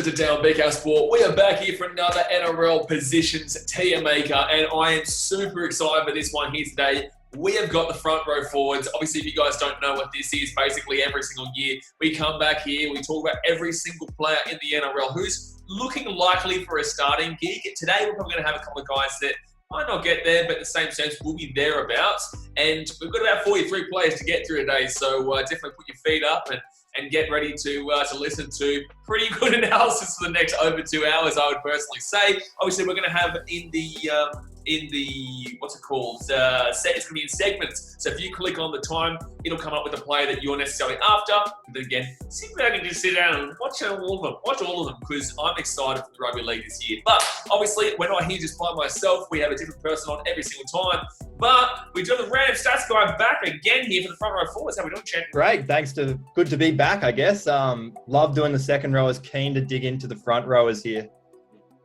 to Today on Big House Sport. We are back here for another NRL Positions Tier Maker, and I am super excited for this one here today. We have got the front row forwards. Obviously, if you guys don't know what this is, basically every single year we come back here, we talk about every single player in the NRL who's looking likely for a starting gig. Today, we're probably going to have a couple of guys that might not get there, but in the same sense, we'll be thereabouts. And we've got about 43 players to get through today, so definitely put your feet up and get ready to listen to pretty good analysis for the next over 2 hours, I would personally say. Obviously, we're going to have in the what's it called? It's going to be in segments. So if you click on the time, it'll come up with the player that you're necessarily after. But again, see if I can just sit down and watch all of them, because I'm excited for the rugby league this year. But obviously, we're not here just by myself. We have a different person on every single time. But we do the Random Stats Guy back again here for the front row forwards. How are we doing, champ? Great. Good to be back, I guess. Love doing the second rowers, keen to dig into the front rowers here.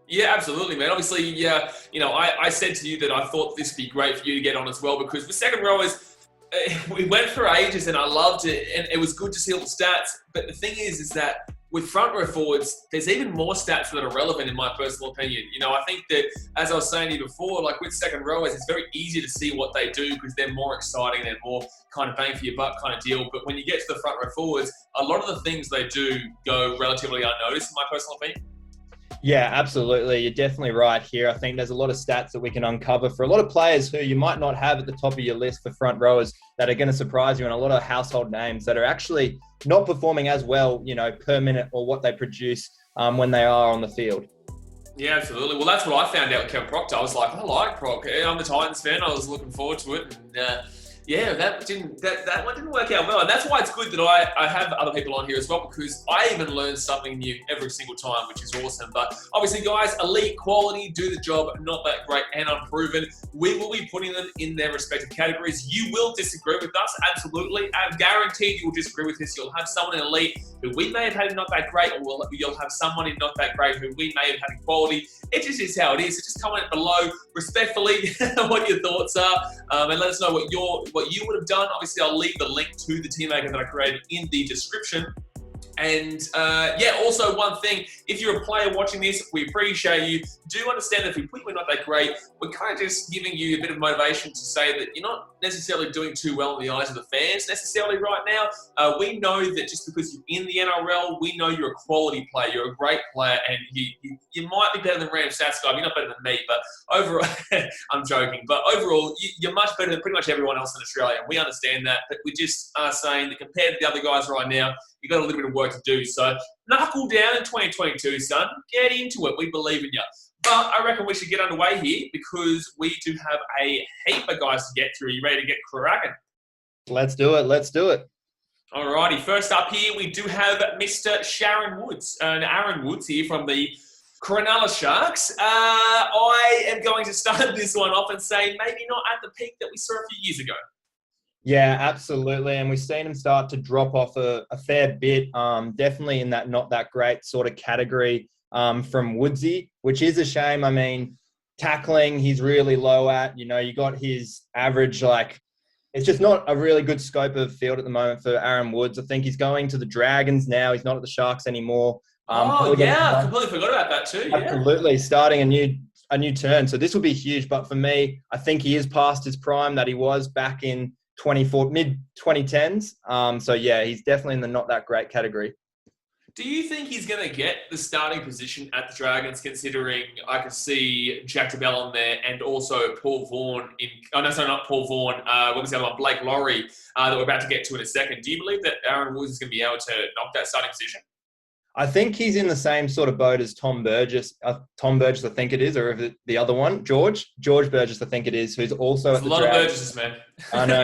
Yeah, absolutely, man. Obviously, I said to you that I thought this would be great for you to get on as well, because with second rowers, we went for ages and I loved it, and it was good to see all the stats. But the thing is that with front row forwards, there's even more stats that are relevant in my personal opinion. I think that, as I was saying to you before, like with second rowers, it's very easy to see what they do because they're more exciting, they're more kind of bang for your buck kind of deal. But when you get to the front row forwards, a lot of the things they do go relatively unnoticed in my personal opinion. Yeah, absolutely. You're definitely right here. I think there's a lot of stats that we can uncover for a lot of players who you might not have at the top of your list for front rowers that are going to surprise you, and a lot of household names that are actually not performing as well, per minute or what they produce when they are on the field. Yeah, absolutely. Well, that's what I found out with Kevin Proctor. I was like, I like Proc. I'm a Titans fan. I was looking forward to it. And that one didn't work out well. And that's why it's good that I have other people on here as well, because I even learn something new every single time, which is awesome. But obviously, guys, elite quality, do the job, not that great and unproven. We will be putting them in their respective categories. You will disagree with us, absolutely. I'm guaranteed you will disagree with this. You'll have someone in elite who we may have had not that great, or you'll have someone in not that great who we may have had in quality. It just is how it is. So just comment below respectfully what your thoughts are, and let us know what you would have done. Obviously, I'll leave the link to the team maker that I created in the description. And also one thing, if you're a player watching this, we appreciate you. Do understand that if we put you in not that great, we're kind of just giving you a bit of motivation to say that you're not necessarily doing too well in the eyes of the fans necessarily right now. We know that just because you're in the NRL, we know you're a quality player, you're a great player, and you might be better than Random Stats Guy. You're not better than me, but overall, I'm joking. But overall, you're much better than pretty much everyone else in Australia. We understand that, but we just are saying that compared to the other guys right now, you've got a little bit of work to do. So knuckle down in 2022, son. Get into it. We believe in you. But I reckon we should get underway here, because we do have a heap of guys to get through. You ready to get cracking? Let's do it. Alrighty. First up here, we do have Mr. Aaron Woods here from the Cronulla Sharks. I am going to start this one off and say maybe not at the peak that we saw a few years ago. Yeah, absolutely. And we've seen him start to drop off a fair bit, definitely in that not that great sort of category from Woodsy, which is a shame. I mean, tackling, he's really low at. You got his average, it's just not a really good scope of field at the moment for Aaron Woods. I think he's going to the Dragons now. He's not at the Sharks anymore. I completely forgot about that too. Yeah. Absolutely, starting a new turn. So this will be huge. But for me, I think he is past his prime that he was back in mid-2010s. So yeah, he's definitely in the not that great category. Do you think he's going to get the starting position at the Dragons, considering I can see Jack DeBellin there and also Paul Vaughan not Paul Vaughan. What was the other one? Blake Lawrie that we're about to get to in a second. Do you believe that Aaron Woods is going to be able to knock that starting position? I think he's in the same sort of boat as Tom Burgess. Tom Burgess, I think it is, or if the other one, George Burgess, I think it is, who's also at the Dragons. There's a lot of Burgesses, man. I know.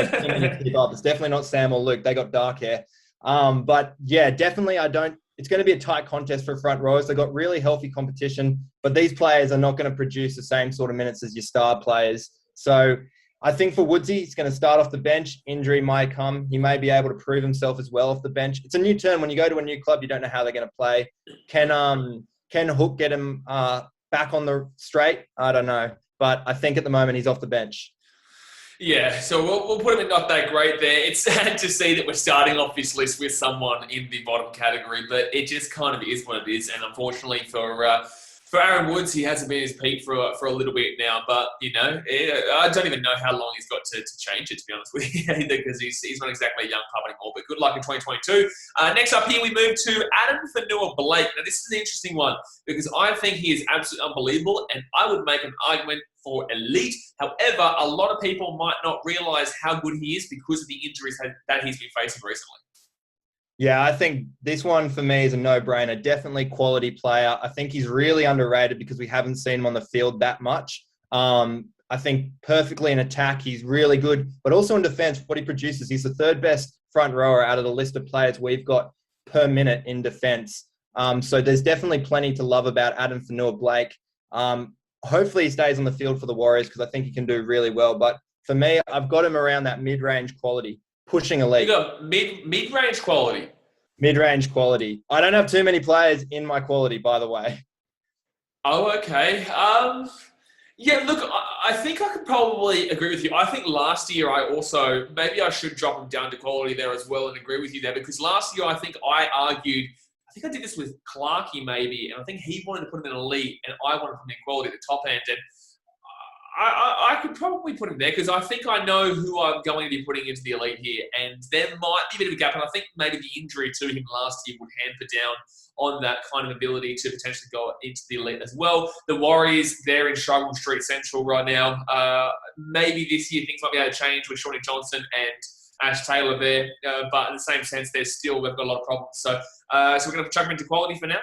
It's definitely not Sam or Luke. They got dark hair. But yeah, definitely it's going to be a tight contest for front rows. They've got really healthy competition, but these players are not going to produce the same sort of minutes as your star players. So I think for Woodsy, he's going to start off the bench. Injury might come. He may be able to prove himself as well off the bench. It's a new turn. When you go to a new club, you don't know how they're going to play. Can Hook get him back on the straight? I don't know. But I think at the moment he's off the bench. Yeah, so we'll put him in not that great there. It's sad to see that we're starting off this list with someone in the bottom category, but it just kind of is what it is. And unfortunately for Aaron Woods, he hasn't been his peak for a little bit now. But, I don't even know how long he's got to change it, to be honest with you, because he's not exactly a young pup anymore. But good luck in 2022. Next up here, we move to Addin Fonua-Blake. Now, this is an interesting one because I think he is absolutely unbelievable, and I would make an argument for elite. However, a lot of people might not realise how good he is because of the injuries that he's been facing recently. Yeah, I think this one for me is a no-brainer. Definitely quality player. I think he's really underrated because we haven't seen him on the field that much. I think perfectly in attack, he's really good, but also in defence, what he produces, he's the third best front rower out of the list of players we've got per minute in defence. So there's definitely plenty to love about Addin Fonua-Blake. Hopefully he stays on the field for the Warriors because I think he can do really well. But for me, I've got him around that mid-range quality, pushing elite. You got mid-range quality. Mid-range quality. I don't have too many players in my quality, by the way. Oh, okay. Yeah, look, I think I could probably agree with you. I think last year maybe I should drop him down to quality there as well and agree with you there because last year I think I argued, I think I did this with Clarkey maybe, and I think he wanted to put him in elite and I wanted to put him in quality at the top end. And I could probably put him there because I think I know who I'm going to be putting into the elite here. And there might be a bit of a gap. And I think maybe the injury to him last year would hamper down on that kind of ability to potentially go into the elite as well. The Warriors, they're in Struggle Street Central right now. Maybe this year things might be able to change with Shawnee Johnson and Ash Taylor there. But in the same sense, they've got a lot of problems. So we're going to chuck him into quality for now.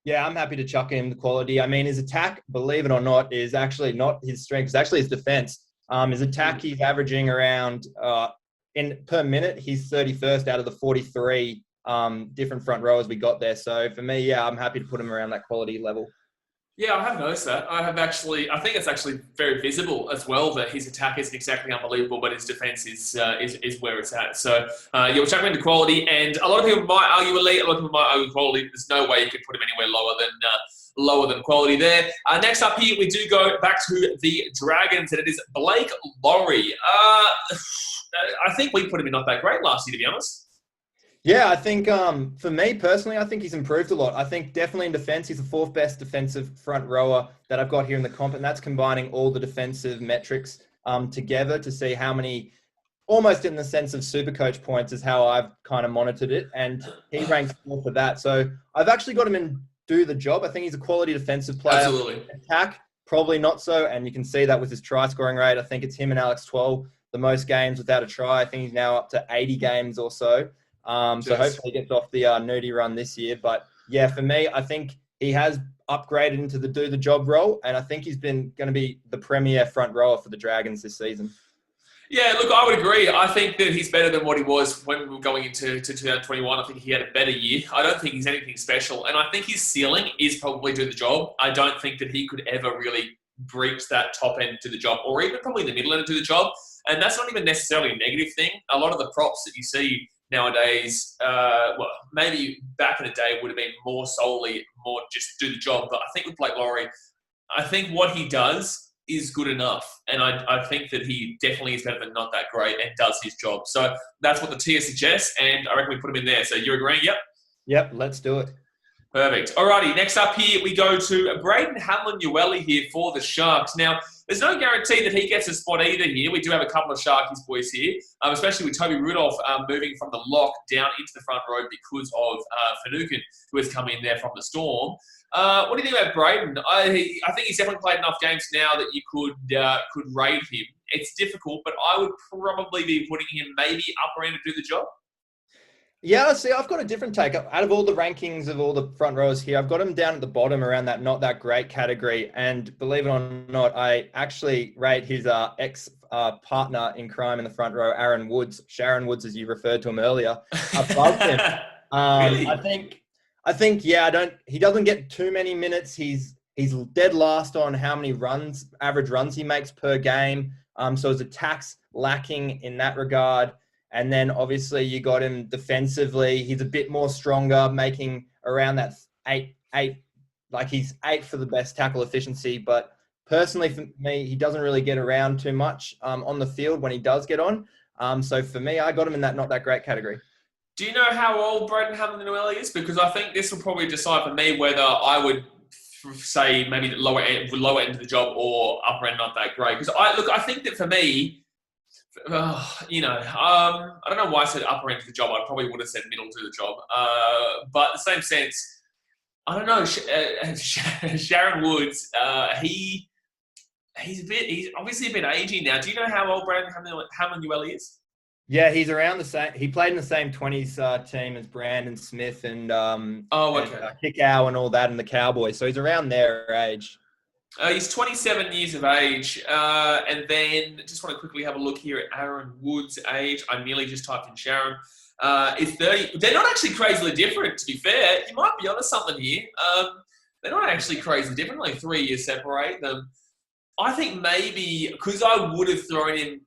Yeah, I'm happy to chuck him the quality. I mean, his attack, believe it or not, is actually not his strength. It's actually his defense. His attack, he's averaging around, per minute, he's 31st out of the 43 different front rowers we got there. So for me, yeah, I'm happy to put him around that quality level. Yeah, I have noticed that. I think it's actually very visible as well that his attack isn't exactly unbelievable, but his defence is where it's at. So, we'll chuck him into quality, and a lot of people might argue elite, a lot of people might argue quality. There's no way you could put him anywhere lower than quality there. Next up here, we do go back to the Dragons, and it is Blake Lawrie. I think we put him in not that great last year, to be honest. Yeah, I think for me personally, I think he's improved a lot. I think definitely in defence, he's the fourth best defensive front rower that I've got here in the comp, and that's combining all the defensive metrics together to see how many, almost in the sense of Supercoach points is how I've kind of monitored it, and he ranks fourth for that. So I've actually got him in do the job. I think he's a quality defensive player. Absolutely. Attack, probably not so, and you can see that with his try scoring rate. I think it's him and Alex Twell, the most games without a try. I think he's now up to 80 games or so. So hopefully he gets off the nudie run this year. But yeah, for me, I think he has upgraded into the do the job role, and I think he's been going to be the premier front rower for the Dragons this season. Yeah, look, I would agree. I think that he's better than what he was when we were going into 2021. I think he had a better year. I don't think he's anything special, and I think his ceiling is probably do the job. I don't think that he could ever really breach that top end to the job, or even probably the middle end to the job. And that's not even necessarily a negative thing. A lot of the props that you see nowadays, maybe back in the day would have been more just do the job. But I think with Blake Lawrie, I think what he does is good enough. And I think that he definitely is better than not that great and does his job. So that's what the tier suggests, and I reckon we put him in there. So you're agreeing? Yep. Yep, let's do it. Perfect. Alrighty, next up here, we go to Braden Hamlin-Uele here for the Sharks. Now, there's no guarantee that he gets a spot either here. We do have a couple of Sharkies boys here, especially with Toby Rudolph moving from the lock down into the front row because of Finucane, who has come in there from the Storm. What do you think about Braden? I think he's definitely played enough games now that you could rate him. It's difficult, but I would probably be putting him maybe upper end to do the job. Yeah, see, I've got a different take. Out of all the rankings of all the front rows here, I've got him down at the bottom around that not that great category. And believe it or not, I actually rate his ex-partner in crime in the front row, Sharon Woods, as you referred to him earlier, above him. Really? I think, he doesn't get too many minutes. He's dead last on how many average runs he makes per game. So his attack's lacking in that regard. And then obviously you got him defensively. He's a bit more stronger, making around that eight, like he's 8 for the best tackle efficiency. But personally for me, he doesn't really get around too much on the field when he does get on. So for me, I got him in that not that great category. Do you know how old Braden Hamlin-Uele is? Because I think this will probably decide for me whether I would say maybe the lower end of the job or upper end not that great. Because I think that for me, I don't know why I said upper end of the job. I probably would have said middle to the job. But in the same sense, I don't know. Sharon Woods, he's obviously a bit aging now. Do you know how old Braden Hamlin-Uele is? Yeah, he's around the same. He played in the same 20s team as Brandon Smith and Kickow and all that, and the Cowboys. So he's around their age. He's 27 years of age. And then just want to quickly have a look here at Aaron Wood's age. I nearly just typed in Sharon. Is 30. They're not actually crazily different, to be fair. You might be onto something here. They're not actually crazy different. Like 3 years separate them. I think maybe because I would have thrown him,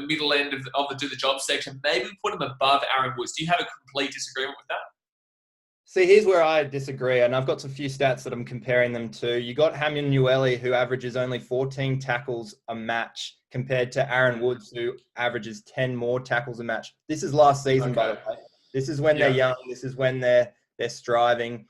middle end of the do the job section. Maybe put him above Aaron Woods. Do you have a complete disagreement with that? See, here's where I disagree, and I've got some few stats that I'm comparing them to. You got Hamlin-Uele, who averages only 14 tackles a match, compared to Aaron Woods, who averages 10 more tackles a match. This is last season, by the way. This is when they're young. This is when they're striving.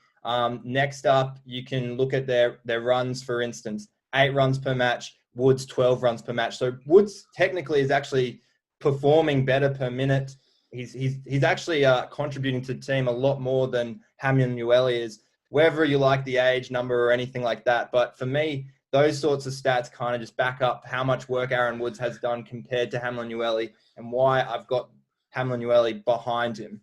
Next up, you can look at their runs, for instance. 8 runs per match, Woods 12 runs per match. So Woods technically is actually performing better per minute. He's actually contributing to the team a lot more than Hamlin-Uele is, whether you like the age number or anything like that. But for me, those sorts of stats kind of just back up how much work Aaron Woods has done compared to Hamlin-Uele and why I've got Hamlin-Uele behind him.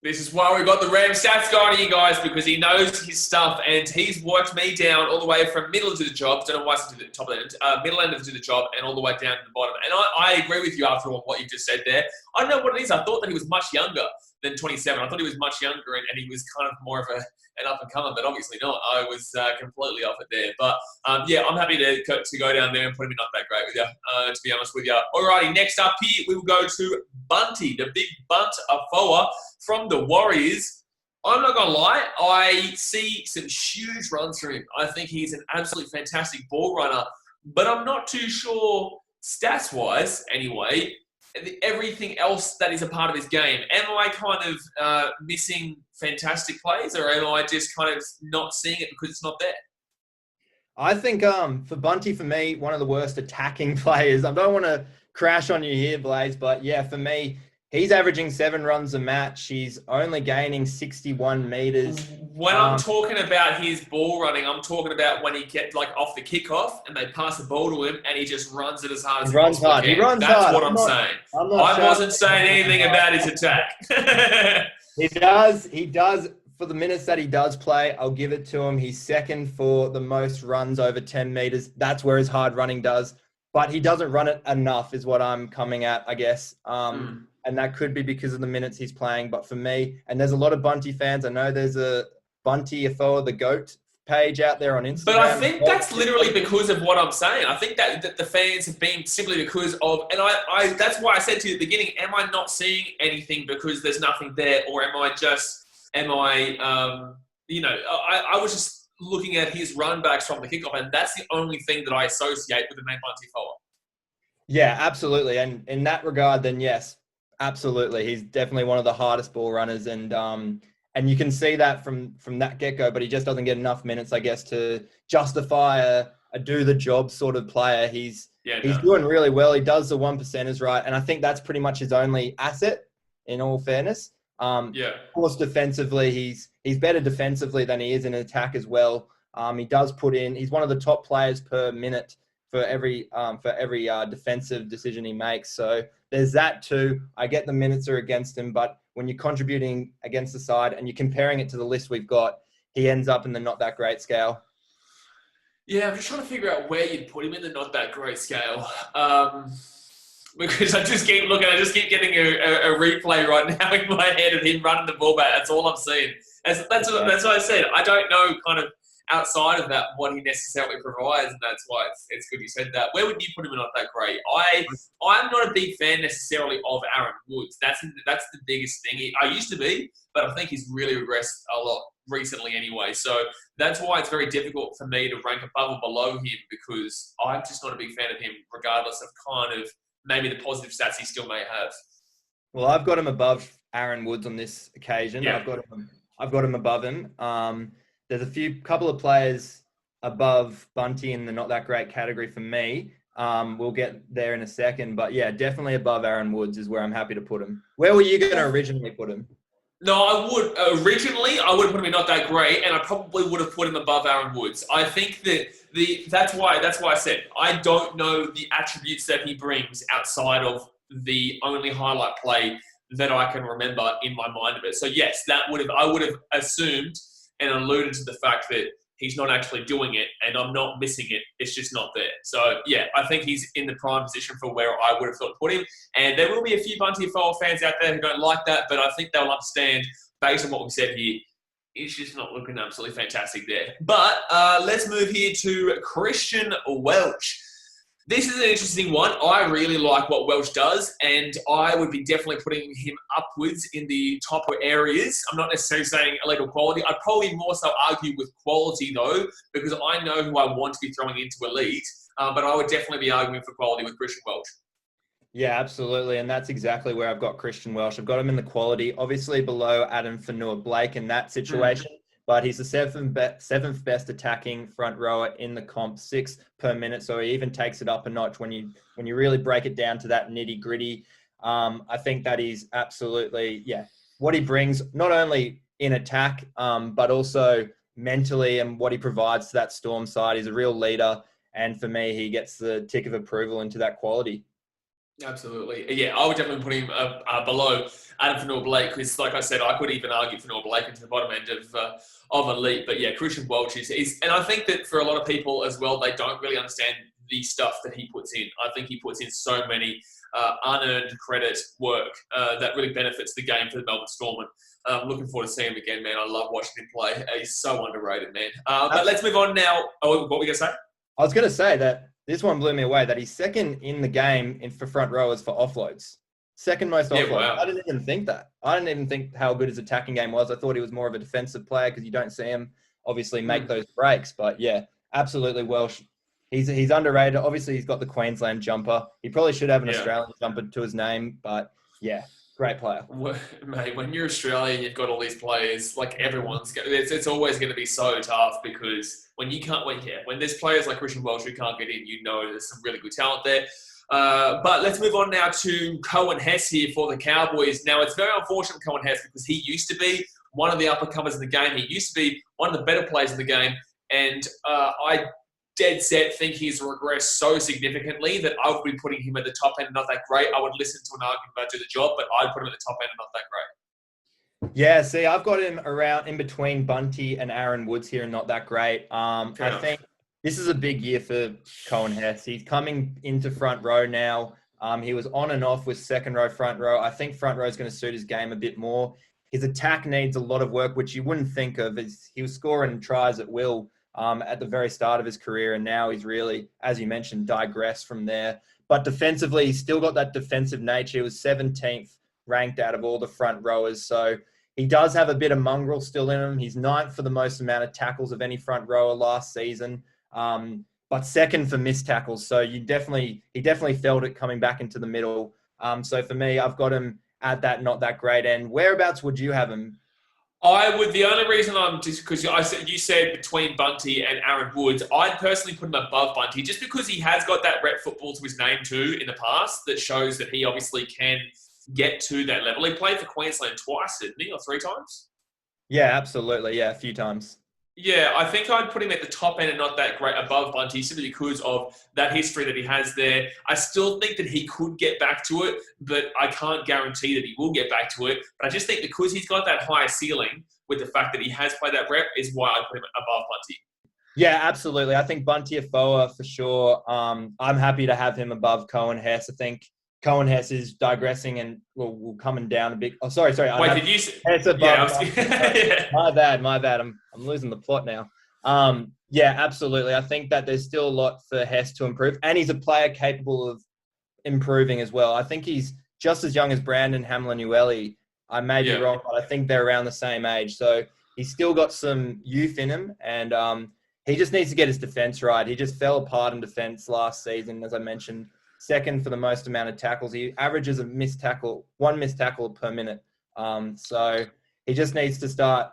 This is why we got the RandomStatsGuy on you guys, because he knows his stuff and he's worked me down all the way from middle to the job. Don't know why I said to the top end, middle end to the job, and all the way down to the bottom. And I agree with you after all what you just said there. I don't know what it is. I thought that he was much younger than 27. I thought he was much younger and he was kind of more of an up and comer, but obviously not. I was completely off it there. But I'm happy to go down there and put him in not that great with you, to be honest with you. Alrighty, next up here, we will go to Bunty, the big Bunty Afoa from the Warriors. I'm not going to lie, I see some huge runs from him. I think he's an absolutely fantastic ball runner, but I'm not too sure, stats-wise anyway, everything else that is a part of his game. Am I kind of missing fantastic plays, or am I just kind of not seeing it because it's not there? I think for Bunty, for me, one of the worst attacking players. I don't want to crash on you here, Blaze, but yeah, for me, he's averaging 7 runs a match. He's only gaining 61 meters. When I'm talking about his ball running, I'm talking about when he gets off the kickoff and they pass the ball to him and he just runs it as hard as he possibly can. He runs That's hard. what I'm saying. I wasn't saying anything about his attack. He does. For the minutes that he does play, I'll give it to him. He's second for the most runs over 10 meters. That's where his hard running does. But he doesn't run it enough is what I'm coming at, I guess. And that could be because of the minutes he's playing. But for me, and there's a lot of Bunty fans. I know there's a Bunty Afoa, the GOAT page out there on Instagram. But I think that's literally because of what I'm saying. I think that the fans have been simply because of, and I that's why I said to you at the beginning, am I not seeing anything because there's nothing there, or I was just looking at his run backs from the kickoff, and that's the only thing that I associate with the name Bunty Afoa. Yeah, absolutely. And in that regard, then yes, absolutely. He's definitely one of the hardest ball runners, and you can see that from that get-go, but he just doesn't get enough minutes, I guess, to justify a do-the-job sort of player. He's doing really well. He does the 1%ers right, and I think that's pretty much his only asset, in all fairness. Of course, defensively, he's better defensively than he is in attack as well. He does put in. He's one of the top players per minute for every defensive decision he makes. So there's that too. I get the minutes are against him, but when you're contributing against the side and you're comparing it to the list we've got, he ends up in the not that great scale. Yeah, I'm just trying to figure out where you'd put him in the not that great scale. Because I just keep looking, I just keep getting a replay right now in my head of him running the ball back. That's all I'm seeing. That's what I said. I don't know kind of outside of that what he necessarily provides, and that's why it's good you said that. Where would you put him in not that great? I'm not a big fan necessarily of Aaron Woods. That's the biggest thing. I used to be, but I think he's really regressed a lot recently anyway. So that's why it's very difficult for me to rank above or below him, because I'm just not a big fan of him, regardless of kind of maybe the positive stats he still may have. Well, I've got him above Aaron Woods on this occasion. Yeah. I've got him above him. There's a couple of players above Bunty in the not that great category for me. We'll get there in a second, but yeah, definitely above Aaron Woods is where I'm happy to put him. Where were you going to originally put him? No, I would put him in not that great, and I probably would have put him above Aaron Woods. I think that that's why I said I don't know the attributes that he brings outside of the only highlight play that I can remember in my mind of it. So yes, I would have assumed and alluded to the fact that he's not actually doing it, and I'm not missing it. It's just not there. So, yeah, I think he's in the prime position for where I would have thought to put him. And there will be a few Bunty Afoa fans out there who don't like that, but I think they'll understand, based on what we've said here, it's just not looking absolutely fantastic there. But let's move here to Christian Welch. This is an interesting one. I really like what Welch does, and I would be definitely putting him upwards in the top areas. I'm not necessarily saying elite or quality. I'd probably more so argue with quality, though, because I know who I want to be throwing into elite, but I would definitely be arguing for quality with Christian Welch. Yeah, absolutely, and that's exactly where I've got Christian Welch. I've got him in the quality, obviously below Addin Fonua-Blake in that situation. But he's the seventh best attacking front rower in the comp, 6 per minute. So he even takes it up a notch when you really break it down to that nitty gritty. I think that he's absolutely, what he brings, not only in attack, but also mentally, and what he provides to that Storm side. He's a real leader. And for me, he gets the tick of approval into that quality. Absolutely. Yeah, I would definitely put him below Addin Fonua-Blake, because, like I said, I could even argue Fonua-Blake into the bottom end of elite. But yeah, Christian Welch is, and I think that for a lot of people as well, they don't really understand the stuff that he puts in. I think he puts in so many unearned credit work that really benefits the game for the Melbourne Storm. And I'm looking forward to seeing him again, man. I love watching him play. He's so underrated, man. But let's move on now. Oh, what were you going to say? I was going to say that this one blew me away, that he's second in the game for front rowers for offloads. Second most offloads. Wow. I didn't even think that. I didn't even think how good his attacking game was. I thought he was more of a defensive player, because you don't see him obviously make those breaks. But yeah, absolutely Welsh. He's underrated. Obviously, he's got the Queensland jumper. He probably should have an Australian jumper to his name. But yeah, great player. Well, mate, when you're Australian, you've got all these players. Like, it's always going to be so tough, because when there's players like Christian Welch who can't get in, you know there's some really good talent there. But let's move on now to Coen Hess here for the Cowboys. Now, it's very unfortunate for Coen Hess, because he used to be one of the up-and-comers in the game. He used to be one of the better players in the game. And I dead set think he's regressed so significantly that I would be putting him at the top end, not that great. I would listen to an argument about do the job, but I'd put him at the top end and not that great. Yeah, see, I've got him around in between Bunty and Aaron Woods here, and not that great. I think this is a big year for Coen Hess. He's coming into front row now. He was on and off with second row, front row. I think front row is going to suit his game a bit more. His attack needs a lot of work, which you wouldn't think of. He was scoring tries at will at the very start of his career, and now he's really, as you mentioned, digressed from there. But defensively, he's still got that defensive nature. He was 17th ranked out of all the front rowers, so he does have a bit of mongrel still in him. He's 9th for the most amount of tackles of any front rower last season, but second for missed tackles. So he definitely felt it coming back into the middle. So for me, I've got him at that not that great end. Whereabouts would you have him? I would. The only reason I'm just because you said between Bunty and Aaron Woods, I'd personally put him above Bunty, just because he has got that rep football to his name too in the past that shows that he obviously can get to that level. He played for Queensland twice, didn't he, or 3 times? Yeah, absolutely. Yeah, a few times. Yeah, I think I'd put him at the top end and not that great above Bunty, simply because of that history that he has there. I still think that he could get back to it, but I can't guarantee that he will get back to it. But I just think because he's got that higher ceiling with the fact that he has played that rep is why I'd put him above Bunty. Yeah, absolutely. I think Bunty Afoa for sure. I'm happy to have him above Coen Hess. I think Coen Hess is digressing and will coming down a bit. Oh, sorry. Wait, did you say? Hess above. Yeah. My bad. I'm losing the plot now. Yeah, absolutely. I think that there's still a lot for Hess to improve, and he's a player capable of improving as well. I think he's just as young as Braden Hamlin-Uele. I may be wrong, but I think they're around the same age. So he's still got some youth in him, and he just needs to get his defense right. He just fell apart in defense last season, as I mentioned. Second for the most amount of tackles. He averages one missed tackle per minute. So he just needs to start,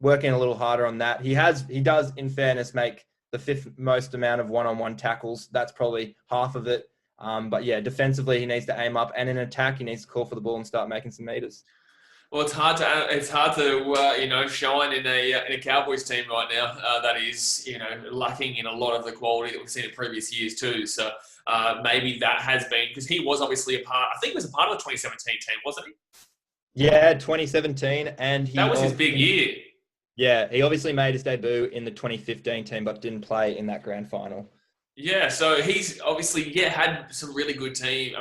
working a little harder on that. He does, in fairness, make the fifth most amount of one-on-one tackles. That's probably half of it. But yeah, defensively, he needs to aim up, and in attack, he needs to call for the ball and start making some meters. Well, it's hard to shine in a Cowboys team right now that is lacking in a lot of the quality that we've seen in previous years too. So maybe that has been because he was obviously a part. I think he was a part of the 2017 team, wasn't he? Yeah, 2017, and that was his big year. Yeah, he obviously made his debut in the 2015 team, but didn't play in that grand final. Yeah, so he's obviously had a really good team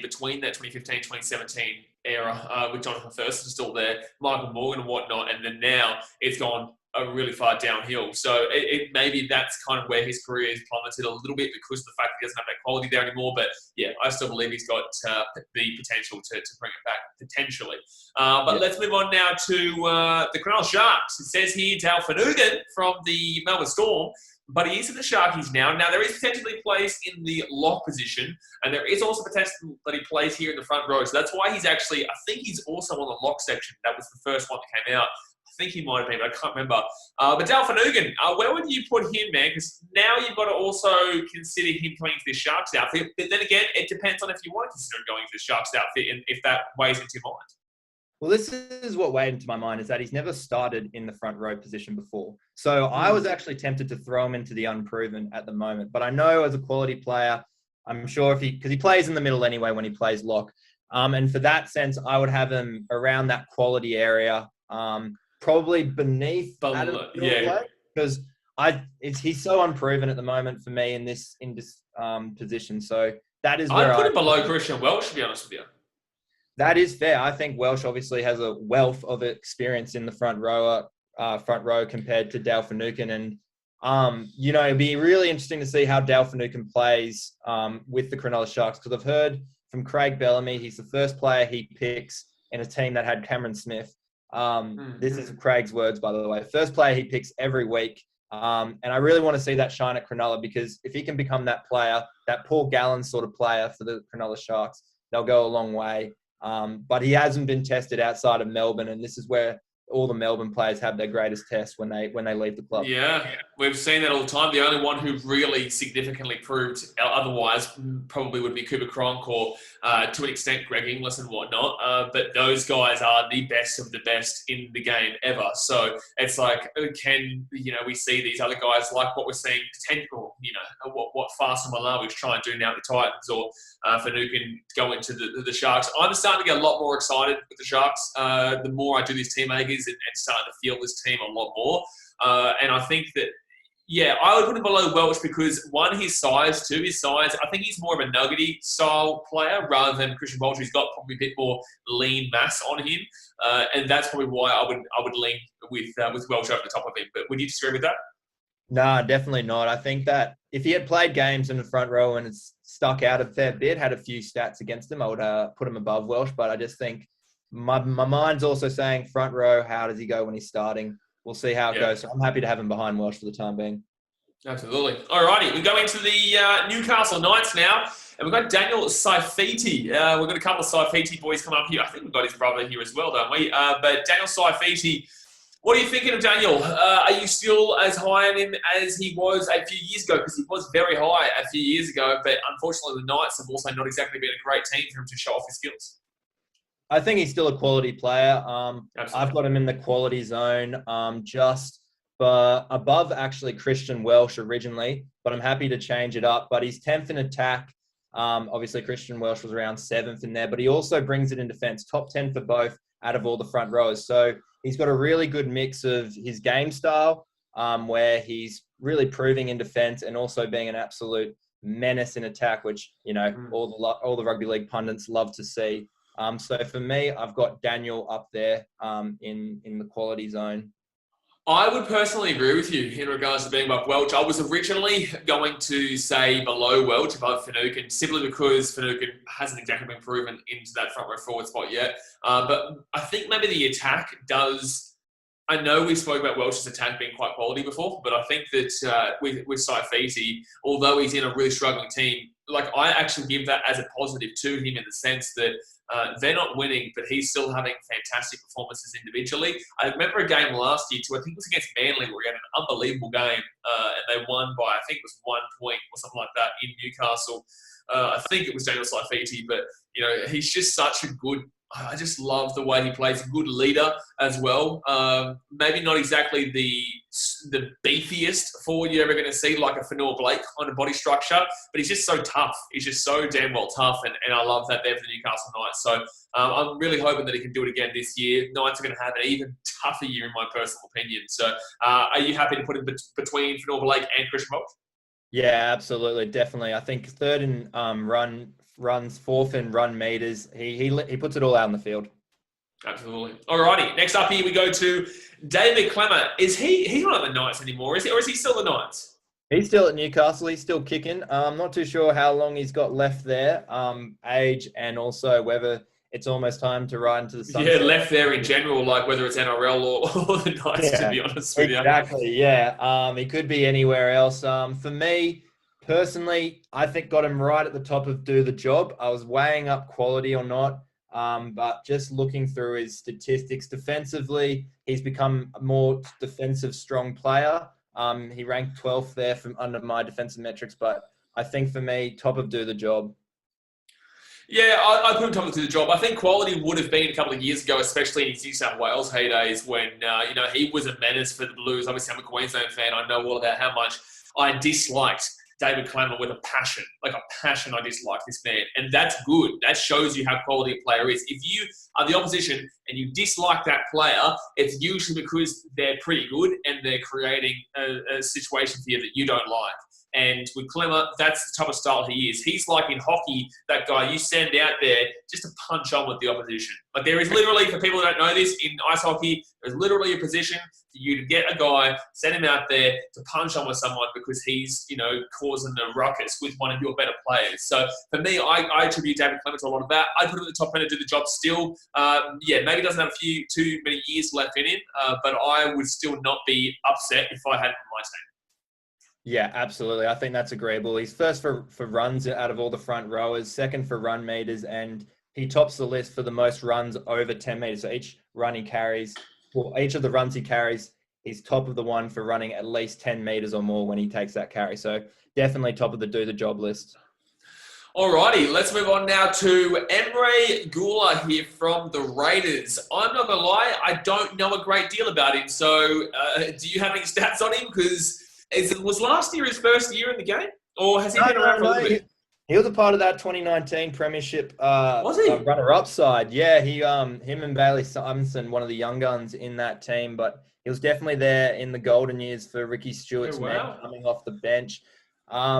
between that 2015-2017 era with Jonathan Thurston still there, Michael Morgan and whatnot, and then now it's gone really far downhill. So maybe that's kind of where his career has plummeted a little bit because of the fact that he doesn't have that quality there anymore. But yeah, I still believe he's got the potential to bring it back potentially. Let's move on now to the Cronulla Sharks. It says here Dale Finucane from the Melbourne Storm. But he is in the Sharkies now. Now, there is potentially he plays in the lock position, and there is also potential that he plays here in the front row. So that's why I think he's also on the lock section. That was the first one that came out. I think he might have been, but I can't remember. But Dale Finucane, where would you put him, man? Because now you've got to also consider him coming to the Sharks outfit. But then again, it depends on if you want to consider going to the Sharks outfit and if that weighs into your mind. Well, this is what weighed into my mind, is that he's never started in the front row position before. So I was actually tempted to throw him into the unproven at the moment. But I know as a quality player, I'm sure because he plays in the middle anyway when he plays lock. And for that sense, I would have him around that quality area, probably beneath because he's so unproven at the moment for me in this position. So that is where I'd put him below Christian Welch, to be honest with you. That is fair. I think Welch obviously has a wealth of experience in the front row compared to Dale Finucane. And, it'd be really interesting to see how Dale Finucane plays with the Cronulla Sharks, because I've heard from Craig Bellamy, he's the first player he picks in a team that had Cameron Smith. This is Craig's words, by the way. First player he picks every week. And I really want to see that shine at Cronulla, because if he can become that player, that Paul Gallen sort of player for the Cronulla Sharks, they'll go a long way. But he hasn't been tested outside of Melbourne, and this is where all the Melbourne players have their greatest test when they leave the club. Yeah, we've seen that all the time. The only one who really significantly proved otherwise probably would be Cooper Cronk or, to an extent, Greg Inglis and whatnot. But those guys are the best of the best in the game ever. So it's like, we see these other guys like what we're seeing potential, what Faisal Malawi's trying to do now at the Titans, or Finucane go into the Sharks. I'm starting to get a lot more excited with the Sharks. The more I do these team makers and starting to feel this team a lot more. And I think that, I would put him below Welch because, one, his size. I think he's more of a nuggety style player rather than Christian Welch, who's got probably a bit more lean mass on him. And that's probably why I would lean with Welch over the top of him. But would you disagree with that? No, definitely not. I think that if he had played games in the front row and it's stuck out a fair bit, had a few stats against him, I would put him above Welch. But I just think my mind's also saying front row, how does he go when he's starting? We'll see how it goes. So I'm happy to have him behind Welch for the time being. Absolutely. All righty. We go into the Newcastle Knights now. And we've got Daniel Saifiti. We've got a couple of Saifiti boys come up here. I think we've got his brother here as well, don't we? But Daniel Saifiti, what are you thinking of Daniel? Are you still as high on him as he was a few years ago? Because he was very high a few years ago. But unfortunately, the Knights have also not exactly been a great team for him to show off his skills. I think he's still a quality player. I've got him in the quality zone, just above actually Christian Welch originally, but I'm happy to change it up. But he's 10th in attack. Obviously, Christian Welch was around 7th in there, but he also brings it in defense, top 10 for both out of all the front rows. So he's got a really good mix of his game style, where he's really proving in defense and also being an absolute menace in attack, which, all the rugby league pundits love to see. So for me, I've got Daniel up there in the quality zone. I would personally agree with you in regards to being above Welch. I was originally going to say below Welch, above Finucane, simply because Finucane hasn't exactly been proven into that front row forward spot yet. But I think maybe the attack does I know we spoke about Welch's attack being quite quality before, but I think that with Saifiti, although he's in a really struggling team, like I actually give that as a positive to him in the sense that they're not winning, but he's still having fantastic performances individually. I remember a game last year, too, I think it was against Manly, where he had an unbelievable game, and they won by, I think it was 1 point or something like that in Newcastle. I think it was Daniel Saifiti, but, he's just such a good, I just love the way he plays. A good leader as well. Maybe not exactly the beefiest forward you're ever going to see, like a Fonua-Blake kind of body structure, but he's just so tough. He's just so damn well tough, and I love that there for the Newcastle Knights. So I'm really hoping that he can do it again this year. Knights are going to have an even tougher year, in my personal opinion. So are you happy to put him between Fonua-Blake and Christian Welch? Yeah, absolutely, definitely. I think third in runs, fourth in run meters. He puts it all out on the field. Absolutely. Alrighty. Next up here we go to David Klemmer. He's not at the Knights anymore, is he? Or is he still the Knights? He's still at Newcastle. He's still kicking. I'm not too sure how long he's got left there. Age and also whether it's almost time to ride into the sunset. Yeah, left there in general, like whether it's NRL or the Knights, to be honest with you. Exactly, yeah. He could be anywhere else. For me, personally, I think got him right at the top of do the job. I was weighing up quality or not, but just looking through his statistics defensively, he's become a more defensive strong player. He ranked 12th there from under my defensive metrics, but I think for me, top of do the job. Yeah, I put him top of do the job. I think quality would have been a couple of years ago, especially in his New South Wales heydays when, he was a menace for the Blues. Obviously, I'm a Queensland fan. I know all about how much I disliked David Klemmer with a passion. Like a passion, I dislike this man. And that's good. That shows you how quality a player is. If you are the opposition and you dislike that player, it's usually because they're pretty good and they're creating a situation for you that you don't like. And with Klemmer, that's the type of style he is. He's like in hockey, that guy you send out there just to punch on with the opposition. Like there is literally, for people who don't know this, in ice hockey, there's literally a position for you to get a guy, send him out there to punch on with someone because he's, causing a ruckus with one of your better players. So for me, I attribute David Klemmer to a lot of that. I put him at the top end to do the job still. Maybe doesn't have too many years left in him, but I would still not be upset if I had him on my team. Yeah, absolutely. I think that's agreeable. He's first for runs out of all the front rowers, second for run meters, and he tops the list for the most runs over 10 meters. So each of the runs he carries, he's top of the one for running at least 10 meters or more when he takes that carry. So definitely top of the do the job list. Alrighty, let's move on now to Emre Guler here from the Raiders. I'm not going to lie, I don't know a great deal about him. So do you have any stats on him? Because was last year his first year in the game? Or has he been around for a little bit? He was a part of that 2019 Premiership runner-up side. Yeah, him and Bailey Simonson, one of the young guns in that team, but he was definitely there in the golden years for Ricky Stewart's men coming off the bench.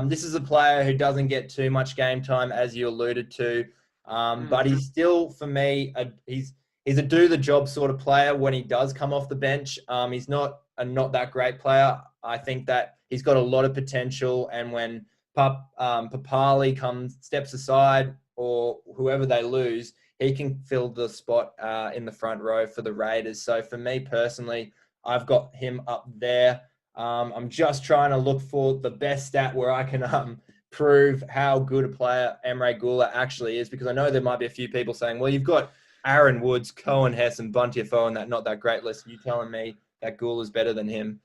This is a player who doesn't get too much game time, as you alluded to, but he's still, for me, he's a do-the-job sort of player when he does come off the bench. He's not that great player. I think that he's got a lot of potential, and when Papali'i steps aside or whoever they lose, he can fill the spot in the front row for the Raiders. So for me personally, I've got him up there. I'm just trying to look for the best stat where I can prove how good a player Emre Guler actually is, because I know there might be a few people saying, well, you've got Aaron Woods, Coen Hess, and Bunty Afoa on that not that great list. You telling me that Guler's better than him?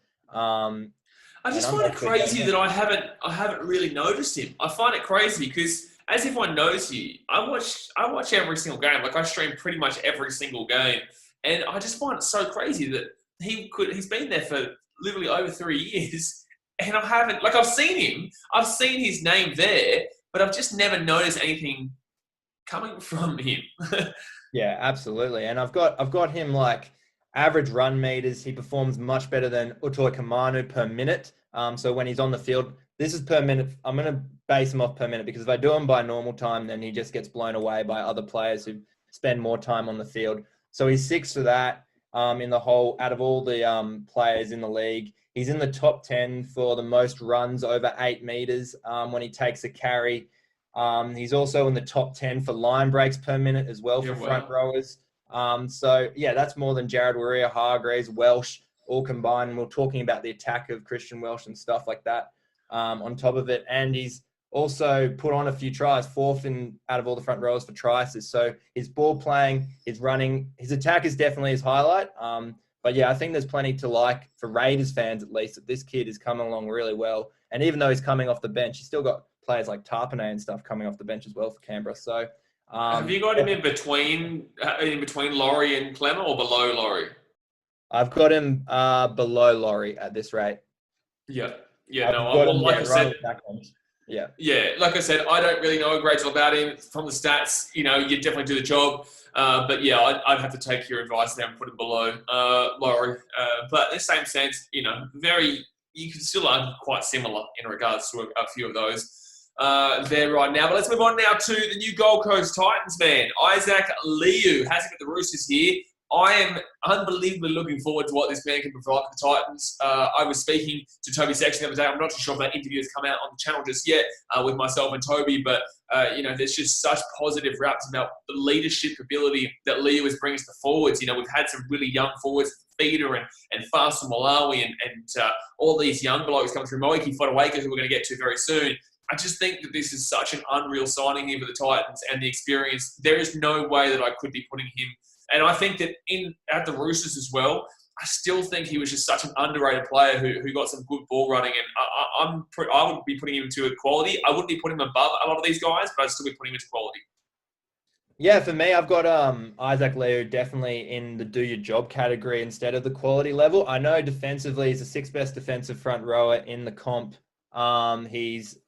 I just find it crazy that I haven't really noticed him. I find it crazy because as everyone knows you, I watch every single game. Like I stream pretty much every single game, and I just find it so crazy that he's been there for literally over 3 years, and I haven't, like I've seen him, I've seen his name there, but I've just never noticed anything coming from him. Yeah, absolutely. And I've got him like average run meters. He performs much better than Utoi Kamanu per minute. So when he's on the field, this is per minute. I'm going to base him off per minute, because if I do him by normal time, then he just gets blown away by other players who spend more time on the field. So he's 6 for that in the whole, out of all the players in the league. He's in the top 10 for the most runs over 8 meters when he takes a carry. He's also in the top 10 for line breaks per minute as well for front rowers. So, yeah, that's more than Jarrod, Waerea-Hargreaves, Welch, all combined. And we're talking about the attack of Christian Welch and stuff like that on top of it. And he's also put on a few tries, fourth out of all the front rows for tries. So his ball playing, his running, his attack is definitely his highlight. But yeah, I think there's plenty to like for Raiders fans, at least, that this kid is coming along really well. And even though he's coming off the bench, he's still got players like Tapine and stuff coming off the bench as well for Canberra. So have you got him in between Lawrie and Klemmer or below Lawrie? I've got him below Lawrie at this rate. Yeah. Like I said, like I said, I don't really know a great deal about him from the stats. You definitely do the job. But yeah, I'd have to take your advice there and put him below Lawrie. But in the same sense, you can still argue quite similar in regards to a few of those there right now. But let's move on now to the new Gold Coast Titans, man. Isaac Liu has him at the Roosters here. I am unbelievably looking forward to what this man can provide for the Titans. I was speaking to Toby Sexton the other day. I'm not too sure if that interview has come out on the channel just yet with myself and Toby, but there's just such positive raps about the leadership ability that Liu is bringing to the forwards. We've had some really young forwards, Feeder and Fast Malawi and all these young blokes coming through. Moeaki Fotuaika, who we're going to get to very soon. I just think that this is such an unreal signing here for the Titans and the experience. There is no way that I could be putting him. And I think that at the Roosters as well, I still think he was just such an underrated player who got some good ball running. And I would be putting him into equality. I wouldn't be putting him above a lot of these guys, but I'd still be putting him into quality. Yeah, for me, I've got Isaac Liu definitely in the do your job category instead of the quality level. I know defensively he's the sixth best defensive front rower in the comp. He's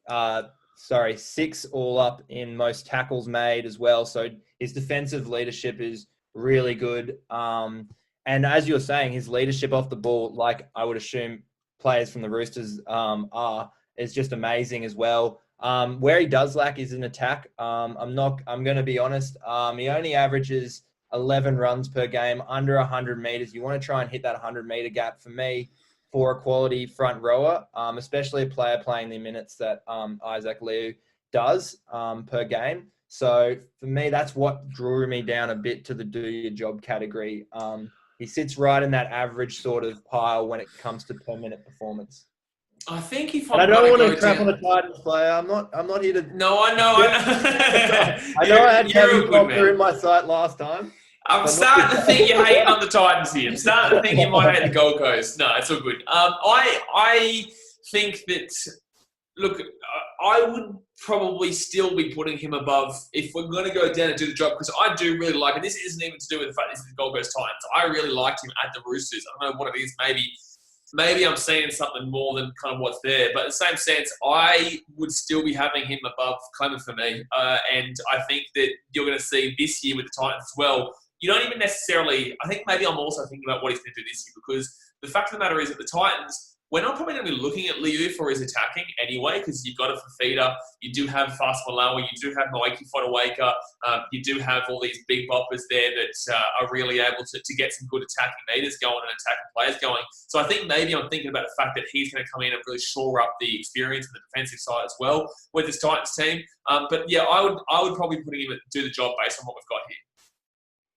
six all up in most tackles made as well. So his defensive leadership is really good. And as you're saying, his leadership off the ball, like I would assume players from the Roosters is just amazing as well. Where he does lack is in attack. I'm going to be honest. He only averages 11 runs per game, under 100 meters. You want to try and hit that 100-meter gap for me for a quality front rower, especially a player playing the minutes that Isaac Liu does per game. So for me, that's what drew me down a bit to the do your job category. He sits right in that average sort of pile when it comes to per minute performance. I think if I don't want to crap on a Titans player. I'm not here to. No, I know. I know I had Kevin Proctor in my sight last time. I'm starting to think you're hating on the Titans here. I'm starting to think you might hate the Gold Coast. No, it's all good. I think that. Look, I would probably still be putting him above if we're going to go down and do the job, because I do really like, and this isn't even to do with the fact this is the Gold Coast Titans. I really liked him at the Roosters. I don't know what it is. Maybe I'm seeing something more than kind of what's there. But in the same sense, I would still be having him above Klemmer for me. And I think that you're going to see this year with the Titans as well. You don't even necessarily, I think maybe I'm also thinking about what he's going to do this year, because the fact of the matter is that the Titans, we're not probably going to be looking at Liu for his attacking anyway, because you've got a Fafita, you do have Fast Malawi, you do have Moeaki Fotuaika, you do have all these big boppers there that are really able to get some good attacking meters going and attacking players going. So I think maybe I'm thinking about the fact that he's going to come in and really shore up the experience on the defensive side as well with this Titans team. But yeah, I would probably put him do the job based on what we've got here.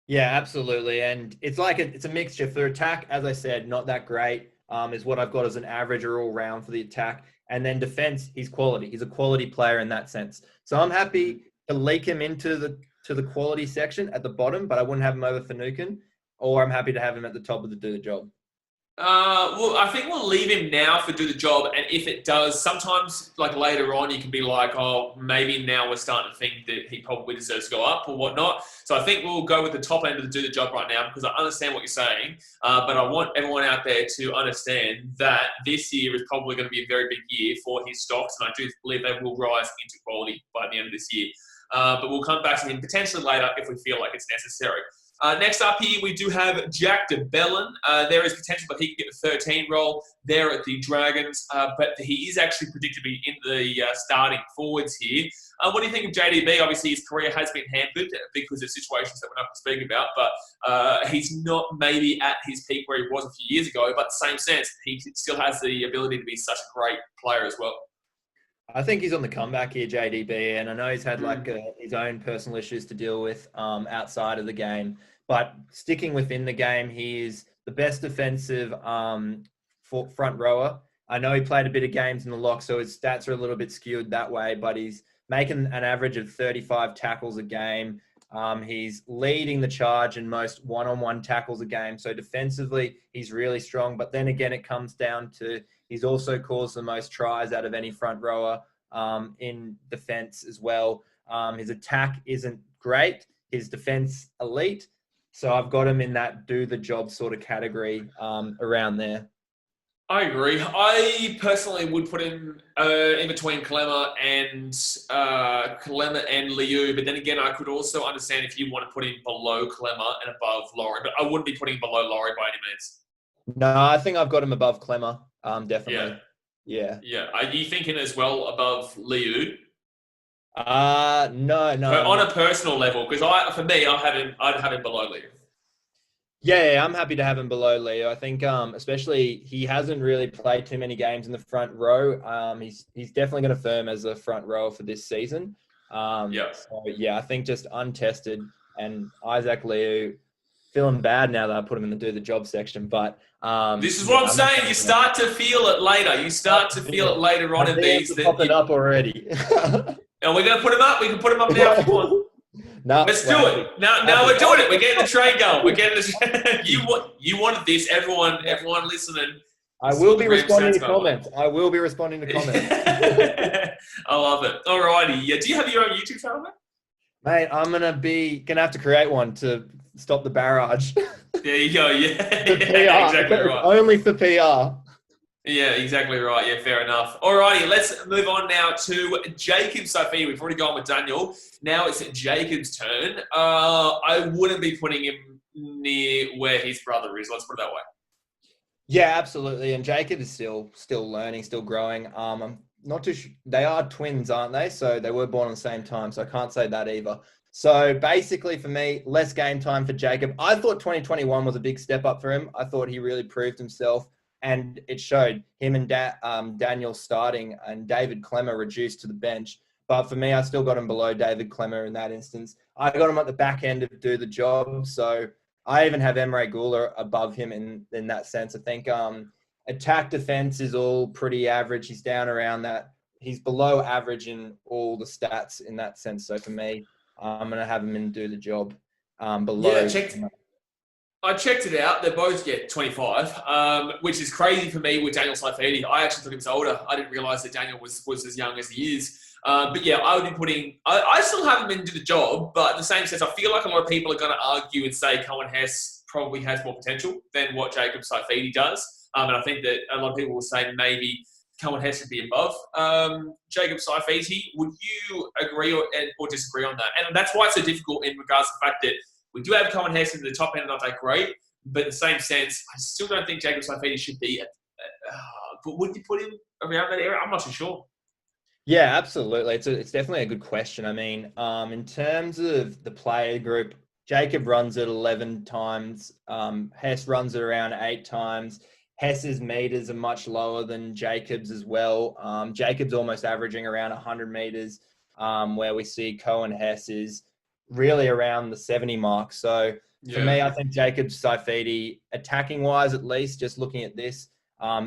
Yeah, absolutely. And it's like it's a mixture. For attack, as I said, not that great. Is what I've got as an average or all round for the attack. And then defense, he's quality. He's a quality player in that sense. So I'm happy to leak him into the quality section at the bottom, but I wouldn't have him over Finucane, or I'm happy to have him at the top of the do the job. Well, I think we'll leave him now for do the job, and if it does, sometimes like later on, you can be like, oh, maybe now we're starting to think that he probably deserves to go up or whatnot. So I think we'll go with the top end of the do the job right now, because I understand what you're saying, but I want everyone out there to understand that this year is probably going to be a very big year for his stocks, and I do believe they will rise into quality by the end of this year. But we'll come back to him potentially later if we feel like it's necessary. Next up here, we do have Jack de Belin. There is potential that he can get the 13 role there at the Dragons, but he is actually predicted to be in the starting forwards here. What do you think of JDB? Obviously, his career has been hampered because of situations that we're not speaking about, but he's not maybe at his peak where he was a few years ago, but in the same sense, he still has the ability to be such a great player as well. I think he's on the comeback here, JDB, and I know he's had his own personal issues to deal with outside of the game. But sticking within the game, he is the best defensive front rower. I know he played a bit of games in the lock, so his stats are a little bit skewed that way, but he's making an average of 35 tackles a game. He's leading the charge in most one-on-one tackles a game. So defensively, he's really strong. But then again, it comes down to he's also caused the most tries out of any front rower in defense as well. His attack isn't great. His defense elite. So I've got him in that do the job sort of category around there. I agree. I personally would put him in between Klemmer and Liu, but then again, I could also understand if you want to put him below Klemmer and above Lawrie, but I wouldn't be putting him below Lawrie by any means. No, I think I've got him above Klemmer, definitely. Yeah. Are you thinking as well above Liu? No. On a personal level, because I'd have him below Liu. Yeah, I'm happy to have him below Leo. I think, especially he hasn't really played too many games in the front row. He's definitely going to firm as a front row for this season. So, I think just untested, and Isaac Liu feeling bad now that I put him in the do the job section. But this is what I'm saying. You start to feel it later. You start to feel it later on in these. Popping up already. And we're going to put him up. We can put him up now if you want. No, let's do it. Now we're doing it. We're getting the train going. We're getting the you wanted this. Everyone listening. I will be responding to comments. I love it. Alrighty. Yeah. Do you have your own YouTube channel, mate? I'm gonna have to create one to stop the barrage. There you go. Yeah. Exactly right. Only for PR. Yeah, exactly right. Yeah, fair enough. Alrighty, let's move on now to Jacob Saifiti. We've already gone with Daniel. Now it's Jacob's turn. I wouldn't be putting him near where his brother is. Let's put it that way. Yeah, absolutely. And Jacob is still learning, still growing. I'm not too sure. They are twins, aren't they? So they were born at the same time. So I can't say that either. So basically for me, less game time for Jacob. I thought 2021 was a big step up for him. I thought he really proved himself. And it showed him and Daniel starting and David Klemmer reduced to the bench. But for me, I still got him below David Klemmer in that instance. I got him at the back end to do the job. So I even have Emre Guler above him in that sense. I think attack defense is all pretty average. He's down around that. He's below average in all the stats in that sense. So for me, I'm going to have him in do the job below. Yeah, I checked it out. They're both 25, which is crazy for me with Daniel Saifiti. I actually thought he was older. I didn't realise that Daniel was as young as he is. But yeah, I would be putting. I still have him into the job, but in the same sense, I feel like a lot of people are going to argue and say Coen Hess probably has more potential than what Jacob Saifiti does. And I think that a lot of people will say maybe Coen Hess should be above Jacob Saifiti. Would you agree or disagree on that? And that's why it's so difficult in regards to the fact that we do have Coen Hess in the top end, not that great, but in the same sense, I still don't think Jacob Saifiti should be. But would you put him around that area? I'm not so sure. Yeah, absolutely. It's definitely a good question. I mean, in terms of the player group, Jacob runs it 11 times. Hess runs it around 8 times. Hess's meters are much lower than Jacob's as well. Jacob's almost averaging around 100 meters, where we see Coen Hess is really around the 70 mark. So for me, I think Jacob Saifiti, attacking wise at least, just looking at this,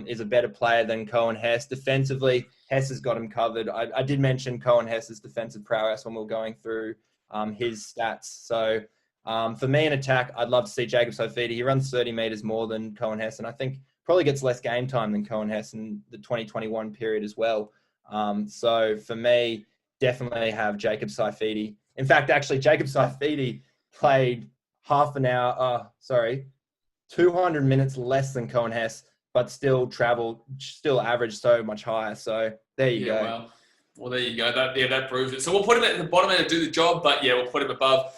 is a better player than Coen Hess. Defensively, Hess has got him covered. I did mention Coen Hess's defensive prowess when we were going through his stats. So for me in attack, I'd love to see Jacob Saifiti. He runs 30 meters more than Coen Hess, and I think probably gets less game time than Coen Hess in the 2021 period as well. So for me, definitely have Jacob Saifiti. In fact, actually, Jacob Saifiti played 200 minutes less than Coen Hess, but still averaged so much higher. So there you go. Well, there you go. That proves it. So we'll put him at the bottom end to do the job, but yeah, we'll put him above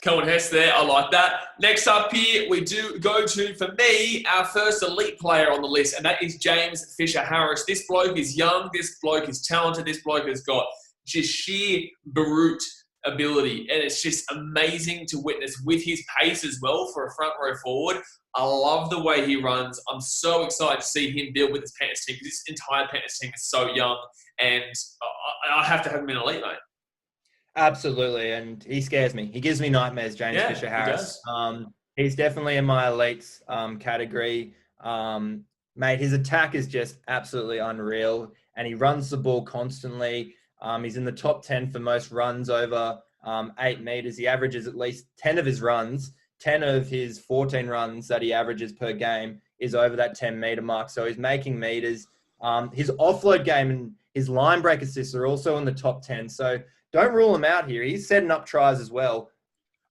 Coen Hess there. I like that. Next up here, we do go to, for me, our first elite player on the list, and that is James Fisher-Harris. This bloke is young. This bloke is talented. This bloke has got just sheer brute ability, and it's just amazing to witness with his pace as well for a front row forward. I love the way he runs. I'm so excited to see him build with his Panthers team, because this entire Panthers team is so young, and I have to have him in elite, mate. Absolutely, and he scares me. He gives me nightmares, James Yeah, he Fisher-Harris. does. He's definitely in my elites category. Mate, his attack is just absolutely unreal, and he runs the ball constantly. He's in the top 10 for most runs over 8 meters. He averages at least 10 of his runs, 10 of his 14 runs that he averages per game is over that 10-meter mark. So he's making meters. His offload game and his line break assists are also in the top 10. So don't rule him out here. He's setting up tries as well.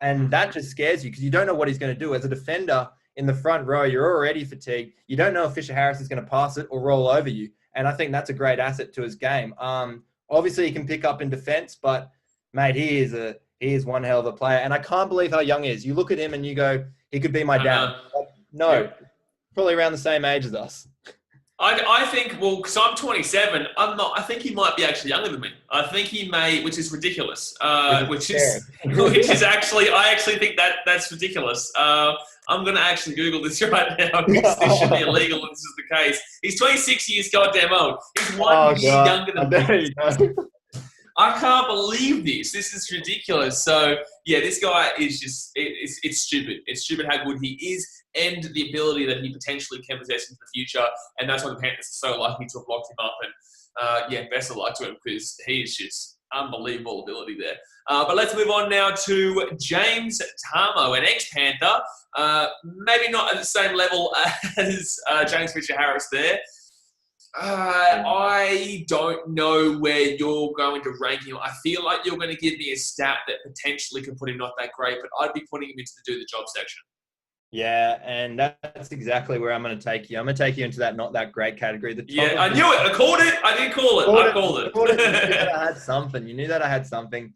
And that just scares you because you don't know what he's going to do. As a defender in the front row, you're already fatigued. You don't know if Fisher-Harris is going to pass it or roll over you. And I think that's a great asset to his game. Obviously, he can pick up in defense, but, mate, he is one hell of a player. And I can't believe how young he is. You look at him and you go, he could be my dad. No, probably around the same age as us. I think, well, because I'm 27, I think he might be actually younger than me. I think he may, which is ridiculous. Which is actually, I actually think that's ridiculous. I'm going to actually Google this right now because this should be illegal if this is the case. He's 26 years goddamn old. He's 1 year younger than me. I can't believe this. This is ridiculous. So, yeah, this guy is just, it's stupid. It's stupid how good he is and the ability that he potentially can possess into the future. And that's why the Panthers are so lucky to have locked him up. And, best of luck to him because he is just unbelievable ability there. But let's move on now to James Tamou, an ex-Panther. Maybe not at the same level as James Fisher-Harris there. I don't know where you're going to rank him. I feel like you're going to give me a stat that potentially can put him not that great, but I'd be putting him into the do the job section. Yeah, and that's exactly where I'm going to take you. I'm going to take you into that not that great category. I knew it. I called it. I did call it. I called it. You knew that I had something. You knew that I had something.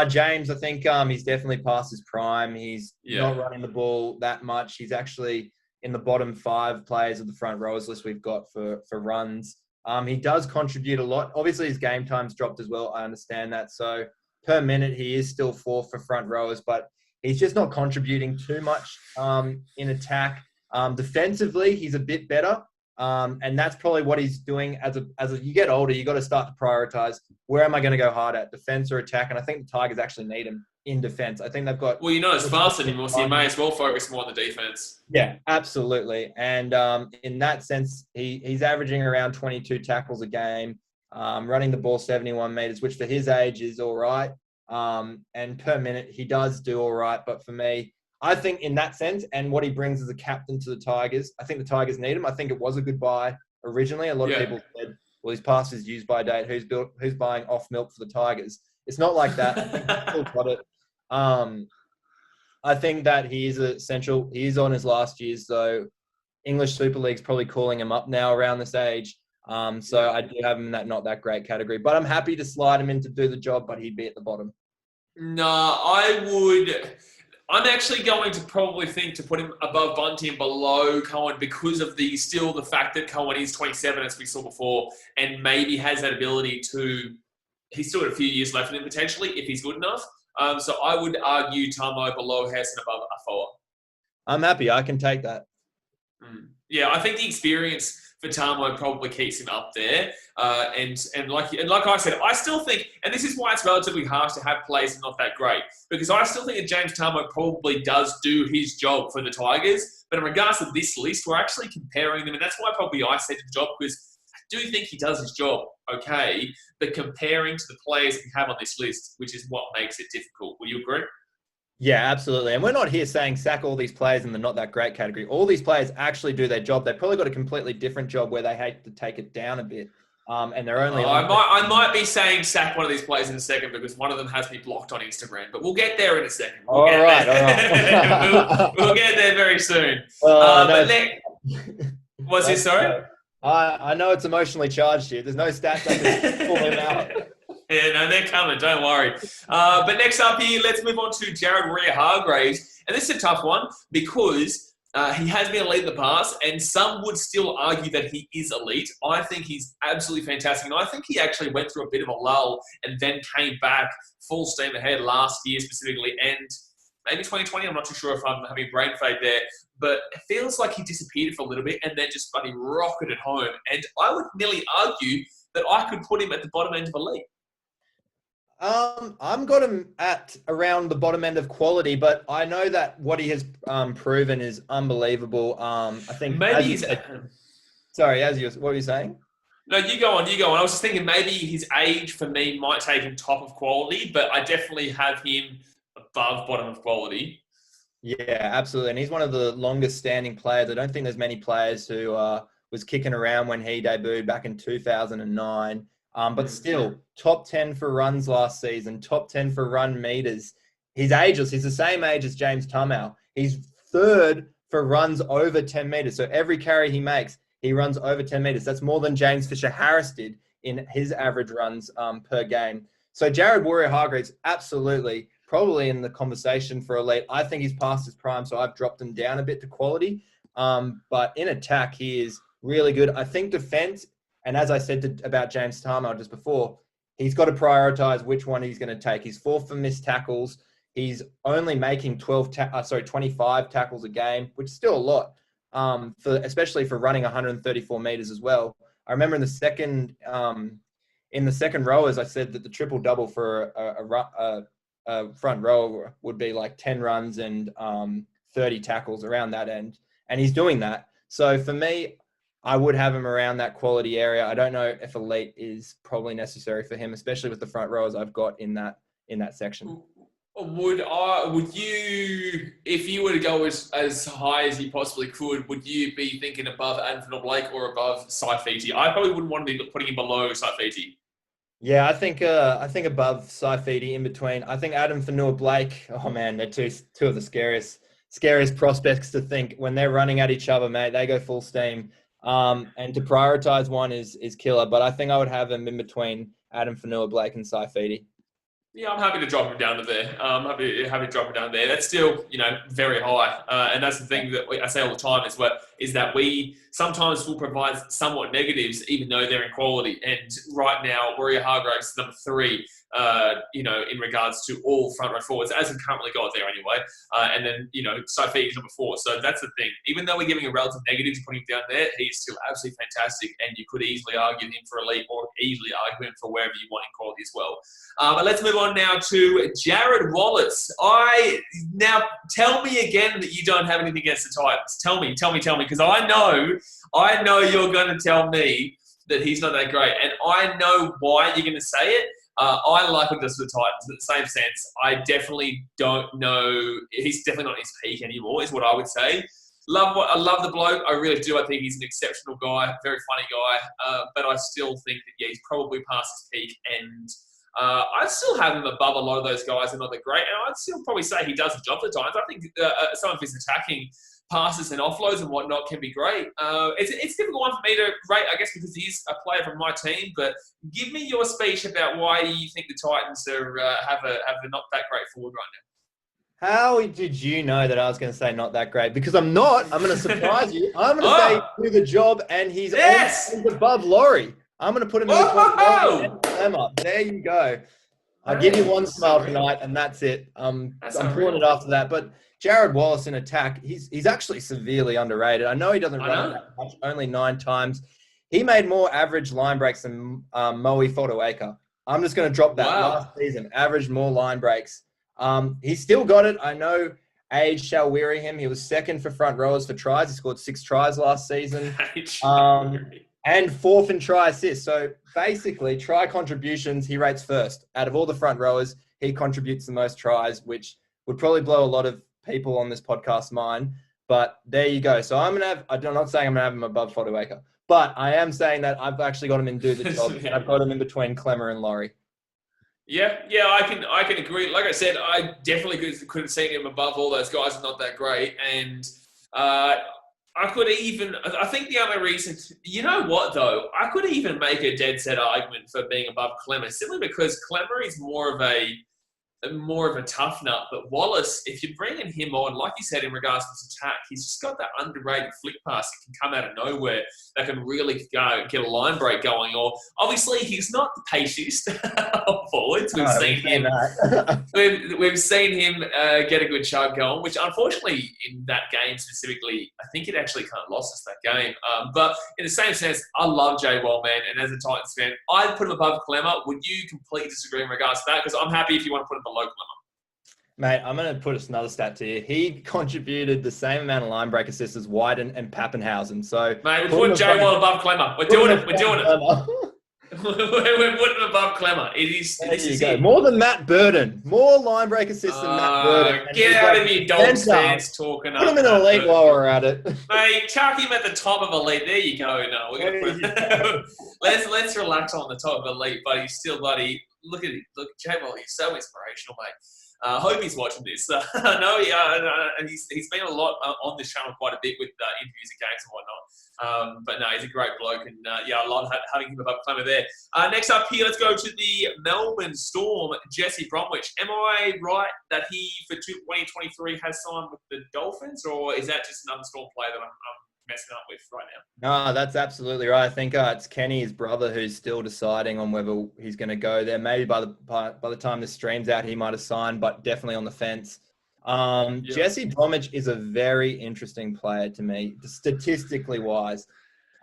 James, I think he's definitely past his prime. He's not running the ball that much. He's actually in the bottom 5 players of the front rows list we've got for runs. He does contribute a lot. Obviously, his game time's dropped as well. I understand that. So per minute, he is still 4th for front rowers, but he's just not contributing too much in attack. Defensively, he's a bit better. And that's probably what he's doing as you get older, you got to start to prioritize where am I going to go hard at, defense or attack? And I think the Tigers actually need him in defense. I think they've got. Well, it's fast anymore, so you may as well focus more on the defense. Yeah, absolutely. And in that sense, he's averaging around 22 tackles a game, running the ball 71 meters, which for his age is all right. And per minute, he does do all right. But for me, I think in that sense, and what he brings as a captain to the Tigers, I think the Tigers need him. I think it was a good buy originally. A lot of people said, well, he's past his use-by date. Who's buying off milk for the Tigers? It's not like that. I think he's still got it. I think that he is essential. He is on his last years, so English Super League's probably calling him up now around this age. So I do have him in that not that great category. But I'm happy to slide him in to do the job, but he'd be at the bottom. No, I'm actually going to probably think to put him above Bunty and below Coen because of the fact that Coen is 27, as we saw before, and maybe has that ability to. He's still got a few years left in him potentially if he's good enough. So I would argue Tamou below Hess and above Afoa. I'm happy. I can take that. Yeah, I think the experience for Tamou probably keeps him up there. And like I said, I still think, and this is why it's relatively harsh to have players not that great, because I still think that James Tamou probably does do his job for the Tigers. But in regards to this list, we're actually comparing them, and that's why probably I said the job, because I do think he does his job okay, but comparing to the players we have on this list, which is what makes it difficult. Will you agree? Yeah, absolutely. And we're not here saying sack all these players in the not that great category. All these players actually do their job. They've probably got a completely different job where they hate to take it down a bit. And they're only. I might be saying sack one of these players in a second because one of them has me blocked on Instagram. But we'll get there in a second. All right. We'll get there very soon. What's this? Sorry. I know it's emotionally charged here. There's no stats that can pull them out. Yeah, no, they're coming. Don't worry. But next up here, let's move on to Jarrod Waerea-Hargreaves. And this is a tough one because he has been elite in the past, and some would still argue that he is elite. I think he's absolutely fantastic. And I think he actually went through a bit of a lull and then came back full steam ahead last year specifically, and maybe 2020. I'm not too sure if I'm having brain fade there. But it feels like he disappeared for a little bit and then just bloody rocketed home. And I would nearly argue that I could put him at the bottom end of elite. I'm got him at around the bottom end of quality, but I know that what he has proven is unbelievable. I think Maybe as you he's. said, sorry, what were you saying? No, you go on, you go on. I was just thinking maybe his age for me might take him top of quality, but I definitely have him above bottom of quality. Yeah, absolutely. And he's one of the longest standing players. I don't think there's many players who was kicking around when he debuted back in 2009. But still, top 10 for runs last season, top 10 for run meters. He's ageless. He's the same age as James Tamou. He's third for runs over 10 meters. So every carry he makes, he runs over 10 meters. That's more than James Fisher-Harris did in his average runs per game. So Jarrod Waerea-Hargreaves, absolutely, probably in the conversation for elite. I think he's past his prime, so I've dropped him down a bit to quality. But in attack, he is really good. I think defense, and as I said about James Tamou just before, he's got to prioritize which one he's going to take. He's fourth for missed tackles. He's only making 25 tackles a game, which is still a lot, especially for running 134 meters as well. I remember in the second rowers, I said that the triple double for a front row would be like 10 runs and 30 tackles around that end, and he's doing that. So for me, I would have him around that quality area. I don't know if elite is probably necessary for him, especially with the front rowers I've got in that section. Would you, if you were to go as high as you possibly could, would you be thinking above Addin Fonua-Blake or above Saifiti? I probably wouldn't want to be putting him below Saifiti. Yeah, I think above Saifiti, in between. I think Addin Fonua-Blake. Oh man, they're two of the scariest prospects to think when they're running at each other, mate. They go full steam. And to prioritize one is killer. But I think I would have him in between Addin Fonua-Blake and Saifiti. Yeah, I'm happy to drop him down to there. I'm happy to drop him down there. That's still, very high. And that's the thing that I say all the time is that we sometimes will provide somewhat negatives, even though they're in quality. And right now, Waerea-Hargreaves is number 3, in regards to all front row forwards, as we currently got there anyway. And then, Saifiti is number 4. So that's the thing. Even though we're giving a relative negative to putting him down there, he's still absolutely fantastic. And you could easily argue him for elite or easily argue him for wherever you want in quality as well. But let's move on now to Jarrod Wallace. Now tell me again that you don't have anything against the Titans. Tell me, because I know you're going to tell me that he's not that great, and I know why you're going to say it. I like him just for the Titans. In the same sense, I definitely don't know. He's definitely not his peak anymore, is what I would say. I love the bloke. I really do. I think he's an exceptional guy, very funny guy. But I still think that he's probably past his peak, and I'd still have him above a lot of those guys and not that great. And I'd still probably say he does the job at times. I think some of his attacking passes and offloads and whatnot can be great. It's a difficult one for me to rate, I guess, because he's a player from my team. But give me your speech about why you think the Titans have a not that great forward right now. How did you know that I was going to say not that great? Because I'm not. I'm going to surprise you. I'm going to say do the job, and he's above Lawrie. I'm going to put him in the Klemmer. There you go. I'll give you one smile tonight, and that's it. I'm pulling it after that. But Jarrod Wallace in attack, he's actually severely underrated. I know he doesn't run that much, only 9 times. He made more average line breaks than Moeaki Fotuaika. I'm just going to drop that. Last season, averaged more line breaks. He's still got it. I know age shall weary him. He was second for front rowers for tries. He scored 6 tries last season. And 4th in try assists. So basically, try contributions, he rates first. Out of all the front rowers, he contributes the most tries, which would probably blow a lot of people on this podcast mind. But there you go. So I'm not saying I'm going to have him above Fotuaika, but I am saying that I've actually got him in do the job. And I've got him in between Klemmer and Lawrie. Yeah, I can agree. Like I said, I definitely could have seen him above all those guys and not that great. And I think the other reason, you know what though, I could even make a dead set argument for being above Klemmer, simply because Klemmer is more of a more of a tough nut. But Wallace, if you're bringing him on, like you said, in regards to his attack, he's just got that underrated flick pass that can come out of nowhere that can really get a line break going. Or obviously, he's not the paciest of forwards. We've seen him. We've seen him get a good chug going, which unfortunately in that game specifically, I think it actually kind of lost us that game. But in the same sense, I love Jay Well, man, and as a Titans fan, I'd put him above Klemmer. Would you completely disagree in regards to that? Because I'm happy if you want to put him below Klemmer. Mate, I'm going to put another stat to you. He contributed the same amount of line break assists as Wyden and Pappenhausen. So, mate, we're putting Jay Well above Klemmer. We're doing it. We're doing it. We're putting him above Klemmer. It is. There you go. More than Matt Burden. More line break assists than Matt Burden. Get out of here, Dogs fans talking. Put him in an elite while we're at it. Mate, chuck him at the top of elite. There you go. No, we're gonna let's relax on the top of elite, but he's still bloody. Look at him. Look, Jay Well, he's so inspirational, mate. I hope he's watching this. I know and he's been a lot on this channel quite a bit with interviews at games and whatnot. But no, he's a great bloke, and I love having him above Klemmer there. Next up here, let's go to the Melbourne Storm, Jesse Bromwich. Am I right that he, for 2023, has signed with the Dolphins, or is that just another Storm player that I'm messing up with right now? No, that's absolutely right. I think it's Kenny, his brother, who's still deciding on whether he's going to go there. Maybe by the time this stream's out, he might have signed, but definitely on the fence. Jesse Bromwich is a very interesting player to me, statistically wise.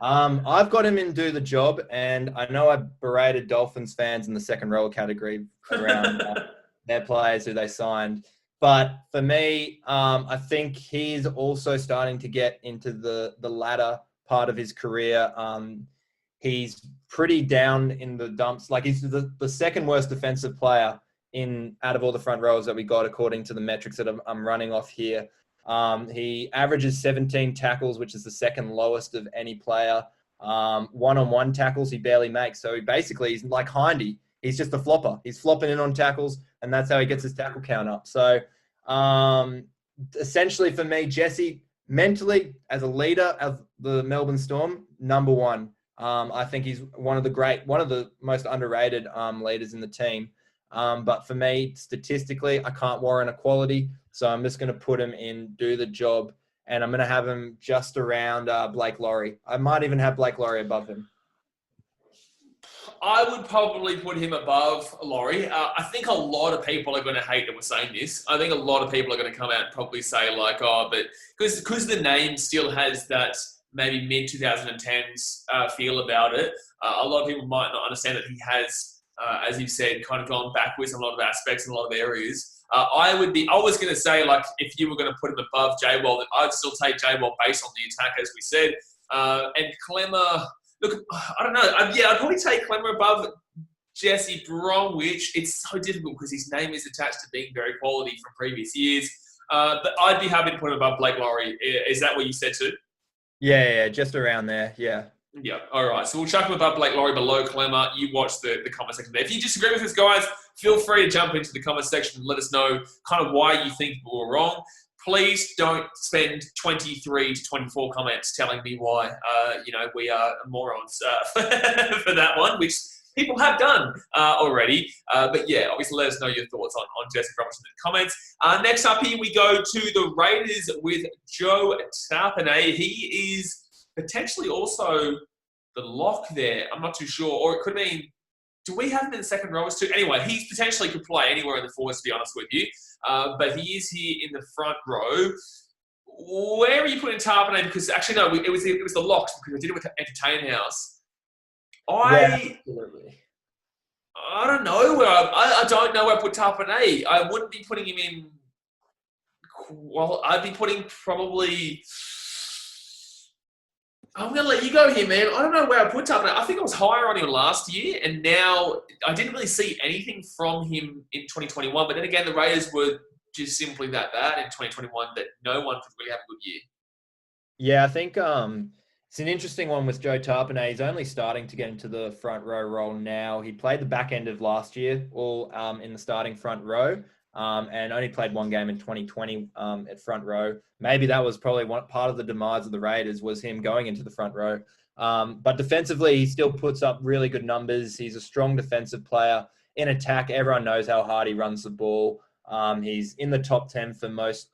I've got him in do the job, and I know I berated Dolphins fans in the second row category around their players who they signed. But for me, I think he's also starting to get into the latter part of his career. He's pretty down in the dumps. Like, he's the second worst defensive player out of all the front rows that we got, according to the metrics that I'm running off here. He averages 17 tackles, which is the second lowest of any player. One-on-one tackles he barely makes. So he's like Hindy. He's just a flopper. He's flopping in on tackles, and that's how he gets his tackle count up. So essentially for me, Jesse, mentally, as a leader of the Melbourne Storm, number one. I think he's one of the most underrated leaders in the team. But for me, statistically, I can't warrant equality. So I'm just going to put him in do the job, and I'm going to have him just around Blake Lawrie. I might even have Blake Lawrie above him. I would probably put him above Lawrie. I think a lot of people are going to hate that we're saying this. I think a lot of people are going to come out and probably say, like, but because the name still has that maybe mid-2010s feel about it, a lot of people might not understand that he has, as you've said, kind of gone backwards in a lot of aspects in a lot of areas. I was going to say, like, if you were going to put him above J-Well, then I'd still take J-Well based on the attack, as we said. And Klemmer... Look, I don't know. I'd probably take Klemmer above Jesse Bromwich. It's so difficult because his name is attached to being very quality from previous years. But I'd be happy to put him above Blake Lawrie. Is that what you said too? Yeah, just around there. Yeah. Yeah. All right. So we'll chuck him above Blake Lawrie, below Klemmer. You watch the comment section there. If you disagree with us, guys, feel free to jump into the comment section and let us know kind of why you think we were wrong. Please don't spend 23 to 24 comments telling me why, we are morons for that one, which people have done already. But yeah, obviously let us know your thoughts on Jesse Bromwich in the comments. Next up here, we go to the Raiders with Joe Tapine. He is potentially also the lock there. I'm not too sure. Or it could mean, do we have him in the second row too? Anyway, he potentially could play anywhere in the forwards, to be honest with you. But he is here in the front row. Where are you putting Tapine? Because actually, no, it was the locks, because I did it with Entertain House. Absolutely. I don't know where I don't know where I put Tapine. I wouldn't be putting him in. Well, I'd be putting probably. I'm going to let you go here, man. I don't know where I put Tapine. I think I was higher on him last year, and now I didn't really see anything from him in 2021. But then again, the Raiders were just simply that bad in 2021 that no one could really have a good year. Yeah, I think it's an interesting one with Joe Tapine. He's only starting to get into the front row role now. He played the back end of last year, all in the starting front row. And only played one game in 2020 at front row. Maybe that was probably part of the demise of the Raiders, was him going into the front row. But defensively, he still puts up really good numbers. He's a strong defensive player. in attack, everyone knows how hard he runs the ball. He's in the top 10 for most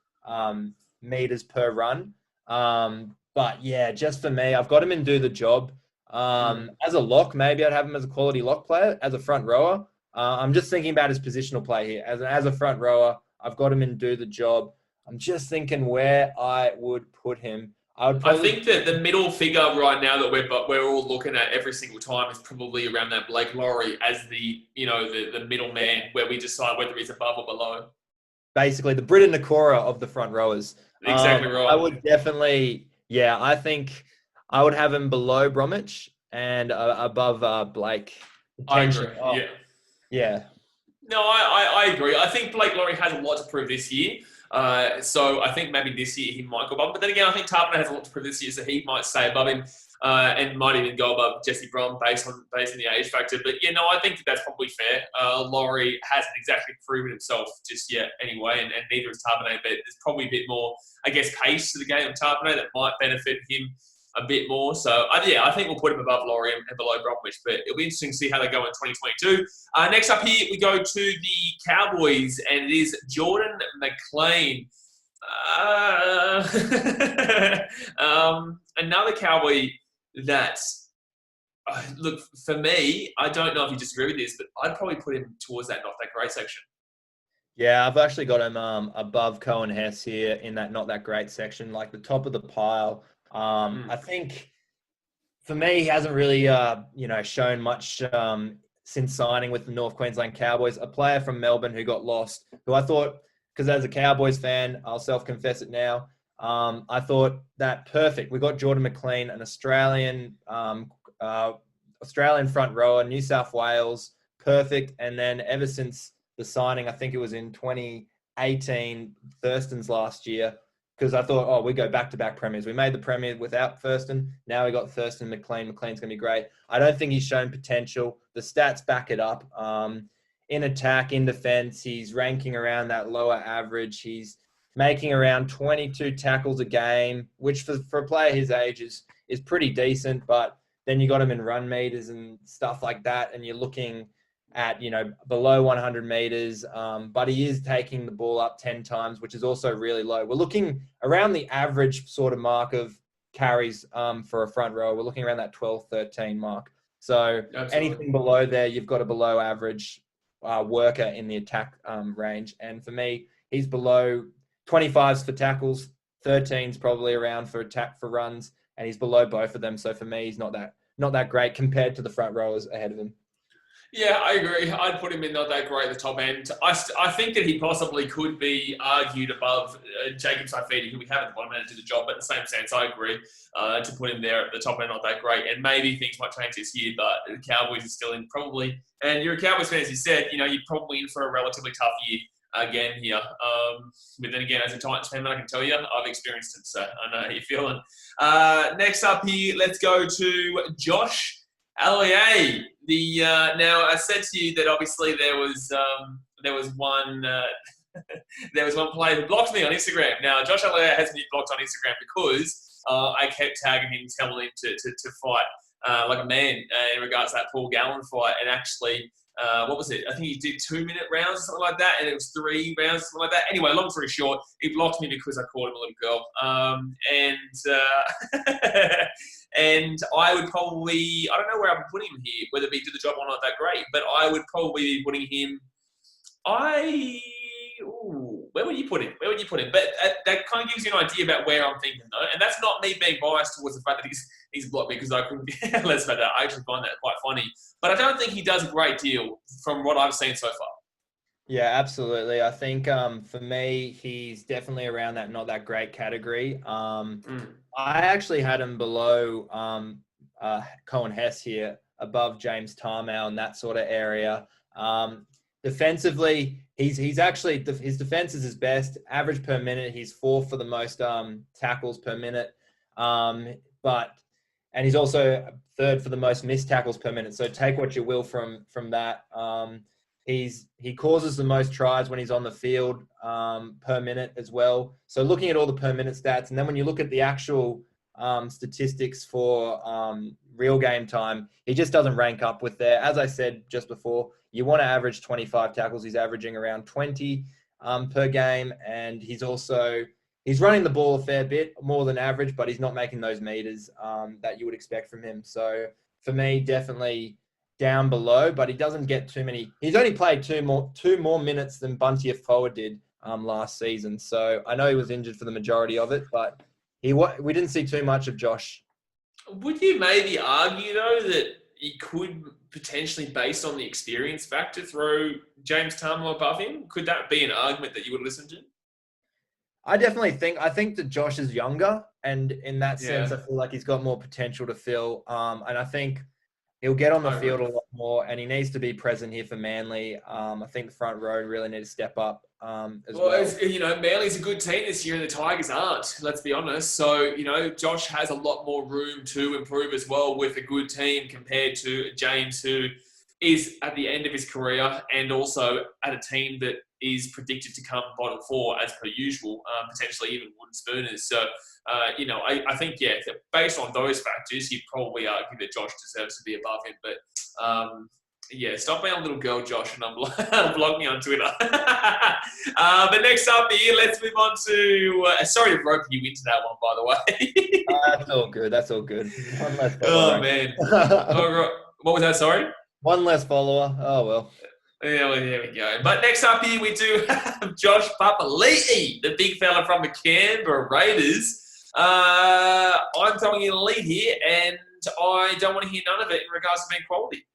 meters per run. But yeah, just for me, I've got him in do the job. As a lock, maybe I'd have him as a quality lock player. As a front rower, I'm just thinking about his positional play here. As a front rower, I've got him in do the job. I'm just thinking where I would put him. I think that the middle figure right now that we're all looking at every single time is probably around that Blake Lawrie as the middle man where we decide whether he's above or below. Basically, the Braden Hamlin-Uele of the front rowers. Exactly right. I would definitely, I think I would have him below Bromwich and above Blake. I agree. Yeah. No, I agree. I think Blake Lawrie has a lot to prove this year. So I think maybe this year he might go above. But then again, I think Tapine has a lot to prove this year, so he might stay above him and might even go above Jesse Brom based on the age factor. But I think that's probably fair. Lawrie hasn't exactly proven himself just yet anyway, and neither is Tapine. But there's probably a bit more, I guess, pace to the game of Tapine that might benefit him a bit more. So, I think we'll put him above Lawrie and below Bromwich, but it'll be interesting to see how they go in 2022. Next up here, we go to the Cowboys, and it is Jordan Mclean. Another Cowboy that, look, for me, I don't know if you disagree with this, but I'd probably put him towards that not that great section. Yeah, I've actually got him above Coen Hess here in that not that great section, like the top of the pile. I think for me, he hasn't really, shown much since signing with the North Queensland Cowboys. A player from Melbourne who got lost, who I thought, because as a Cowboys fan, I'll self-confess it now, I thought that perfect. We got Jordan Mclean, an Australian front rower, New South Wales, perfect. And then ever since the signing, I think it was in 2018, Thurston's last year, because I thought, we go back-to-back premiers. We made the premier without Thurston. Now we got Thurston, McLean. McLean's going to be great. I don't think he's shown potential. The stats back it up. In attack, in defense, he's ranking around that lower average. He's making around 22 tackles a game, which for a player his age is pretty decent. But then you got him in run meters and stuff like that, and you're looking at, below 100 meters, but he is taking the ball up 10 times, which is also really low. We're looking around the average sort of mark of carries for a front row. We're looking around that 12, 13 mark. So anything below there, you've got a below average worker in the attack range. And for me, he's below 25s for tackles, 13s probably around for attack for runs, and he's below both of them. So for me, he's not that great compared to the front rowers ahead of him. Yeah, I agree. I'd put him in not that great at the top end. I think that he possibly could be argued above Jacob Saifiti, who we have at the bottom end to do the job. But in the same sense, I agree to put him there at the top end, not that great. And maybe things might change this year, but the Cowboys are still in probably. And you're a Cowboys fan, as you said, you're probably in for a relatively tough year again here. But then again, as a Titans fan, I can tell you, I've experienced it, so I know how you're feeling. Next up here, let's go to Josh Aloiai. Now I said to you that obviously there was one player who blocked me on Instagram. Now Josh Aloiai has me blocked on Instagram because I kept tagging him, telling him to fight like a man in regards to that Paul Gallen fight. And actually, what was it? I think he did 2-minute rounds or something like that, and it was 3 rounds or something like that. Anyway, long story short, he blocked me because I called him a little girl. And I would probably, I don't know where I'm putting him here, whether he did the job or not that great, but I would probably be putting him, where would you put him? But that kind of gives you an idea about where I'm thinking, though. And that's not me being biased towards the fact that he's blocked me, because I couldn't care less about that. I actually find that quite funny. But I don't think he does a great deal from what I've seen so far. Yeah, absolutely. I think for me, he's definitely around that not that great category. I actually had him below Coen Hess here, above James Tamou in that sort of area. Defensively, he's actually, his defense is his best. Average per minute, he's 4th for the most tackles per minute. And he's also 3rd for the most missed tackles per minute. So take what you will from that. He causes the most tries when he's on the field per minute as well. So looking at all the per minute stats, and then when you look at the actual statistics for real game time, he just doesn't rank up with there. As I said just before, you want to average 25 tackles. He's averaging around 20 per game, and he's running the ball a fair bit more than average, but he's not making those meters that you would expect from him. So for me, definitely down below, but he doesn't get too many. He's only played two more minutes than Bunty Afoa did last season. So I know he was injured for the majority of it, but we didn't see too much of Josh. Would you maybe argue, though, that he could potentially, based on the experience factor, throw James Tamou above him? Could that be an argument that you would listen to? I definitely think that Josh is younger, and in that sense, I feel like he's got more potential to fill. And I think he'll get on the field a lot more, and he needs to be present here for Manly. I think the front row really need to step up as well. Manly's a good team this year, and the Tigers aren't, let's be honest. So, Josh has a lot more room to improve as well with a good team compared to James, who is at the end of his career and also at a team that is predicted to come bottom four as per usual, potentially even wooden spooners. So, I think, based on those factors, you'd probably argue that Josh deserves to be above him. But, stop being a little girl, Josh, and block me on Twitter. But next up here, let's move on to... sorry to rope you into that one, by the way. That's all good. That's all good. One less follower. Oh, man. What was that, sorry? One less follower. Oh, well. Yeah, well, there we go. But next up here, we do have Josh Papali'i, the big fella from the Canberra Raiders. I'm throwing in a lead here, and I don't want to hear none of it in regards to being quality.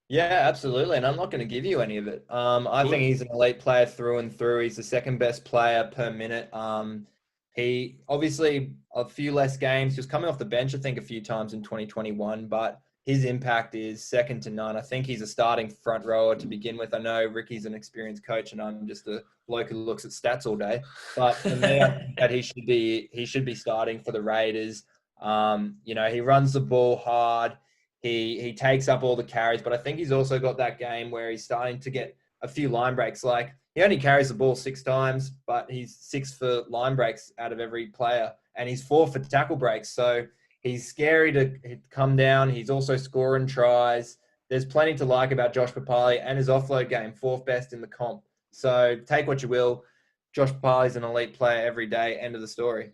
Yeah, absolutely. And I'm not going to give you any of it. I think he's an elite player through and through. He's the second best player per minute. He obviously a few less games, just coming off the bench, I think, a few times in 2021, but his impact is second to none. I think he's a starting front rower to begin with. I know Ricky's an experienced coach, and I'm just a bloke who looks at stats all day. But for me, I think that he should be starting for the Raiders. He runs the ball hard. He takes up all the carries, but I think he's also got that game where he's starting to get a few line breaks. Like, he only carries the ball 6 times, but he's 6 for line breaks out of every player, and he's 4 for tackle breaks. So he's scary to come down. He's also scoring tries. There's plenty to like about Josh Papali'i and his offload game, 4th best in the comp. So take what you will. Josh Papali'i's an elite player every day. End of the story.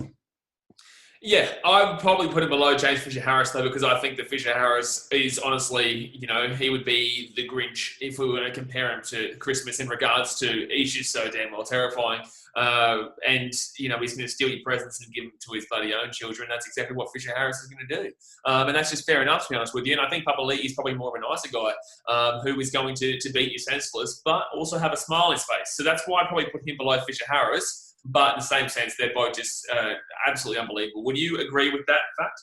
Yeah, I would probably put him below James Fisher-Harris, though, because I think that Fisher-Harris is honestly, he would be the Grinch if we were going to compare him to Christmas in regards to he's just so damn well terrifying. He's going to steal your presents and give them to his bloody own children. That's exactly what Fisher-Harris is going to do. And that's just fair enough, to be honest with you. And I think Papali'i is probably more of a nicer guy who is going to beat you senseless, but also have a smile on his face. So that's why I'd probably put him below Fisher-Harris. But in the same sense, they're both just absolutely unbelievable. Would you agree with that fact?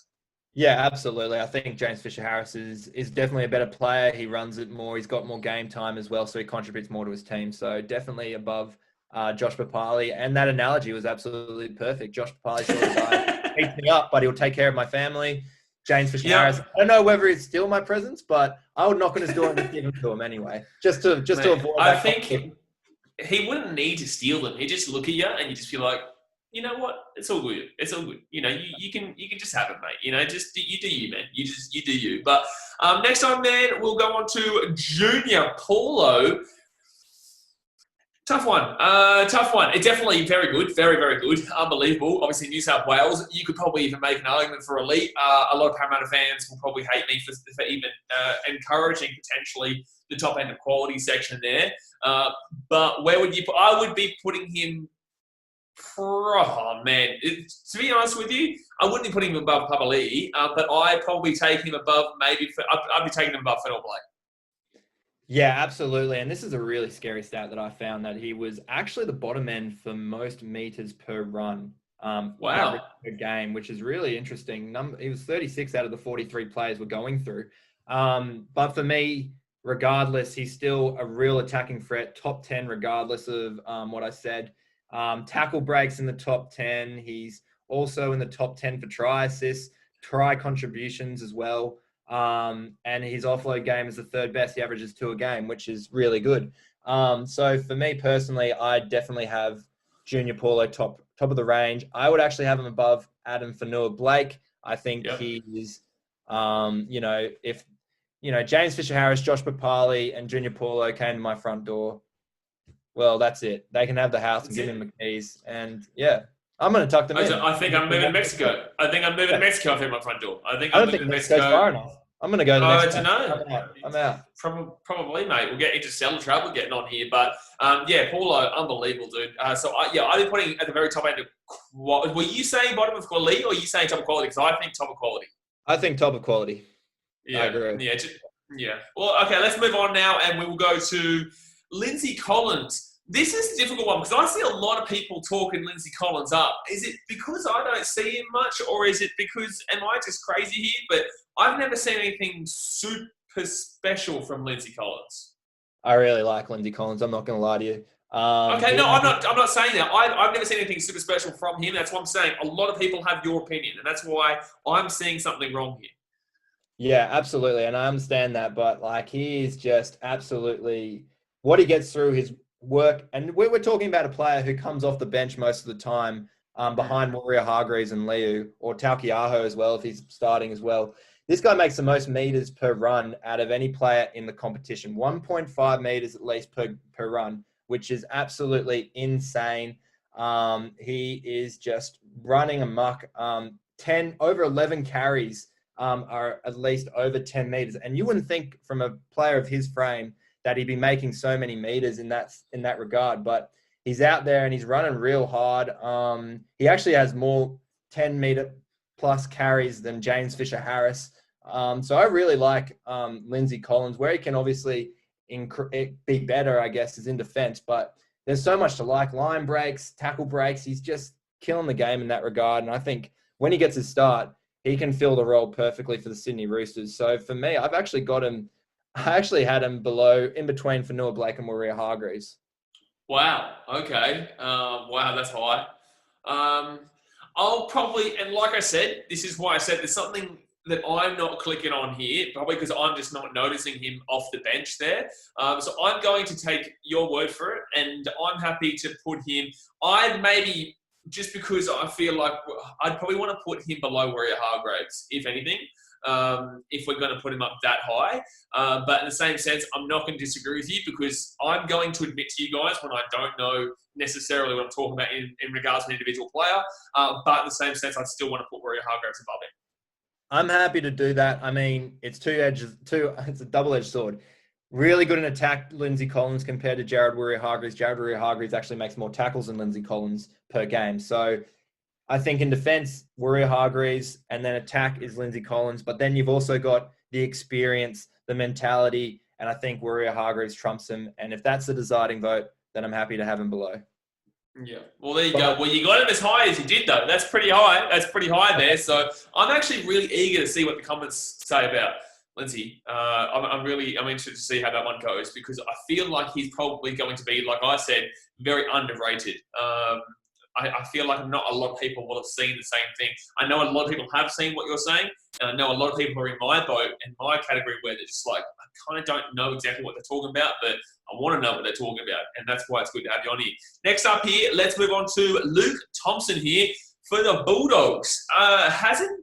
Yeah, absolutely. I think James Fisher-Harris is definitely a better player. He runs it more. He's got more game time as well, so he contributes more to his team. So definitely above Josh Papali'i. And that analogy was absolutely perfect. Josh Papali'i sort of beats me up, but he'll take care of my family. James Fisher-Harris, I don't know whether he'd steal my presents, but I would knock on his door and give them to him anyway, just to avoid that. I think he wouldn't need to steal them. He'd just look at you and you just feel like, you know what? It's all good. It's all good. You can just have it, mate. Just you do you, man. You do you. But next time, man, we'll go on to Junior Paulo. Tough one. It's definitely very good. Very, very good. Unbelievable. Obviously, New South Wales. You could probably even make an argument for elite. A lot of Parramatta fans will probably hate me for even encouraging potentially the top end of quality section there. But where would you put? I would be putting him. Oh man, to be honest with you, I wouldn't be putting him above Papali'i, but I'd probably take him above I'd be taking him above Fonua-Blake. Yeah, absolutely. And this is a really scary stat that I found, that he was actually the bottom end for most meters per run. Wow. Per game, which is really interesting. He was 36 out of the 43 players we're going through. But for me, regardless, he's still a real attacking threat, top 10 regardless of what I said. Tackle breaks in the top 10. He's also in the top 10 for try assists, try contributions as well. And his offload game is the 3rd best. He averages 2 a game, which is really good. So for me personally, I definitely have Junior Paulo top of the range. I would actually have him above Addin Fonua-Blake. I think he is If James Fisher-Harris, Josh Papali'i, and Junior Paulo came to my front door, well, that's it. They can have the house and give me my keys. And yeah, I'm going to tuck them in. I think I'm moving to Mexico. I think I'm moving to Mexico through my front door. I don't think Mexico's far enough. I'm going to go to the next I don't know. I'm out. Probably, mate. We'll get interstellar travel getting on here. But, Paulo, unbelievable, dude. I've been putting at the very top end of were you saying bottom of quality or are you saying top of quality? Because I think top of quality. I think top of quality. Yeah, I agree. Yeah. Well, okay, let's move on now and we will go to Lindsay Collins. This is a difficult one because I see a lot of people talking Lindsay Collins up. Is it because I don't see him much or is it because, am I just crazy here? But I've never seen anything super special from Lindsay Collins. I really like Lindsay Collins. I'm not going to lie to you. I'm not saying that. I've never seen anything super special from him. That's what I'm saying. A lot of people have your opinion, and that's why I'm seeing something wrong here. Yeah, absolutely. And I understand that, but he is just absolutely what he gets through his work. And we're talking about a player who comes off the bench most of the time behind Waerea-Hargreaves and Liu, or Taukeaho as well, if he's starting as well. This guy makes the most meters per run out of any player in the competition, 1.5 meters at least per run, which is absolutely insane. He is just running amok. 11 carries are at least over 10 meters. And you wouldn't think from a player of his frame that he'd be making so many meters in that regard, but he's out there and he's running real hard. He actually has more 10-meter plus carries than James Fisher-Harris. So I really like Lindsay Collins. Where he can obviously be better, I guess, is in defense, but there's so much to like. Line breaks, tackle breaks. He's just killing the game in that regard. And I think when he gets his start, he can fill the role perfectly for the Sydney Roosters. So for me, I actually had him below, in between Fonua-Blake and Waerea-Hargreaves. Wow. Okay. Wow, that's high. I'll probably, and like I said, this is why I said there's something that I'm not clicking on here, probably because I'm just not noticing him off the bench there. So I'm going to take your word for it, and I'm happy to put him. Just because I feel like I'd probably want to put him below Waerea-Hargreaves, if anything, if we're going to put him up that high. But in the same sense, I'm not going to disagree with you because I'm going to admit to you guys when I don't know necessarily what I'm talking about in regards to an individual player. But in the same sense, I still want to put Waerea-Hargreaves above him. I'm happy to do that. I mean, it's it's a double-edged sword. Really good in attack, Lindsay Collins, compared to Jarrod Waerea-Hargreaves. Jarrod Waerea-Hargreaves actually makes more tackles than Lindsay Collins per game. So I think in defense, Waerea-Hargreaves, and then attack is Lindsay Collins. But then you've also got the experience, the mentality, and I think Waerea-Hargreaves trumps him. And if that's the deciding vote, then I'm happy to have him below. Yeah. Well, there you go. Well, you got him as high as you did, though. That's pretty high. That's pretty high there. So I'm actually really eager to see what the comments say about Lindsay. I'm interested to see how that one goes because I feel like he's probably going to be, like I said, very underrated. I feel like not a lot of people will have seen the same thing. I know a lot of people have seen what you're saying, and I know a lot of people are in my boat and my category where they're just like, I kind of don't know exactly what they're talking about, but I want to know what they're talking about, and that's why it's good to have you on here. Next up here, let's move on to Luke Thompson here for the Bulldogs. Hasn't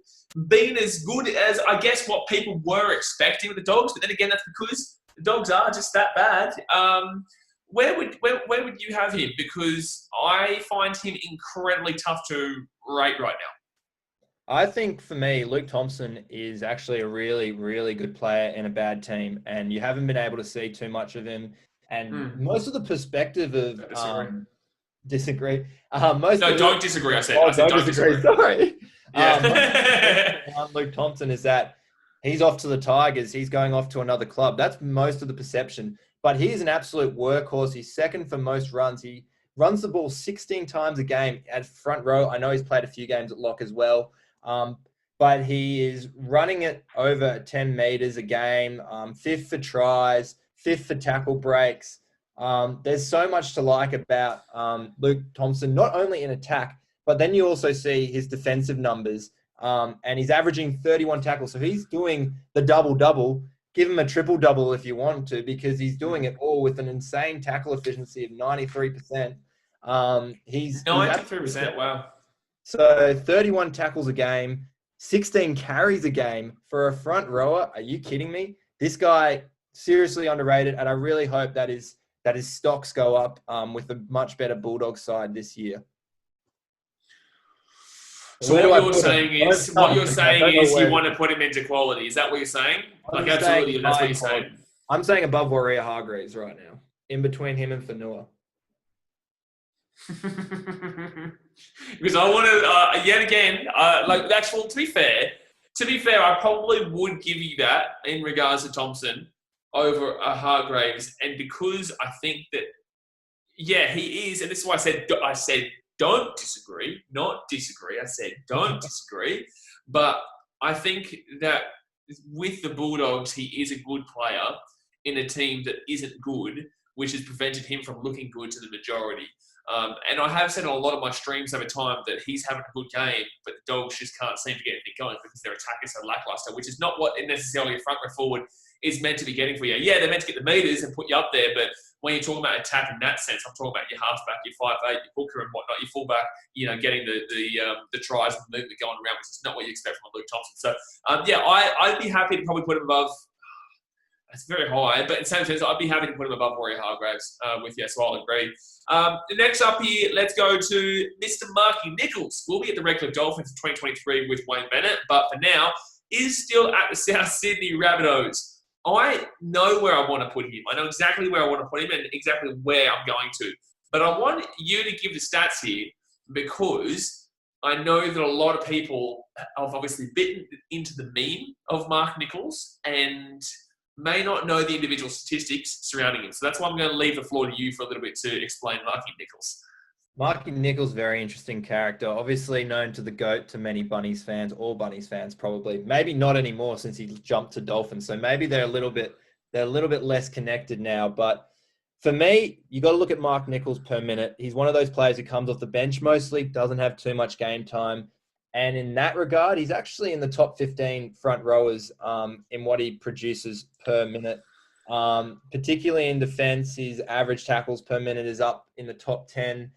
been as good as, I guess, what people were expecting with the Dogs, but then again, that's because the Dogs are just that bad. Where would you have him? Because I find him incredibly tough to rate right now. I think for me, Luke Thompson is actually a really, really good player in a bad team, and you haven't been able to see too much of him. And most of the perspective of disagree. Don't disagree. I said don't disagree. Sorry. Yeah. Luke Thompson is that he's off to the Tigers. He's going off to another club. That's most of the perception. But he's an absolute workhorse. He's second for most runs. He runs the ball 16 times a game at front row. I know he's played a few games at lock as well. But he is running it over 10 meters a game, fifth for tries, fifth for tackle breaks. There's so much to like about Luke Thompson, not only in attack, but then you also see his defensive numbers. And he's averaging 31 tackles. So he's doing the double-double. Give him a triple-double if you want to, because he's doing it all with an insane tackle efficiency of 93%. He's 93%, wow. So 31 tackles a game, 16 carries a game for a front rower. Are you kidding me? This guy seriously underrated, and I really hope that his stocks go up with a much better Bulldogs side this year. So what you're saying is you want to put him into quality. Is that what you're saying? Like absolutely, that's what you're saying. I'm saying above Waerea-Hargreaves right now, in between him and Fonua. Because I want to yet again, to be fair, I probably would give you that in regards to Thompson over Hargreaves, and because I think that he is, and this is why I said don't disagree, not disagree. I said don't disagree, but I think that with the Bulldogs, he is a good player in a team that isn't good, which has prevented him from looking good to the majority. And I have said on a lot of my streams over time that he's having a good game, but the Dogs just can't seem to get anything going because their attack is so lackluster, which is not what necessarily a front row forward is meant to be getting for you. Yeah, they're meant to get the meters and put you up there, but when you're talking about attack in that sense, I'm talking about your halfback, your 5'8", your hooker and whatnot, your fullback, getting the tries and the movement going around, which is not what you expect from a Luke Thompson. So, I'd be happy to probably put him above. It's very high, but in the same sense, I'd be happy to put him above Waerea-Hargreaves with you, so I'll agree. Next up here, let's go to Mr. Marky Nicholls. We'll be at the Redcliffe Dolphins in 2023 with Wayne Bennett, but for now, is still at the South Sydney Rabbitohs. I know where I want to put him. I know exactly where I want to put him and exactly where I'm going to. But I want you to give the stats here because I know that a lot of people have obviously bitten into the meme of Mark Nicholls and may not know the individual statistics surrounding him. So that's why I'm going to leave the floor to you for a little bit to explain Marky Nicholls. Marky Nicholls, very interesting character. Obviously known to the GOAT to many Bunnies fans, all Bunnies fans probably. Maybe not anymore since he jumped to Dolphins. So maybe they're a little bit less connected now. But for me, you got to look at Mark Nicholls per minute. He's one of those players who comes off the bench mostly, doesn't have too much game time. And in that regard, he's actually in the top 15 front rowers in what he produces per minute. Particularly in defense, his average tackles per minute is up in the top 10.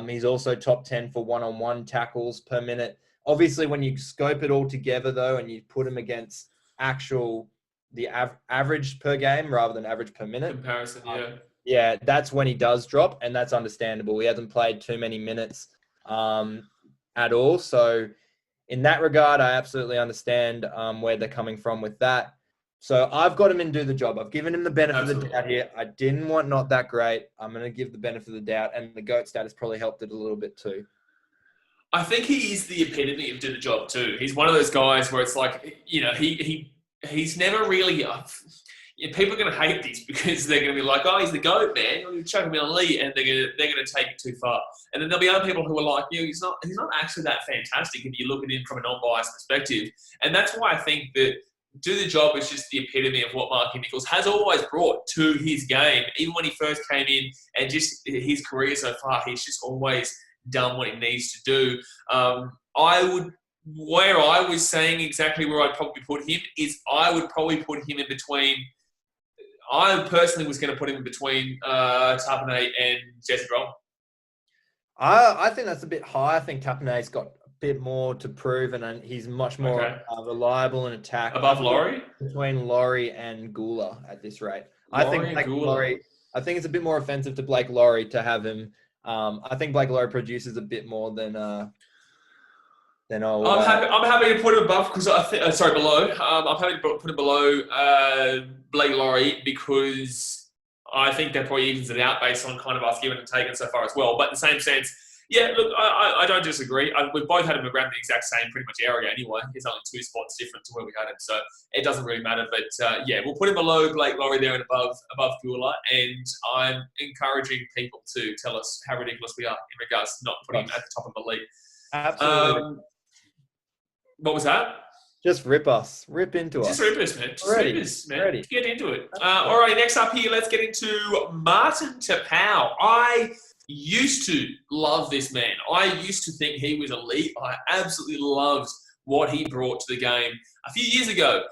He's also top 10 for one-on-one tackles per minute. Obviously, when you scope it all together, though, and you put him against the average per game rather than average per minute. Comparison, yeah. Yeah, that's when he does drop, and that's understandable. He hasn't played too many minutes at all. So in that regard, I absolutely understand where they're coming from with that. So I've got him in do the job. I've given him the benefit of the doubt here. I didn't want not that great. I'm going to give the benefit of the doubt, and the GOAT status probably helped it a little bit too. I think he is the epitome of do the job too. He's one of those guys where it's like, he's never really... people are going to hate this because they're going to be like, oh, he's the GOAT, man. You're going to chuck him in a league, and they're going to take it too far. And then there'll be other people who are like, he's not actually that fantastic if you look at him from a non-biased perspective. And that's why I think that do the job is just the epitome of what Marky Nicholls has always brought to his game. Even when he first came in and just his career so far, he's just always done what he needs to do. Where I was saying exactly where I'd probably put him is I would probably put him in between. I personally was going to put him in between Tapine and Jesse Bromwich. I think that's a bit high. I think Tapine's got bit more to prove, and he's much more reliable in attack. Above Lawrie? Between Lawrie and Guler at this rate. I think it's a bit more offensive to Blake Lawrie to have him. I think Blake Lawrie produces a bit more than I'm happy to put him above because below. I'm happy to put him below Blake Lawrie because I think that probably evens it out based on kind of us giving and taking so far as well. But in the same sense, yeah, look, I don't disagree. We've both had him around the exact same pretty much area anyway. He's only 2 spots different to where we had him, so it doesn't really matter. But we'll put him below Blake Lawrie there and above Guler. And I'm encouraging people to tell us how ridiculous we are in regards to not putting him at the top of the league. Absolutely. What was that? Just rip us. Rip into us. Just rip us, man. Rip us, man. Ready. Get into it. All right, next up here, let's get into Martin Taupau. I used to love this man. I used to think he was elite. I absolutely loved what he brought to the game a few years ago.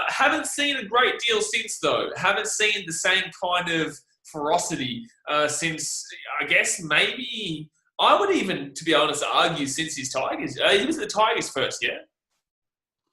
Haven't seen a great deal since, though. Haven't seen the same kind of ferocity since, I guess, maybe... I would even, to be honest, argue since his Tigers. He was at the Tigers first, yeah?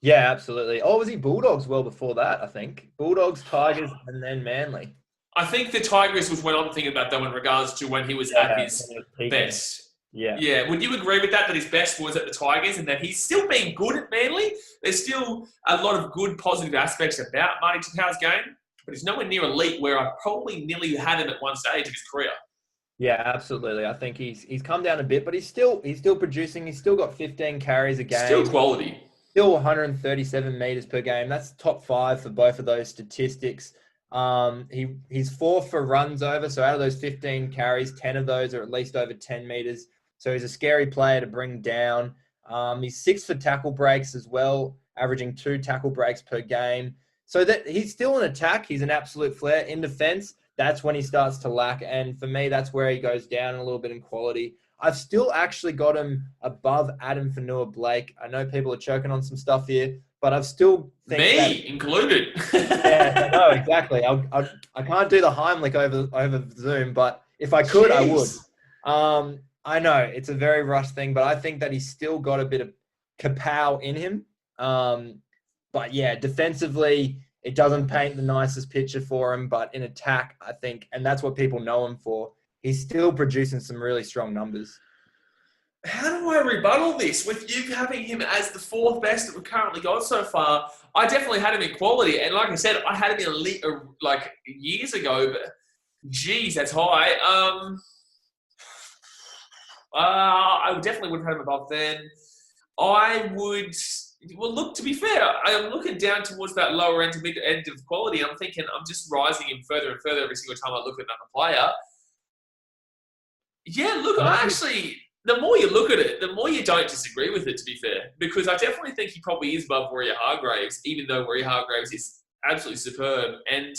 Yeah, absolutely. Oh, was he Bulldogs well before that, I think? Bulldogs, Tigers, and then Manly. I think the Tigers was what I'm thinking about, though, in regards to when he was at Yeah, his when he was peaking. best. Yeah. Yeah, would you agree with that, that his best was at the Tigers and that he's still been good at Manly? There's still a lot of good, positive aspects about Marty Tapau's game, but he's nowhere near elite where I probably nearly had him at one stage of his career. Yeah, absolutely. I think he's come down a bit, but he's still producing. He's still got 15 carries a game. Still quality. Still 137 meters per game. That's top 5 for both of those statistics. He's 4 for runs over. So out of those 15 carries, 10 of those are at least over 10 meters. So he's a scary player to bring down. He's 6 for tackle breaks as well, averaging 2 tackle breaks per game. So that he's still an attack. He's an absolute flair. In defense, that's when he starts to lack. And for me, that's where he goes down a little bit in quality. I've still actually got him above Addin Fonua-Blake. I know people are choking on some stuff here, but I've still included. Yeah, no, exactly. I can't do the Heimlich over Zoom, but if I could, I would. I know it's a very rushed thing, but I think that he's still got a bit of kapow in him. But yeah, defensively, it doesn't paint the nicest picture for him, but in attack, I think, and that's what people know him for, he's still producing some really strong numbers. How do I rebuttal this with you having him as the 4th best that we've currently got so far? I definitely had him in quality, and like I said, I had him in elite like years ago, but geez, that's high. I definitely would have had him above then. Well, look, to be fair, I'm looking down towards that lower end to mid end of quality. I'm thinking I'm just rising him further and further every single time I look at another player. Yeah, look, the more you look at it, the more you don't disagree with it, to be fair. Because I definitely think he probably is above Waerea-Hargreaves, even though Waerea-Hargreaves is absolutely superb. And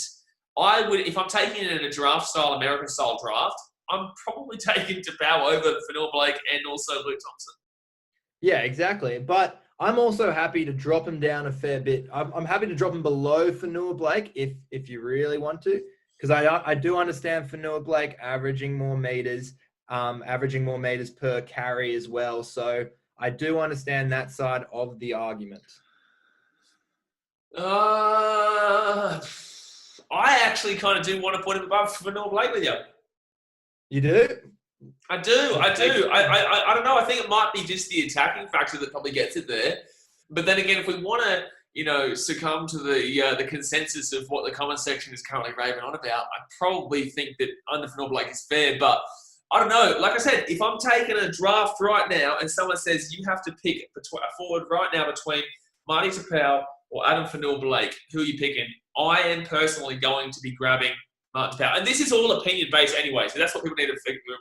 I would, if I'm taking it in a draft-style, American-style draft, I'm probably taking Tapau over Fonua-Blake and also Luke Thompson. Yeah, exactly. But I'm also happy to drop him down a fair bit. I'm happy to drop him below Fonua-Blake if you really want to, because I do understand Fonua-Blake averaging more meters per carry as well. So I do understand that side of the argument. I actually kind of do want to put him above Fonua-Blake with you. You do? I do. I don't know. I think it might be just the attacking factor that probably gets it there. But then again, if we want to, succumb to the consensus of what the comment section is currently raving on about, I probably think that under Fonua-Blake is fair. But I don't know. Like I said, if I'm taking a draft right now and someone says you have to pick a forward right now between Marty Tapau or Addin Fonua-Blake, who are you picking? I am personally going to be grabbing Marty Tapau. And this is all opinion-based anyway, so that's what people need to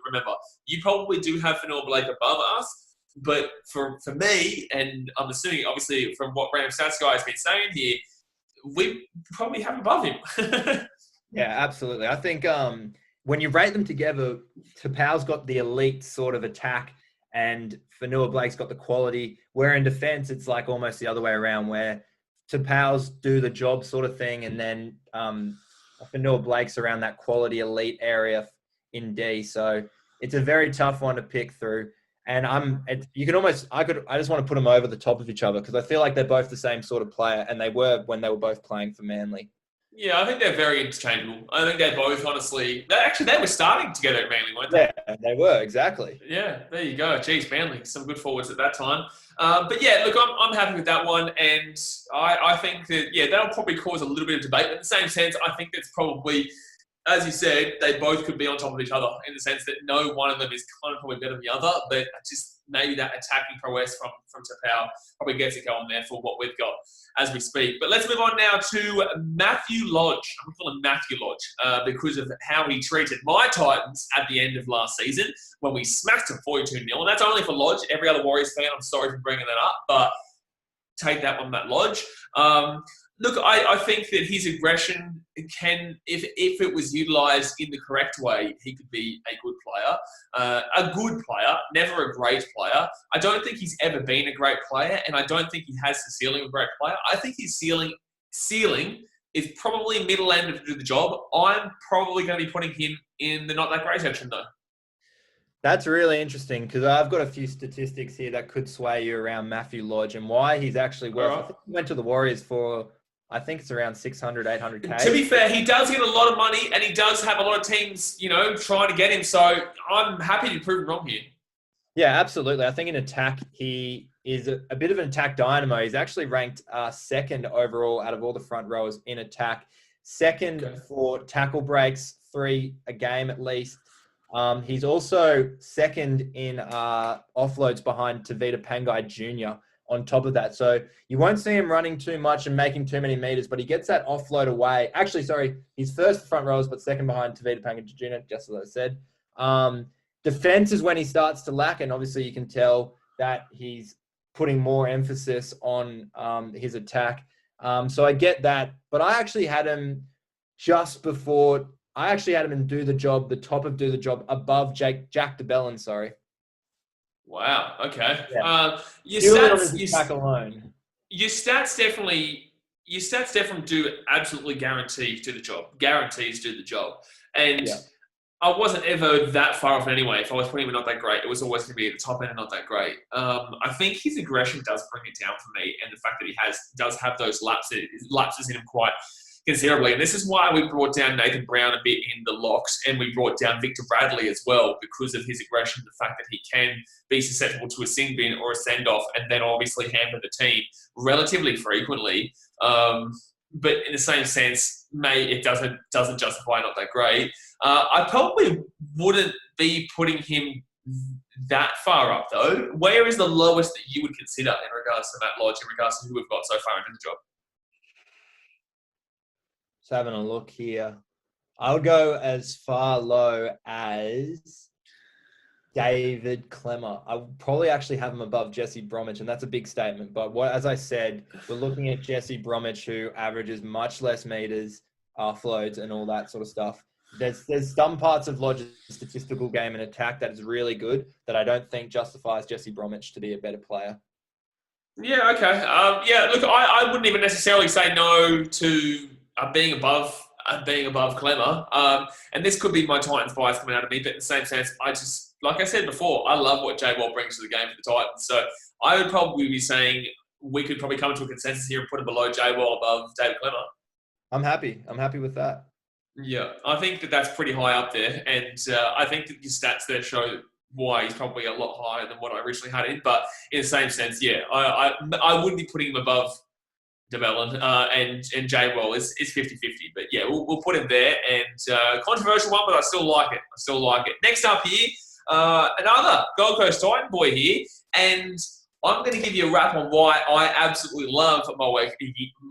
remember. You probably do have Fonua-Blake above us, but for me, and I'm assuming, obviously, from what RandomStatsGuy has been saying here, we probably have above him. Yeah, absolutely. I think when you rate them together, Tapau's got the elite sort of attack and Fonua-Blake's got the quality, where in defense, it's like almost the other way around, where Tapau's do the job sort of thing, and then Fonua-Blake's around that quality elite area in D. So it's a very tough one to pick through. And I just want to put them over the top of each other because I feel like they're both the same sort of player, and they were when they were both playing for Manly. Yeah, I think they're very interchangeable. I think they're both, honestly, they were starting together at Manly, weren't they? Yeah, they were, exactly. Yeah, there you go. Geez, Manly, some good forwards at that time. But yeah, look, I'm happy with that one, and I think that, that'll probably cause a little bit of debate. But in the same sense, I think that's probably, as you said, they both could be on top of each other in the sense that no one of them is kind of probably better than the other, but just maybe that attacking prowess from Tapau probably gets it going there for what we've got as we speak. But let's move on now to Matthew Lodge. I'm calling him Matthew Lodge because of how he treated my Titans at the end of last season when we smashed them 42-0. And that's only for Lodge. Every other Warriors fan, I'm sorry for bringing that up, but take that one, Matt Lodge. Look, I think that his aggression can, if it was utilised in the correct way, he could be a good player, never a great player. I don't think he's ever been a great player, and I don't think he has the ceiling of a great player. I think his ceiling is probably middle end to do the job. I'm probably going to be putting him in the not that great section, though. That's really interesting because I've got a few statistics here that could sway you around Matthew Lodge and why he's actually worth. All I right. think he went to the Warriors for, I think it's around 600, 800K. To be fair, he does get a lot of money, and he does have a lot of teams, trying to get him. So I'm happy to prove him wrong here. Yeah, absolutely. I think in attack, he is a bit of an attack dynamo. He's actually ranked second overall out of all the front rowers in attack. Second for tackle breaks, 3 a game at least. He's also second in offloads behind Tavita Pangai Jr. on top of that. So you won't see him running too much and making too many meters, but he gets that offload away. Actually, sorry, he's first for front rowers, but second behind Tavita Pangai Jr., just as I said. Defense is when he starts to lack, and obviously you can tell that he's putting more emphasis on his attack. So I get that, but I actually had him just before. I actually had him in do the job, the top of do the job, above Jack de Belin. Sorry. Wow. Okay. Yeah. Your stats definitely do absolutely guarantees do the job. And Yeah. I wasn't ever that far off anyway. If I was putting him not that great, it was always going to be at the top end and not that great. I think his aggression does bring it down for me, and the fact that he does have those lapses in him quite considerably. And this is why we brought down Nathan Brown a bit in the locks, and we brought down Victor Bradley as well, because of his aggression, the fact that he can be susceptible to a sin bin or a send-off and then obviously hamper the team relatively frequently. But in the same sense, it doesn't justify not that great. I probably wouldn't be putting him that far up, though. Where is the lowest that you would consider in regards to Matt Lodge, in regards to who we've got so far into the job? Just having a look here. I'll go as far low as David Klemmer. I would probably actually have him above Jesse Bromwich, and that's a big statement. But as I said, we're looking at Jesse Bromwich, who averages much less meters, offloads, and all that sort of stuff. There's some parts of Lodge's statistical game and attack that is really good that I don't think justifies Jesse Bromwich to be a better player. Yeah, okay. Look, I wouldn't even necessarily say no to being above Klemmer. And this could be my Titans bias coming out of me, but in the same sense, like I said before, I love what J. Wall brings to the game for the Titans. So I would probably be saying we could probably come to a consensus here and put him below J. Wall, above David Klemmer. I'm happy with that. Yeah, I think that's pretty high up there. And I think that your stats there show why he's probably a lot higher than what I originally had in. But in the same sense, yeah, I wouldn't be putting him above de Belin, and J. Wall is 50-50. But yeah, we'll put him there. And controversial one, but I still like it. Next up here, another Gold Coast Titan boy here. And I'm going to give you a wrap on why I absolutely love Moeaki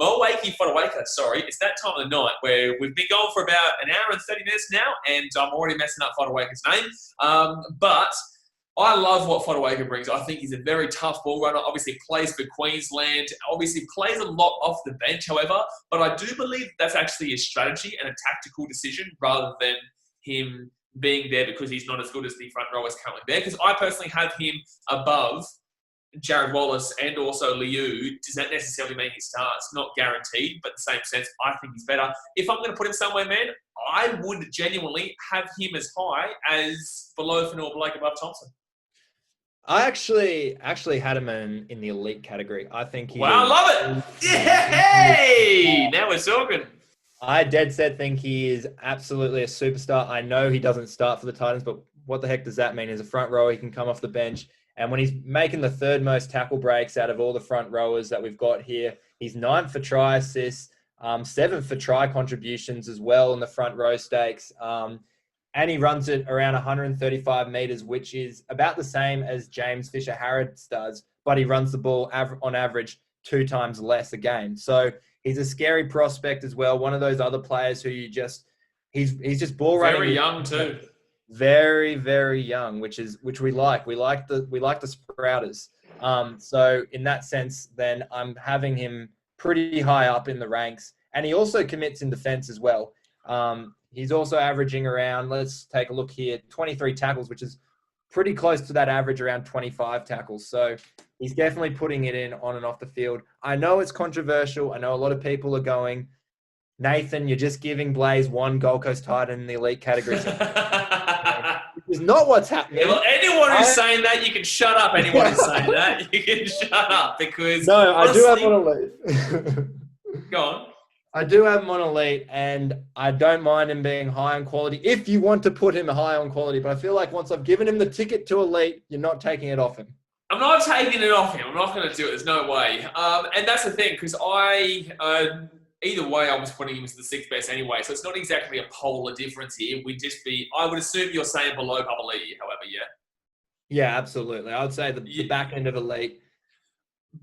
Fotuaika. Sorry, it's that time of the night where we've been going for about an hour and 30 minutes now, and I'm already messing up Fotuaika's name. But I love what Fotuaika brings. I think he's a very tough ball runner. Obviously plays for Queensland. Obviously plays a lot off the bench, however. But I do believe that's actually a strategy and a tactical decision rather than him being there because he's not as good as the front rowers currently there. Because I personally have him above Jarrod Wallace and also Liu. Does that necessarily mean he starts? Not guaranteed, but in the same sense, I think he's better. If I'm going to put him somewhere, man, I would genuinely have him as high as below Fonua-Blake, above Thompson. I actually had him in the elite category. I think I love it. Yay! Now we're talking. I dead set think he is absolutely a superstar. I know he doesn't start for the Titans, but what the heck does that mean? As a front rower, he can come off the bench. And when he's making the third most tackle breaks out of all the front rowers that we've got here, he's 9th for try assists, 7th for try contributions as well in the front row stakes. And he runs it around 135 meters, which is about the same as James Fisher-Harrods does, but he runs the ball on average 2 times less a game. So he's a scary prospect as well. One of those other players who he's just ball running. Very young too. Very, very young, which we like. We like the sprouters. So in that sense, then I'm having him pretty high up in the ranks. And he also commits in defense as well. He's also averaging around, let's take a look here, 23 tackles, which is pretty close to that average, around 25 tackles. So he's definitely putting it in on and off the field. I know it's controversial. I know a lot of people are going, Nathan, you're just giving Blaze one Gold Coast Titan in the elite category. Which is not what's happening. Yeah, well, anyone who's saying that, you can shut up. Anyone who's saying that, you can shut up because No, honestly, I do have him on elite. Go on. I do have him on elite, and I don't mind him being high on quality if you want to put him high on quality. But I feel like once I've given him the ticket to elite, you're not taking it off him. I'm not taking it off him. I'm not going to do it. There's no way. And that's the thing, because either way, I was putting him as the sixth best anyway. So it's not exactly a polar difference here. I would assume you're saying below Papali'i, however, yeah? Yeah, absolutely. I would say the back end of elite.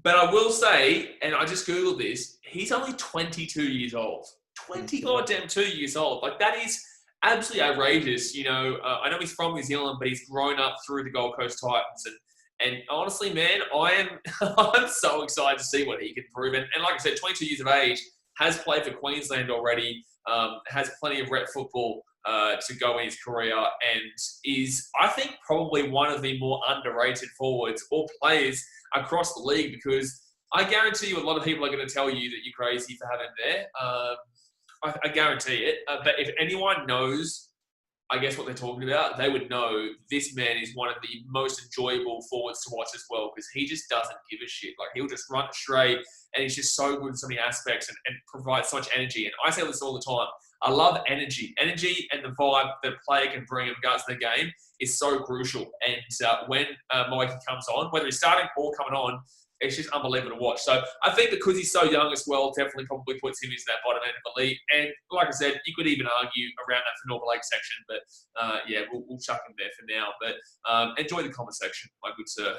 But I will say, and I just Googled this, he's only 22 years old. 22 years old. Like, that is absolutely outrageous. You know, I know he's from New Zealand, but he's grown up through the Gold Coast Titans. And honestly, man, I'm so excited to see what he can prove. And like I said, 22 years of age, has played for Queensland already, has plenty of rep football to go in his career, and is, I think, probably one of the more underrated forwards or players across the league, because I guarantee you a lot of people are going to tell you that you're crazy for having him there. I guarantee it. But if anyone knows, I guess, what they're talking about, they would know this man is one of the most enjoyable forwards to watch as well, because he just doesn't give a shit. Like, he'll just run it straight, and he's just so good in so many aspects and provides so much energy. And I say this all the time. I love energy. Energy and the vibe that a player can bring in regards to the game is so crucial. And when Moeaki comes on, whether he's starting or coming on, it's just unbelievable to watch. So I think because he's so young as well, definitely probably puts him into that bottom end of the league. And like I said, you could even argue around that Fonua-Blake section. But yeah, we'll chuck him there for now. But enjoy the comment section, my good sir.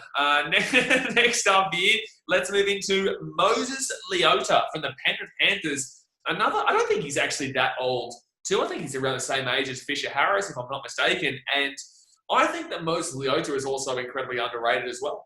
Next up here, let's move into Moses Leota from the Penrith Panthers. I don't think he's actually that old too. I think he's around the same age as Fisher Harris, if I'm not mistaken. And I think that Moses Leota is also incredibly underrated as well.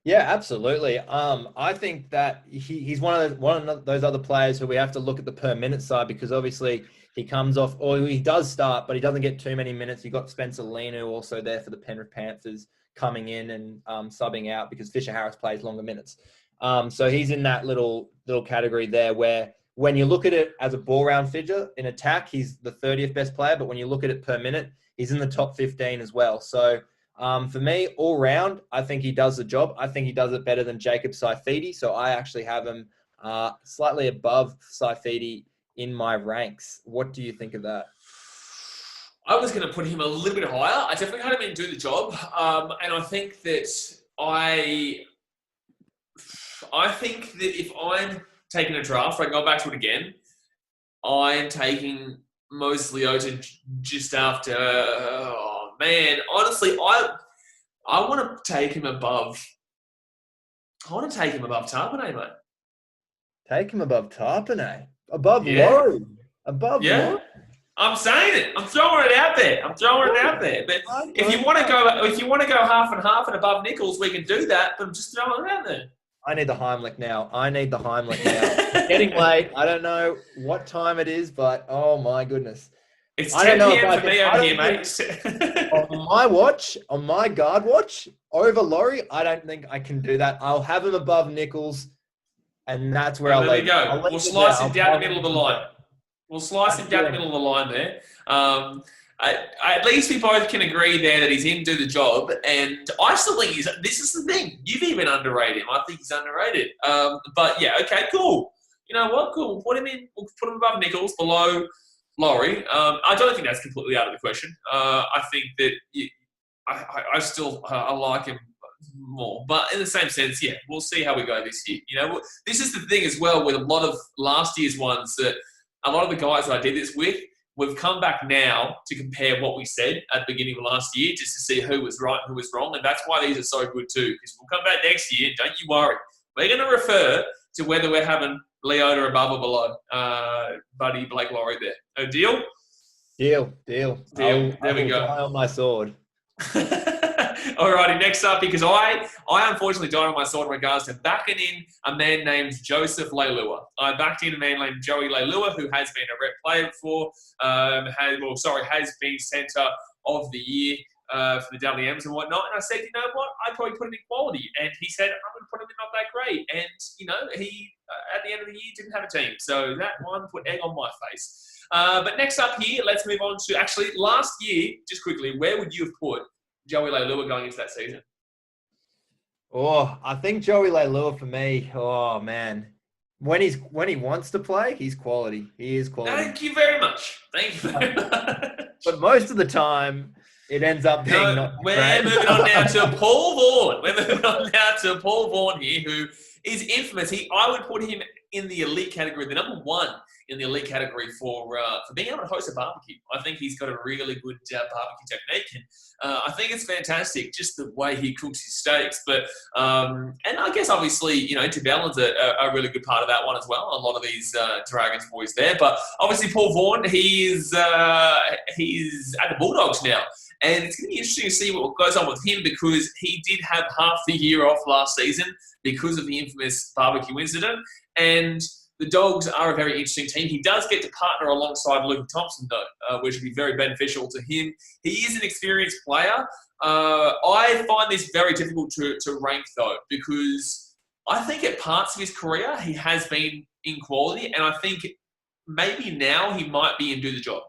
Yeah, absolutely. I think that he's one of those other players who we have to look at the per minute side, because obviously he comes off, or he does start, but he doesn't get too many minutes. You've got Spencer Lenu also there for the Penrith Panthers coming in and subbing out, because Fisher Harris plays longer minutes. So he's in that little category there where, when you look at it as a ball round figure in attack, he's the 30th best player. But when you look at it per minute, he's in the top 15 as well. So for me, all round, I think he does the job. I think he does it better than Jacob Saifiti. So I actually have him slightly above Saifiti in my ranks. What do you think of that? I was going to put him a little bit higher. I definitely had him in do the job. And I think that if I'm taking a draft, I can go back to it again, I'm taking Moses Leota just after, honestly, I want to take him above, Tapine, mate. Take him above Tapine? Above Lawrie? Above Lawrie? I'm saying it. I'm throwing it out there. But if you want to go half and half and above Nicholls, we can do that. But I'm just throwing it out there. I need the Heimlich now. It's getting late. I don't know what time it is, but oh my goodness. It's 10 p.m. for me over here, mate. On my guard watch, over Lawrie, I don't think I can do that. I'll have him above Nicholls, and that's where I'll let go. We'll slice him down the middle of the line. There. At least we both can agree there that he's in do the job, and I still think this is the thing. You've even underrated him. I think he's underrated. But yeah, okay, cool. You know what? Cool. We'll put him above Nicholls, below Lawrie. I don't think that's completely out of the question. I think that I still like him more, but in the same sense, yeah, we'll see how we go this year. You know, this is the thing as well with a lot of last year's ones, that a lot of the guys that I did this with, we've come back now to compare what we said at the beginning of last year, just to see who was right and who was wrong. And that's why these are so good too, because we'll come back next year. Don't you worry. We're going to refer to whether we're having Leota above or below Bunty Blake Lawrie there. Oh, deal? Deal. There we go. Eye on my sword. Alrighty, next up, because I unfortunately died on my sword in regards to backing in a man named Joseph Leilua. I backed in a man named Joey Leilua, who has been a rep player before, has been centre of the year for the WMs and whatnot. And I said, you know what? I'd probably put him in quality. And he said, I'm going to put him in not that great. And, he, at the end of the year, didn't have a team. So that one put egg on my face. But next up here, let's move on to actually last year, just quickly, where would you have put Joey Leilua going into that season? Oh, I think Joey Leilua for me, oh man. When he wants to play, he's quality. He is quality. Thank you very much. But most of the time, it ends up being not We're great. moving on now to Paul Vaughan. We're moving on now to Paul Vaughan here, who is infamous. I would put him in the elite category, the number one in the elite category for being able to host a barbecue. I think he's got a really good barbecue technique, and I think it's fantastic just the way he cooks his steaks. But and I guess obviously Bellin's a really good part of that one as well. A lot of these Dragons boys there, but obviously Paul Vaughan, he's at the Bulldogs now. And it's going to be interesting to see what goes on with him because he did have half the year off last season because of the infamous barbecue incident. And the Dogs are a very interesting team. He does get to partner alongside Luke Thompson, though, which would be very beneficial to him. He is an experienced player. I find this very difficult to rank, though, because I think at parts of his career, he has been in quality. And I think maybe now he might be in do the job.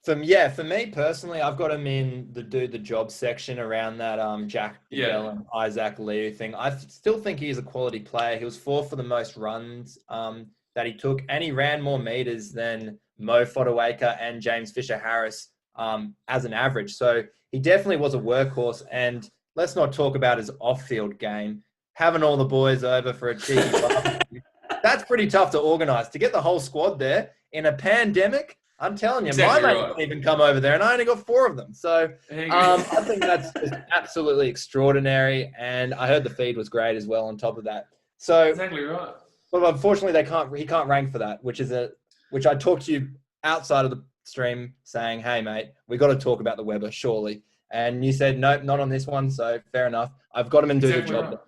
For me personally, I've got him in the do the job section around that Jack Belin, Isaac Liu thing. I still think he is a quality player. He was fourth for the most runs that he took, and he ran more meters than Moeaki Fotuaika and James Fisher-Harris as an average. So he definitely was a workhorse. And let's not talk about his off-field game. Having all the boys over for a cheeky barbecue, that's pretty tough to organise. To get the whole squad there in a pandemic, I'm telling you, my mate didn't even come over there, and I only got 4 of them. So I think that's just absolutely extraordinary, and I heard the feed was great as well on top of that. So exactly right. But unfortunately, he can't rank for that, which I talked to you outside of the stream saying, hey, mate, we got to talk about the Weber, surely. And you said, nope, not on this one, so fair enough. I've got him and do the job. Right.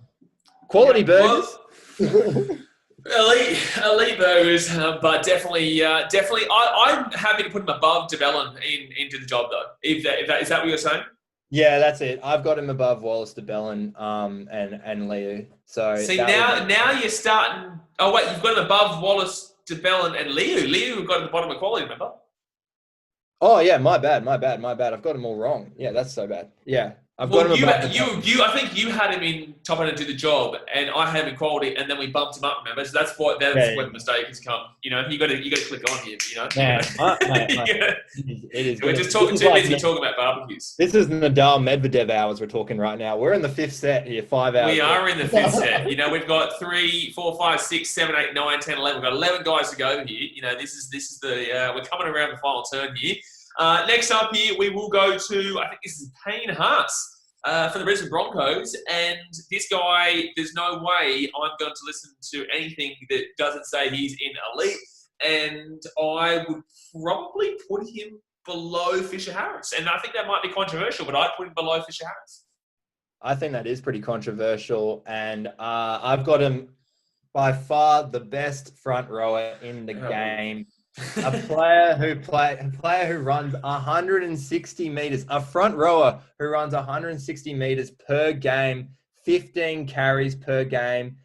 Quality burgers. Well, elite burgers, but definitely, I'm happy to put him above DeBellin into the job though. Is that what you're saying? Yeah, that's it. I've got him above Wallace, DeBellin, and Leo. So see now you're starting. Oh wait, you've got him above Wallace, DeBellin, and Leo. Leo we've got at the bottom of quality. Remember? Oh yeah, my bad. I've got them all wrong. Yeah, that's so bad. Yeah. I think you had him in top end to do the job, and I had him in quality, and then we bumped him up. Remember, so that's where the mistake has come. You got to click on here. Man, it is. We're just talking too busy talking about barbecues. This is Nadal Medvedev hours we're talking right now. We're in the 5th set here, 5 hours. We are in the 5th set. We've got 3, 4, 5, 6, 7, 8, 9, 10, 11. We've got 11 guys to go here. This is the we're coming around the final turn here. Next up here, we will go to, I think this is Payne Haas for the Brisbane Broncos. And this guy, there's no way I'm going to listen to anything that doesn't say he's in elite. And I would probably put him below Fisher-Harris. And I think that might be controversial, but I'd put him below Fisher-Harris. I think that is pretty controversial. And I've got him by far the best front rower in the game. A player who runs 160 meters, a front rower who runs 160 meters per game, 15 carries per game,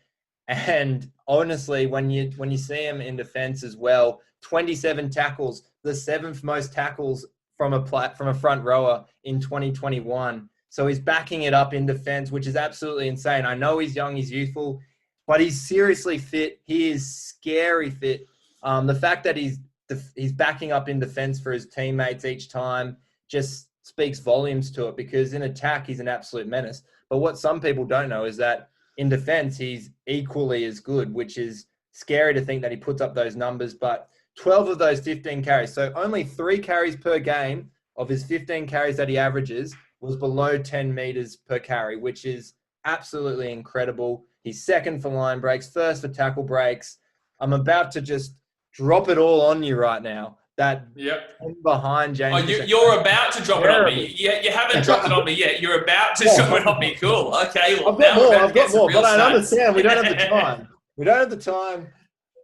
and honestly, when you see him in defense as well, 27 tackles, the 7th most tackles from a front rower in 2021. So he's backing it up in defense, which is absolutely insane. I know he's young, he's youthful, but he's seriously fit. He is scary fit. The fact that he's backing up in defense for his teammates each time just speaks volumes to it, because in attack, he's an absolute menace. But what some people don't know is that in defense, he's equally as good, which is scary to think that he puts up those numbers. But 12 of those 15 carries, so only 3 carries per game of his 15 carries that he averages was below 10 meters per carry, which is absolutely incredible. He's 2nd for line breaks, 1st for tackle breaks. I'm about to just drop it all on you right now. Behind James. Oh, you're about to drop it on me. You haven't dropped it on me yet. You're about to drop it on me. Cool. Okay. Well, I've got more, but I understand we don't have the time. We don't have the time.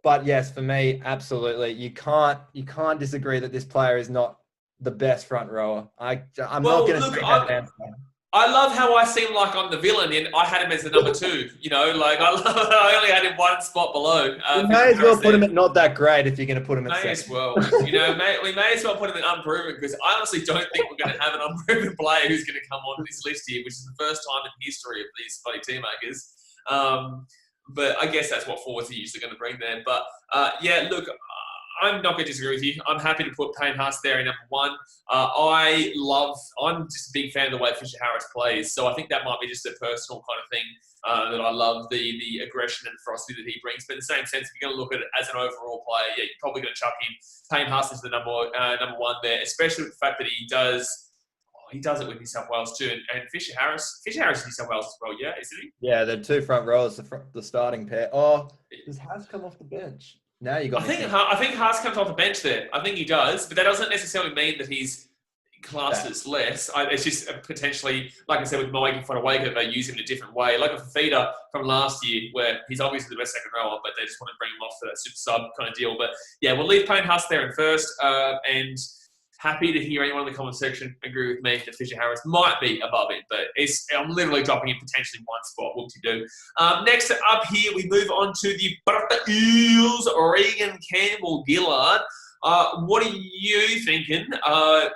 But yes, for me, absolutely. You can't disagree that this player is not the best front rower. I'm Well, not going to look, take that answer. I love how I seem like I'm the villain, and I had him as the number 2. You know, like I only had him one spot below. You may as well put him at not that great if you're going to put him at May second. as well. You know, we may as well put him at unproven, because I honestly don't think we're going to have an unproven player who's going to come on this list here, which is the first time in history of these bloody team makers. But I guess that's what forwards are usually going to bring there. But yeah, look, I'm not going to disagree with you. I'm happy to put Payne Haas there in number 1. I'm just a big fan of the way Fisher Harris plays. So I think that might be just a personal kind of thing that I love, the aggression and ferocity that he brings. But in the same sense, if you're going to look at it as an overall player, yeah, you're probably going to chuck in Payne Haas as the number 1 there, especially with the fact that he does it with New South Wales too. And Fisher Harris is New South Wales as well, yeah, isn't he? Yeah, the 2 front rowers, the starting pair. Oh, does Haas come off the bench? Now you got. I think Haas comes off the bench there. I think he does, but that doesn't necessarily mean that he's classed as less. It's just potentially, like I said, with Moeaki Fotuaika, they use him in a different way. Like a Fafita from last year, where he's obviously the best second rower, but they just want to bring him off for that super sub kind of deal. But yeah, we'll leave Payne Haas there in first, and happy to hear anyone in the comment section agree with me that Fisher Harris might be above it, but I'm literally dropping in potentially 1 spot. Whoop-de-doo. Next up here, we move on to the Eels, Reagan Campbell-Gillard. What are you thinking?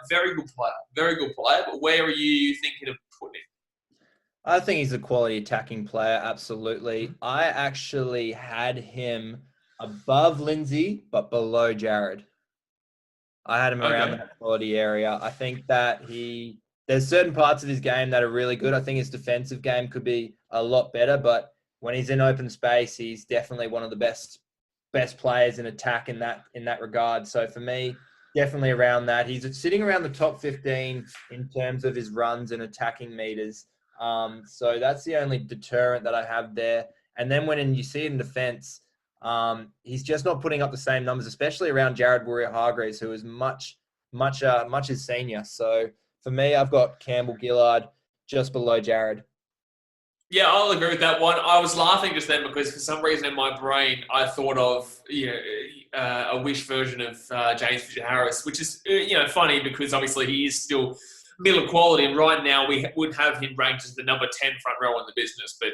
Very good player, but where are you thinking of putting him? I think he's a quality attacking player, absolutely. I actually had him above Lindsay, but below Jarrod. I had him around that quality area. I think that there's certain parts of his game that are really good. I think his defensive game could be a lot better, but when he's in open space, he's definitely one of the best players in attack in that regard. So for me, definitely around that. He's sitting around the top 15 in terms of his runs and attacking meters. So that's the only deterrent that I have there. And then when you see it in defense, he's just not putting up the same numbers, especially around Jarrod Waerea-Hargreaves, who is much his senior. So for me, I've got Campbell-Gillard just below Jarrod. Yeah, I'll agree with that one. I was laughing just then because for some reason in my brain I thought of a wish version of James Fisher-Harris, which is funny because obviously he is still middle quality, and right now we would have him ranked as the number 10 front row in the business, but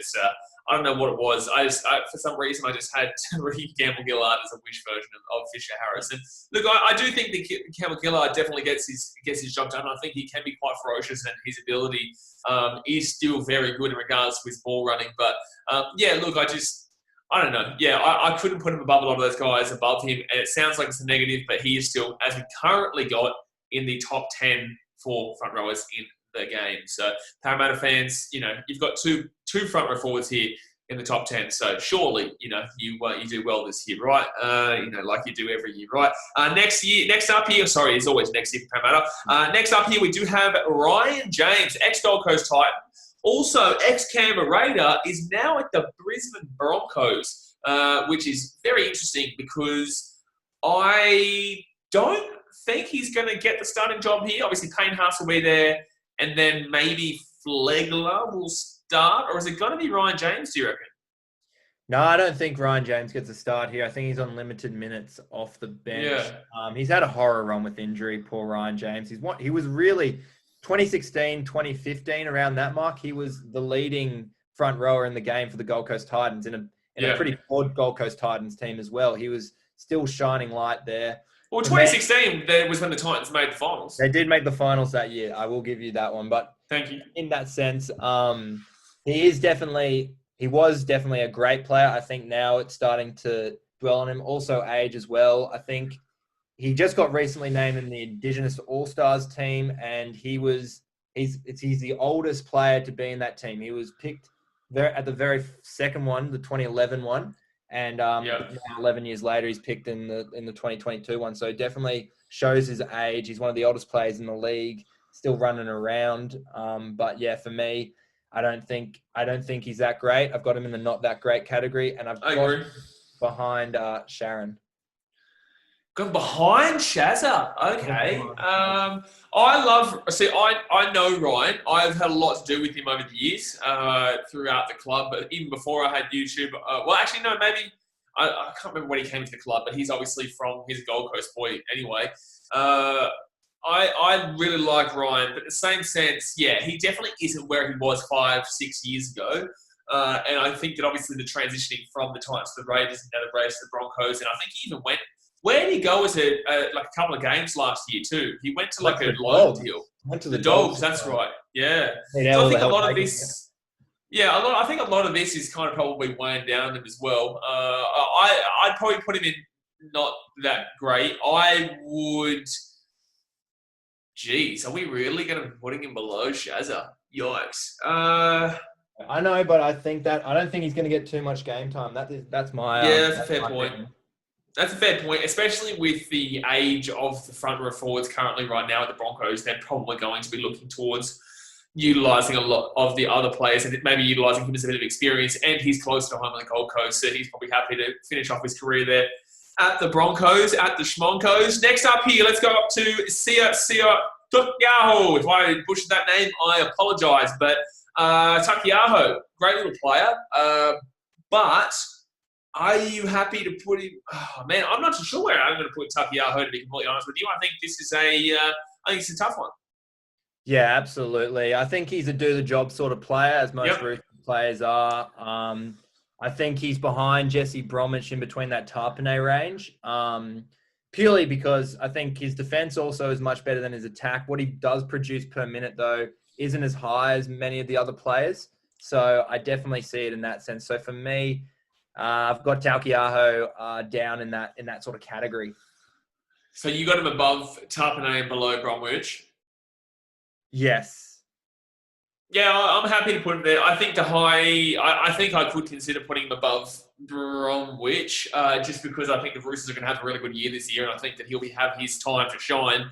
I don't know what it was. For some reason, I just had Reagan Campbell-Gillard as a wish version of Fisher-Harris. And look, I do think that Campbell-Gillard definitely gets his job done. I think he can be quite ferocious, and his ability is still very good in regards to his ball running. But yeah, look, I don't know. Yeah, I couldn't put him above a lot of those guys above him, and it sounds like it's a negative, but he is still, as we currently got, in the top 10 for front rowers in the game. So Parramatta fans, you've got two front row forwards here in the top 10. So surely, you do well this year, right? Like you do every year, right? Next up here, sorry, it's always next year for Parramatta. Next up here, we do have Ryan James, ex-Gold Coast Titan, also ex-Canberra Raider, is now at the Brisbane Broncos, which is very interesting because I don't think he's going to get the starting job here. Obviously, Payne Haas will be there, and then maybe Flegler will start, or is it going to be Ryan James, do you reckon? No, I don't think Ryan James gets a start here. I think he's on limited minutes off the bench. Yeah. He's had a horror run with injury, poor Ryan James. He was really 2016, 2015, around that mark. He was the leading front rower in the game for the Gold Coast Titans in a pretty poor Gold Coast Titans team as well. He was still shining light there. Well, 2016 that was when the Titans made the finals. They did make the finals that year. I will give you that one. But thank you. In that sense, he was definitely a great player. I think now it's starting to dwell on him. Also age as well. I think he just got recently named in the Indigenous All-Stars team, and he's the oldest player to be in that team. He was picked at the very second one, the 2011 one. And now 11 years later, he's picked in the 2022 one. So definitely shows his age. He's one of the oldest players in the league, still running around. But yeah, for me, I don't think he's that great. I've got him in the not that great category, and I've got him behind Sharon. Got behind Shazza. Okay. I know Ryan. I've had a lot to do with him over the years throughout the club, but even before I had YouTube. Maybe I can't remember when he came to the club, but he's obviously he's a Gold Coast boy anyway. I really like Ryan, but in the same sense, yeah, he definitely isn't where he was 5-6 years ago. And I think that obviously the transitioning from the Titans to the Raiders and now the Raiders to the Broncos, and I think he even went. Where did he go as a couple of games last year too? He went to like a loan deal. Went to the Dogs. That's right. Yeah. So I think a lot of this. Yeah, I think a lot of this is kind of probably weighing down him as well. I'd probably put him in not that great. I would. Geez, are we really going to be putting him below Shazza? Yikes. I know, but I don't think he's going to get too much game time. That's my. Yeah, that's a fair point. That's a fair point, especially with the age of the front row forwards currently right now at the Broncos. They're probably going to be looking towards utilising a lot of the other players and maybe utilising him as a bit of experience. And he's close to home on the Gold Coast, so he's probably happy to finish off his career there at the Broncos, at the Schmoncos. Next up here, let's go up to Sio Siua Taukeaho. If I butchered that name, I apologise. But Taukeaho, great little player. But are you happy to put him? Oh, man, I'm not too sure where I'm going to put Taukeaho, to be completely honest with you. I think this is I think it's a tough one. Yeah, absolutely. I think he's a do-the-job sort of player, as most Roosters players are. I think he's behind Jesse Bromwich in between that Tapine range, purely because I think his defence also is much better than his attack. What he does produce per minute, though, isn't as high as many of the other players. So I definitely see it in that sense. So for me, I've got Taukeaho down in that sort of category. So you got him above Tapine and below Bromwich? Yes. Yeah, I'm happy to put him there. I think I think I could consider putting him above Bromwich, just because I think the Roosters are going to have a really good year this year, and I think that he'll have his time to shine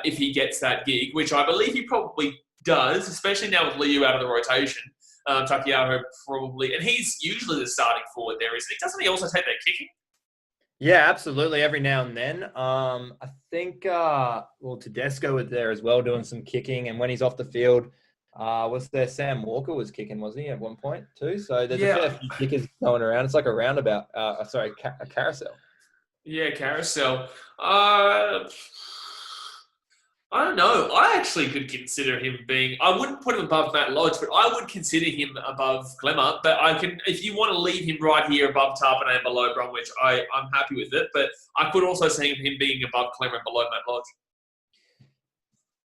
if he gets that gig, which I believe he probably does, especially now with Liu out of the rotation. Taukeaho probably, and he's usually the starting forward there, isn't he? Doesn't he also take that kicking? Yeah, absolutely. Every now and then. I think, Tedesco was there as well, doing some kicking. And when he's off the field, was there Sam Walker was kicking, wasn't he, at one point too? So there's a fair few kickers going around. It's like a roundabout. A carousel. Yeah, carousel. I don't know. I actually could consider him being. I wouldn't put him above Matt Lodge, but I would consider him above Klemmer. But I can, if you want to leave him right here above Tapine and below Bromwich, I'm happy with it. But I could also see him being above Klemmer and below Matt Lodge.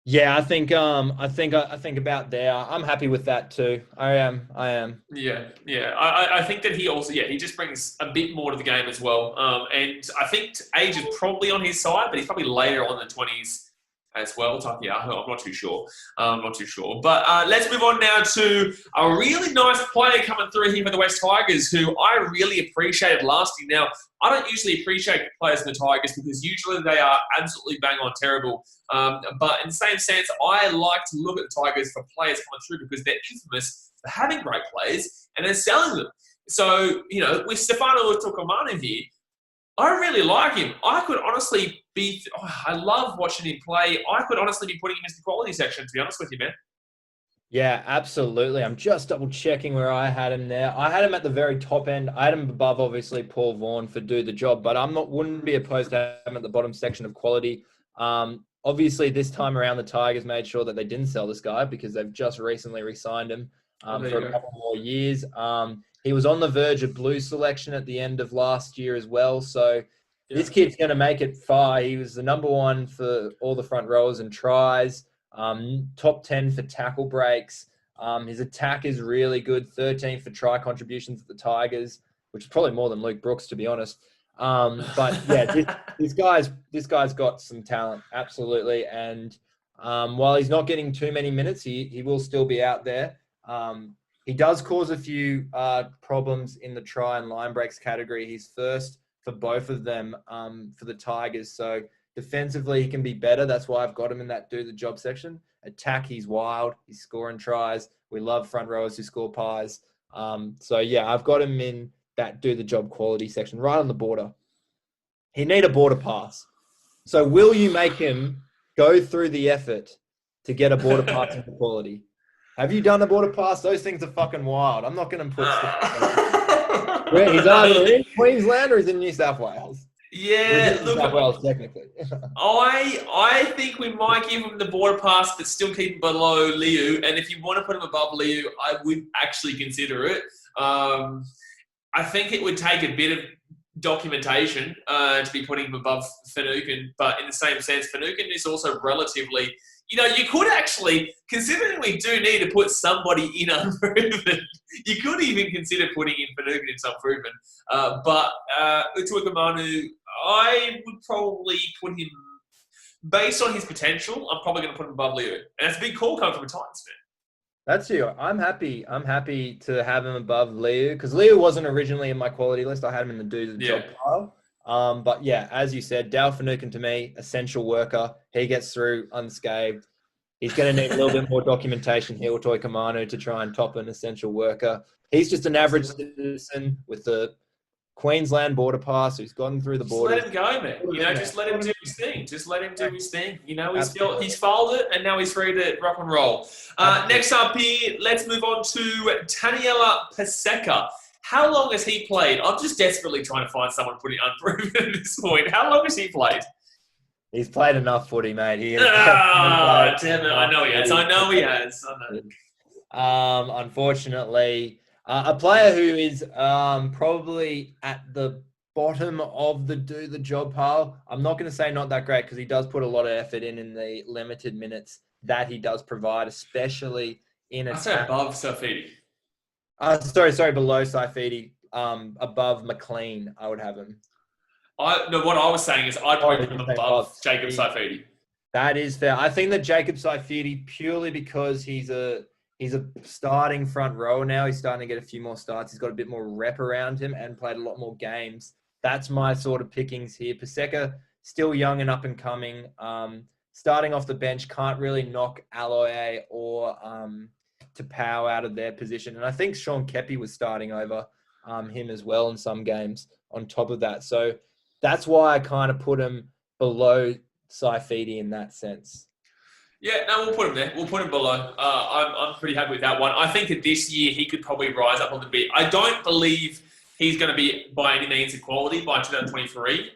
Yeah, I think about there. I'm happy with that too. I am. Yeah. I think that he also, he just brings a bit more to the game as well. And I think age is probably on his side, but he's probably later on in the 20s. As well, Taukeaho, I'm not too sure. But let's move on now to a really nice player coming through here for the West Tigers, who I really appreciated last year. Now, I don't usually appreciate players in the Tigers because usually they are absolutely bang on terrible. But in the same sense, I like to look at the Tigers for players coming through because they're infamous for having great players and then selling them. So, with Stefano Tukumana here, I really like him. I could honestly I love watching him play. I could honestly be putting him into the quality section, to be honest with you, man. Yeah, absolutely. I'm just double checking where I had him there. I had him at the very top end. I had him above, obviously, Paul Vaughan for do the job, but wouldn't be opposed to having him at the bottom section of quality. Obviously, this time around, the Tigers made sure that they didn't sell this guy because they've just recently re-signed him for a couple more years. He was on the verge of blue selection at the end of last year as well. So this kid's going to make it far. He was the number one for all the front rowers and tries, top 10 for tackle breaks. His attack is really good, 13 for try contributions at the Tigers, which is probably more than Luke Brooks, to be honest. But yeah, this guy's got some talent, absolutely. And while he's not getting too many minutes, he will still be out there. He does cause a few problems in the try and line breaks category. He's first for both of them for the Tigers. So defensively, he can be better. That's why I've got him in that do-the-job section. Attack, he's wild. He's scoring tries. We love front rowers who score pies. So, yeah, I've got him in that do-the-job quality section, right on the border. He need a border pass. So will you make him go through the effort to get a border pass into quality? Have you done a border pass? Those things are fucking wild. I'm not going to put stuff. He's either in Queensland or he's in New South Wales. Yeah, New look, South Wales, technically. I think we might give him the border pass, but still keep him below Liu. And if you want to put him above Liu, I would actually consider it. I think it would take a bit of documentation to be putting him above Finucane, but in the same sense, Finucane is also relatively, you could actually, considering we do need to put somebody in unproven, you could even consider putting in Finucane in some proven. But Utuikamanu, I would probably put him, based on his potential, I'm probably going to put him above Leo. And that's a big call coming from a Titans fan. That's you. I'm happy to have him above Liu because Liu wasn't originally in my quality list. I had him in the do the job pile. But yeah, as you said, Dale Finucane to me, essential worker. He gets through unscathed. He's going to need a little bit more documentation here with Toikamanu to try and top an essential worker. He's just an average citizen with the Queensland border pass who's gotten through the border. Just let him go, man. Just let him do his thing. Just let him do his thing. He's fouled it, and now he's free to rock and roll. Next up here, let's move on to Taniela Paseka. How long has he played? I'm just desperately trying to find someone putting unproven at this point. How long has he played? He's played enough footy, mate. Damn it. I know he has. Unfortunately, a player who is probably at the bottom of the do the job pile. I'm not going to say not that great because he does put a lot of effort in the limited minutes that he does provide, especially in I'd say above Saifiti. Sorry, below Saifiti. Above Mclean, I would have him. What I was saying is I'd put him above Jacob Saifiti. That is fair. I think that Jacob Saifiti, purely because he's a starting front rower now. He's starting to get a few more starts. He's got a bit more rep around him and played a lot more games. That's my sort of pickings here. Paseka, still young and up and coming. Starting off the bench, can't really knock Aloiai or Taupau out of their position. And I think Sean Kepi was starting over him as well in some games on top of that. So that's why I kind of put him below Saifiti in that sense. Yeah, no, we'll put him there. We'll put him below. I'm pretty happy with that one. I think that this year he could probably rise up a little bit. I don't believe he's going to be by any means equality by 2023.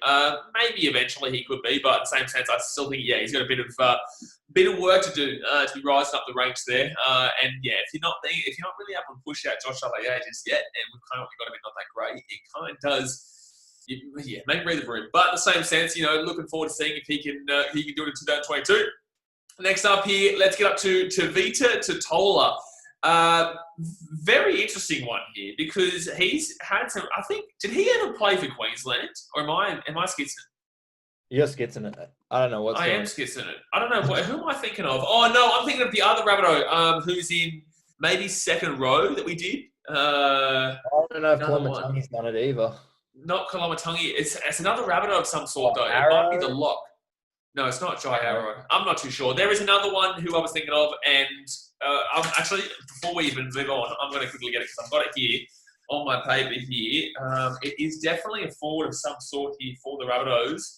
Maybe eventually he could be, but in the same sense, I still think he's got a bit of work to do to be rising up the ranks there. And yeah, if you're not really up and push out Josh Aloiai just yet, and we've kind of got him not that great, it kind of does. Make breathe the room. But in the same sense, looking forward to seeing if he can do it in 2022. Next up here, let's get up to Tevita Totola. Very interesting one here because he's had some. I think did he ever play for Queensland or am I skitzing? You're skitzing it. I don't know what's. I am skitzing it. I don't know who am I thinking of. Oh no, I'm thinking of the other Rabbitoh who's in maybe second row that we did. I don't know if Kalamatangi's done it either. Not Kalamatangi. It's another Rabbitoh of some sort though. Arrow? It might be the lock. No, it's not Jai Arrow. I'm not too sure. There is another one who I was thinking of, and I'm actually, before we even move on, I'm going to quickly get it because I've got it here on my paper here. It is definitely a forward of some sort here for the Rabbitohs.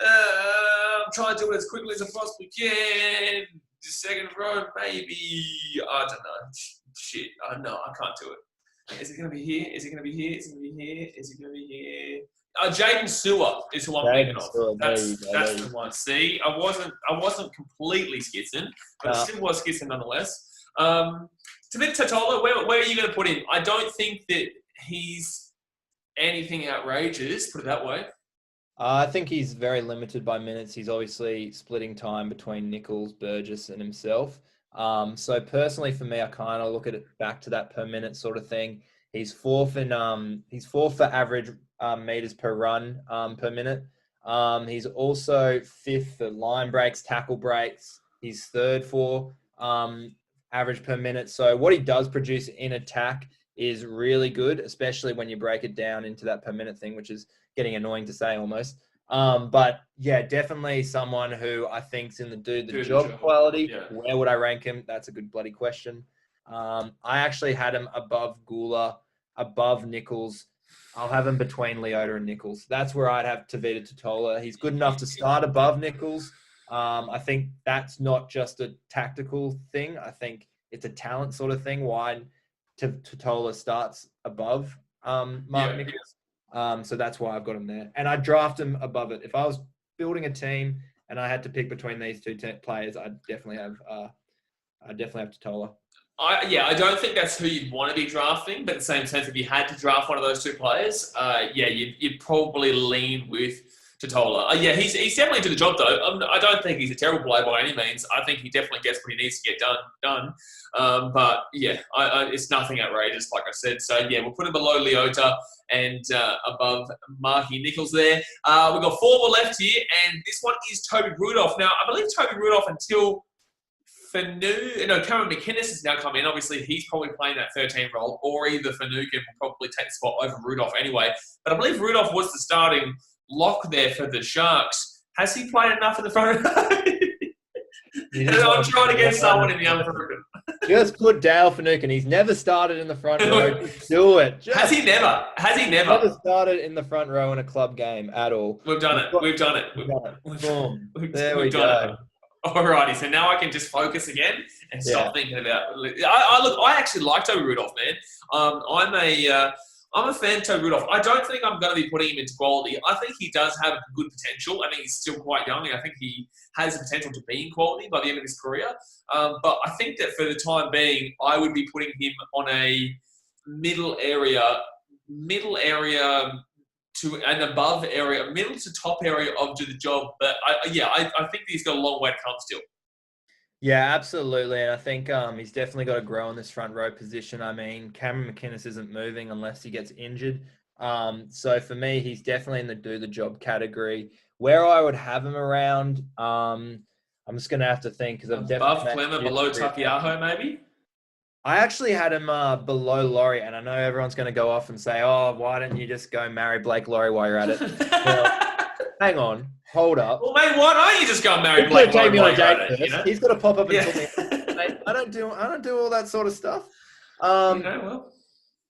I'm trying to do it as quickly as I possibly can. Second row, maybe. I don't know. Shit. No, I can't do it. Is it going to be here? Is it going to be here? Is it going to be here? Is it going to be here? Jaden Sewer is who I'm thinking of. That's the one. See, I wasn't completely skitzing, but I still was skitzing nonetheless. Tevita Totola, where are you going to put him? I don't think that he's anything outrageous, put it that way. I think he's very limited by minutes. He's obviously splitting time between Nicholls, Burgess, and himself. So personally, for me, I kind of look at it back to that per minute sort of thing. He's fourth for average meters per run per minute. He's also fifth for line breaks, tackle breaks. He's third for average per minute. So what he does produce in attack is really good, especially when you break it down into that per minute thing, which is getting annoying to say almost. But yeah, definitely someone who I think's in the do the job quality. Yeah. Where would I rank him? That's a good bloody question. I actually had him above Guler, above Nicholls. I'll have him between Leota and Nicholls. That's where I'd have Tevita Totola. He's good enough to start above Nicholls. I think that's not just a tactical thing. I think it's a talent sort of thing. Why Totola starts above Mark Nicholls. So that's why I've got him there. And I draft him above it. If I was building a team and I had to pick between these two players, I'd definitely have Totola. I don't think that's who you'd want to be drafting, but in the same sense, if you had to draft one of those two players, you'd probably lean with Totola. He's definitely into the job, though. I don't think he's a terrible player by any means. I think he definitely gets what he needs to get done. It's nothing outrageous, like I said. So, we'll put him below Leota and above Marky Nicholls there. We've got 4 more left here, and this one is Toby Rudolph. Now, I believe Toby Rudolph until Cameron McInnes has now come in. Obviously, he's probably playing that 13 role, or either Finucane will probably take the spot over Rudolph anyway. But I believe Rudolph was the starting lock there for the Sharks. Has he played enough in the front row? I'm trying to get someone in the unproven. Just put Dale Finucane. He's never started in the front row. Do it. Has he never? Never started in the front row in a club game at all. We've done it. Boom. There we go. Alrighty, so now I can just focus again and stop thinking about. I actually like Toby Rudolph, man. I'm a fan of Toby Rudolph. I don't think I'm going to be putting him into quality. I think he does have good potential. I think he's still quite young, and I think he has the potential to be in quality by the end of his career. But I think that for the time being, I would be putting him on a middle area to an above area, middle to top area of do the job. But I think he's got a long way to come still. Yeah, absolutely. And I think he's definitely got to grow in this front row position. I mean, Cameron McInnes isn't moving unless he gets injured. So for me, he's definitely in the do the job category. Where I would have him around, I'm just going to have to think because I've definitely... Above Klemmer, below Taukeiaho, maybe? I actually had him below Lawrie, and I know everyone's going to go off and say, oh, why don't you just go marry Blake Lawrie while you're at it? Well, hang on. Hold up. Well, mate, why don't you just go and marry Blake Lawrie while you're at it? You know? He's got to pop up and tell me. Mate, I don't do all that sort of stuff.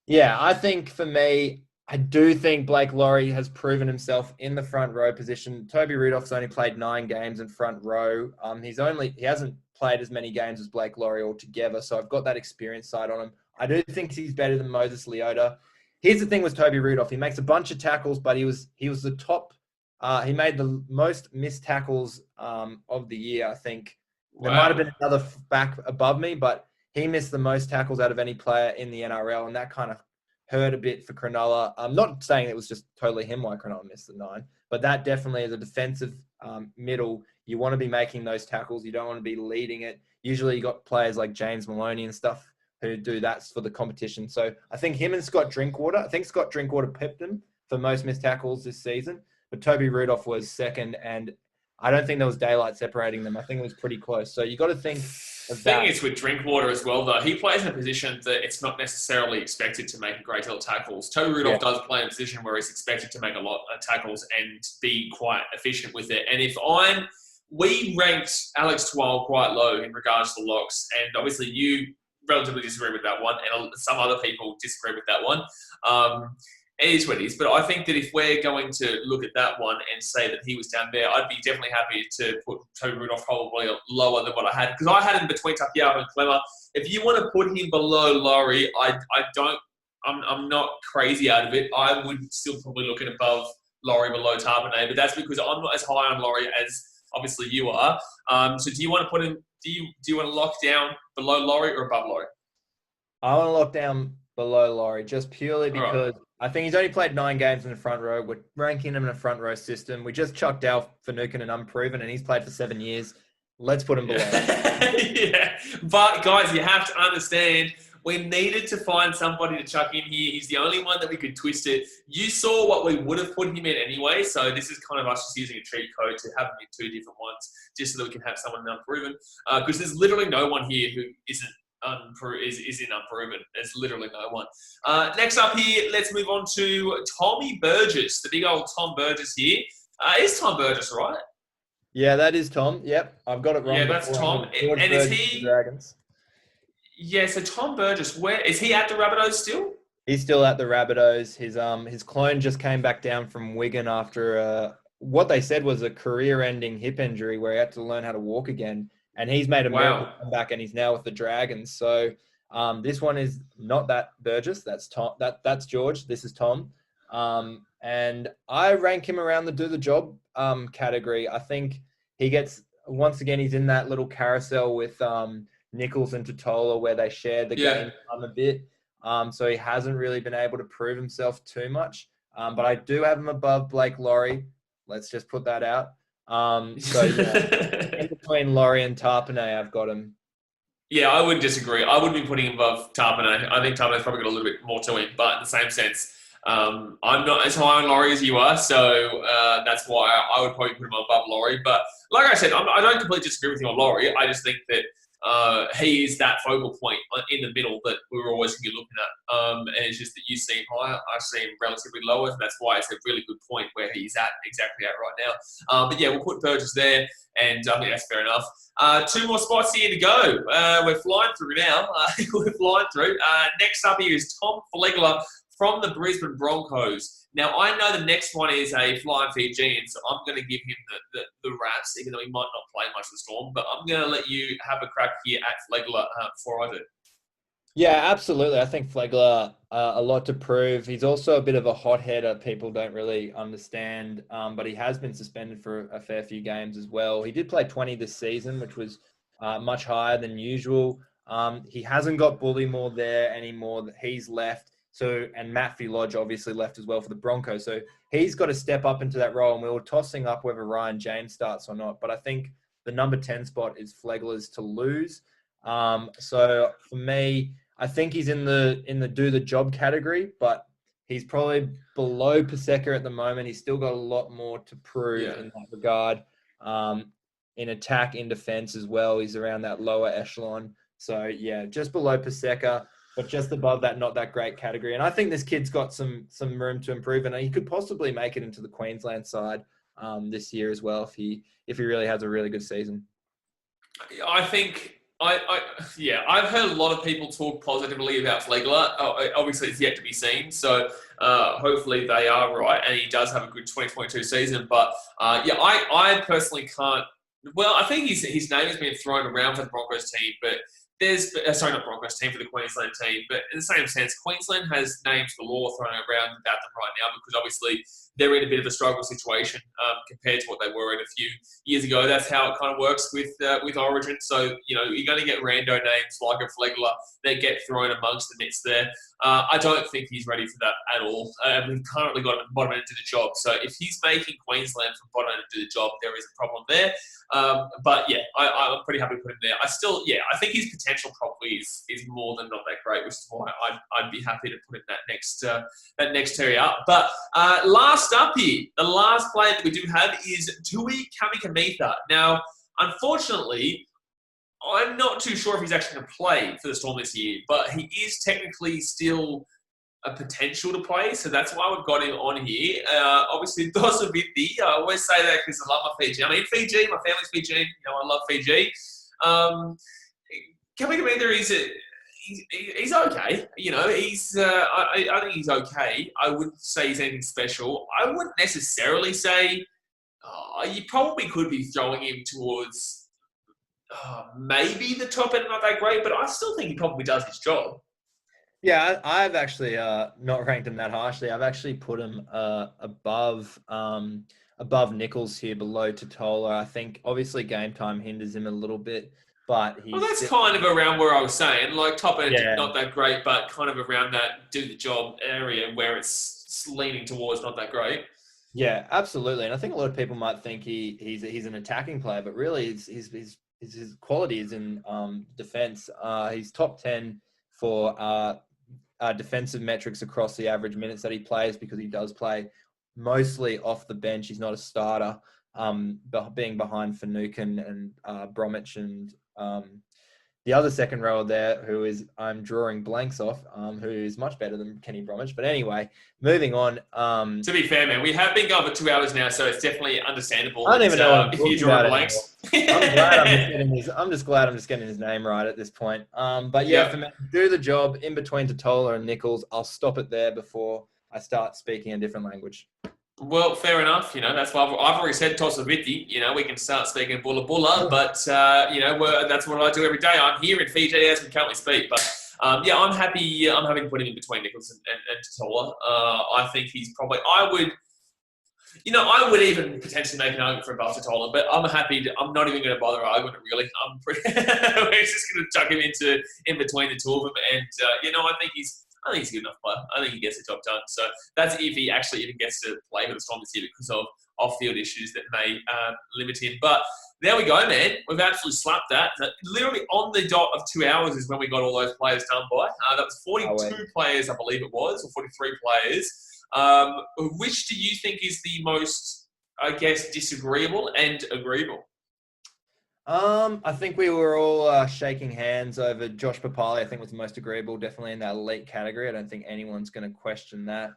Yeah, I think for me, I do think Blake Lawrie has proven himself in the front row position. Toby Rudolph's only played 9 games in front row. He hasn't played as many games as Blake Lawrie altogether, so I've got that experience side on him. I do think he's better than Moses Leota. Here's the thing with Toby Rudolph. He makes a bunch of tackles, but he was the top. He made the most missed tackles of the year, I think. There might have been another back above me, but he missed the most tackles out of any player in the NRL, and that kind of hurt a bit for Cronulla. I'm not saying it was just totally him why Cronulla missed the 9, but that definitely is a defensive middle. You want to be making those tackles. You don't want to be leading it. Usually you got players like James Maloney and stuff who do that for the competition. So I think him and Scott Drinkwater, Scott Drinkwater pipped him for most missed tackles this season, but Toby Rudolph was second, and I don't think there was daylight separating them. I think it was pretty close. So you got to think of that. The thing is with Drinkwater as well, though, he plays in a position that it's not necessarily expected to make a great deal of tackles. Toby Rudolph does play in a position where he's expected to make a lot of tackles and be quite efficient with it. And we ranked Alex Twal quite low in regards to the locks, and obviously you relatively disagree with that one, and some other people disagree with that one. It is what it is, but I think that if we're going to look at that one and say that he was down there, I'd be definitely happy to put Toby Rudolph probably lower than what I had, because I had him between Taukeiaho and Klemmer. If you want to put him below Lawrie, I'm not crazy out of it. I would still probably look at above Lawrie, below Tapine, but that's because I'm not as high on Lawrie as obviously you are. So do you want to put him? Do you want to lock down below Lawrie or above Lawrie? I want to lock down below Lawrie just purely because I think he's only played 9 games in the front row. We're ranking him in a front row system. We just chucked out Finucane and unproven, and he's played for 7 years. Let's put him below. Yeah, but guys, you have to understand, we needed to find somebody to chuck in here. He's the only one that we could twist it. You saw what we would have put him in anyway, so this is kind of us just using a cheat code to have him in 2 different ones, just so that we can have someone unproven. Because there's literally no one here who isn't is in unproven. There's literally no one. Next up here, let's move on to Tommy Burgess, the big old Tom Burgess here. Is Tom Burgess right? Yeah, that is Tom. Yep, I've got it wrong. Yeah, that's Tom. And Burgess, is he? Dragons. Yeah, so Tom Burgess, where is he at the Rabbitohs still? He's still at the Rabbitohs. His clone just came back down from Wigan after what they said was a career-ending hip injury where he had to learn how to walk again. And he's made a miracle comeback, and he's now with the Dragons. So this one is not that Burgess. That's Tom. That's George. This is Tom. and I rank him around the do the job category. I think he gets, once again, he's in that little carousel with Nicholls and Totola where they share the game time a bit. So he hasn't really been able to prove himself too much. But I do have him above Blake Lawrie. Let's just put that out. So yeah, in between Lawrie and Tapine, I've got him. Yeah, I wouldn't disagree. I wouldn't be putting him above Tapine. I think Tapine's probably got a little bit more to him, but in the same sense, I'm not as high on Lawrie as you are, so that's why I would probably put him above Lawrie. But like I said, I don't completely disagree with you on Lawrie. I just think that he is that focal point in the middle that we were always going to be looking at. And it's just that you see him higher, I see him relatively lower. That's why it's a really good point where he's exactly at right now. But yeah, we'll put Burgess there, and I think that's fair enough. 2 more spots here to go. We're flying through now. We're flying through. Next up here is Tom Flegler from the Brisbane Broncos. Now, I know the next one is a flying Fijian, so I'm going to give him the raps, even though he might not play much of the Storm. But I'm going to let you have a crack here at Flegler before I do. Yeah, absolutely. I think Flegler, a lot to prove. He's also a bit of a hothead that people don't really understand, but he has been suspended for a fair few games as well. He did play 20 this season, which was much higher than usual. He hasn't got Bullymore there anymore. He's left. So, and Matthew Lodge obviously left as well for the Broncos. So he's got to step up into that role, and we were tossing up whether Ryan James starts or not. But I think the number 10 spot is Flegler's to lose. So for me, I think he's in the do the job category, but he's probably below Paseka at the moment. He's still got a lot more to prove in that regard. In attack, in defense as well, he's around that lower echelon. So yeah, just below Paseka, but just above that not that great category. And I think this kid's got some room to improve, and he could possibly make it into the Queensland side this year as well if he really has a really good season. I think I've heard a lot of people talk positively about Flegler. Obviously, it's yet to be seen, so hopefully they are right, and he does have a good 2022 season. But I personally can't. Well, I think his name has been thrown around for the Broncos team, but not Broncos team, for the Queensland team. But in the same sense, Queensland has names galore thrown around about them right now because obviously they're in a bit of a struggle situation compared to what they were in a few years ago. That's how it kind of works with Origin. So, you're going to get rando names like a Flegler that get thrown amongst the midst there. I don't think he's ready for that at all. We've currently got him at the bottom end to the job. So if he's making Queensland from bottom end to the job, there is a problem there. But yeah, I'm pretty happy to put him there. I think his potential probably is more than not that great, which is why I'd be happy to put him that next area up. But last up here, the last player that we do have is Tui Kamikamica. Now, unfortunately, I'm not too sure if he's actually going to play for the Storm this year, but he is technically still a potential to play, so that's why we've got him on here. Obviously, Dosaviti, I always say that because I love my Fiji. I mean, Fiji, my family's Fijian, I love Fiji. Kamikamica, he's okay. I think he's okay. I wouldn't say he's anything special. I wouldn't necessarily say you probably could be throwing him towards maybe the top end, not that great, but I still think he probably does his job. Yeah, I've actually not ranked him that harshly. I've actually put him above Nicholls here, below Totola. I think obviously game time hinders him a little bit, but that's kind of around where I was saying, like top end, not that great, but kind of around that do the job area where it's leaning towards not that great. Yeah, absolutely. And I think a lot of people might think he's an attacking player, but really his quality is in defense. He's top 10 for defensive metrics across the average minutes that he plays, because he does play mostly off the bench. He's not a starter, being behind Finucane and Bromwich and the other second rower there, who is I'm drawing blanks off, who is much better than Kenny Bromwich. But anyway, moving on. To be fair, man, we have been going for 2 hours now, so it's definitely understandable. I don't even know if you draw blanks. I'm just glad I'm just getting his name right at this point. But for me, do the job in between Totola and Nicholls. I'll stop it there before I start speaking a different language. Well, fair enough. That's why I've already said Tosaviti. We can start speaking Bulla Bulla, but that's what I do every day. I'm here in Fiji as we currently speak. But yeah, I'm happy. I'm happy to put him in between Nicholls and Totola. I think he's probably. I would even potentially make an argument for above Totola, but I'm happy. I'm not even going to bother arguing it. Really, we're just going to chuck him in between the two of them, and I think he's a good enough player. I think he gets the job done. So that's if he actually even gets to play for the Storm this year because of off-field issues that may limit him. But there we go, man. We've absolutely slapped that. Literally on the dot of 2 hours is when we got all those players done by. That was 42 players, I believe it was, or 43 players. Which do you think is the most, I guess, disagreeable and agreeable? I think we were all shaking hands over Josh Papali'i. I think was the most agreeable, definitely in that elite category. I don't think anyone's going to question that.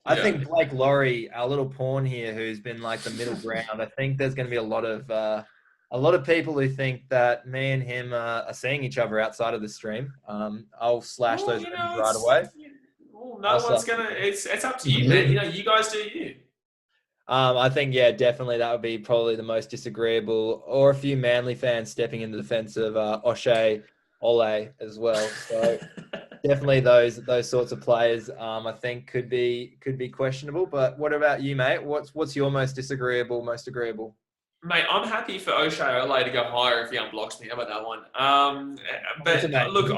I think Blake Lawrie, our little pawn here, who's been like the middle ground. I think there's going to be a lot of people who think that me and him are seeing each other outside of the stream. I'll slash those right away. No one's gonna. It's up to you, man. You guys do you. I think definitely that would be probably the most disagreeable, or a few Manly fans stepping in the defence of O'Shea, Ole as well. So definitely those sorts of players, I think could be questionable. But what about you, mate? What's your most disagreeable, most agreeable? Mate, I'm happy for O'Shea Ole to go higher if he unblocks me. How about that one? But look,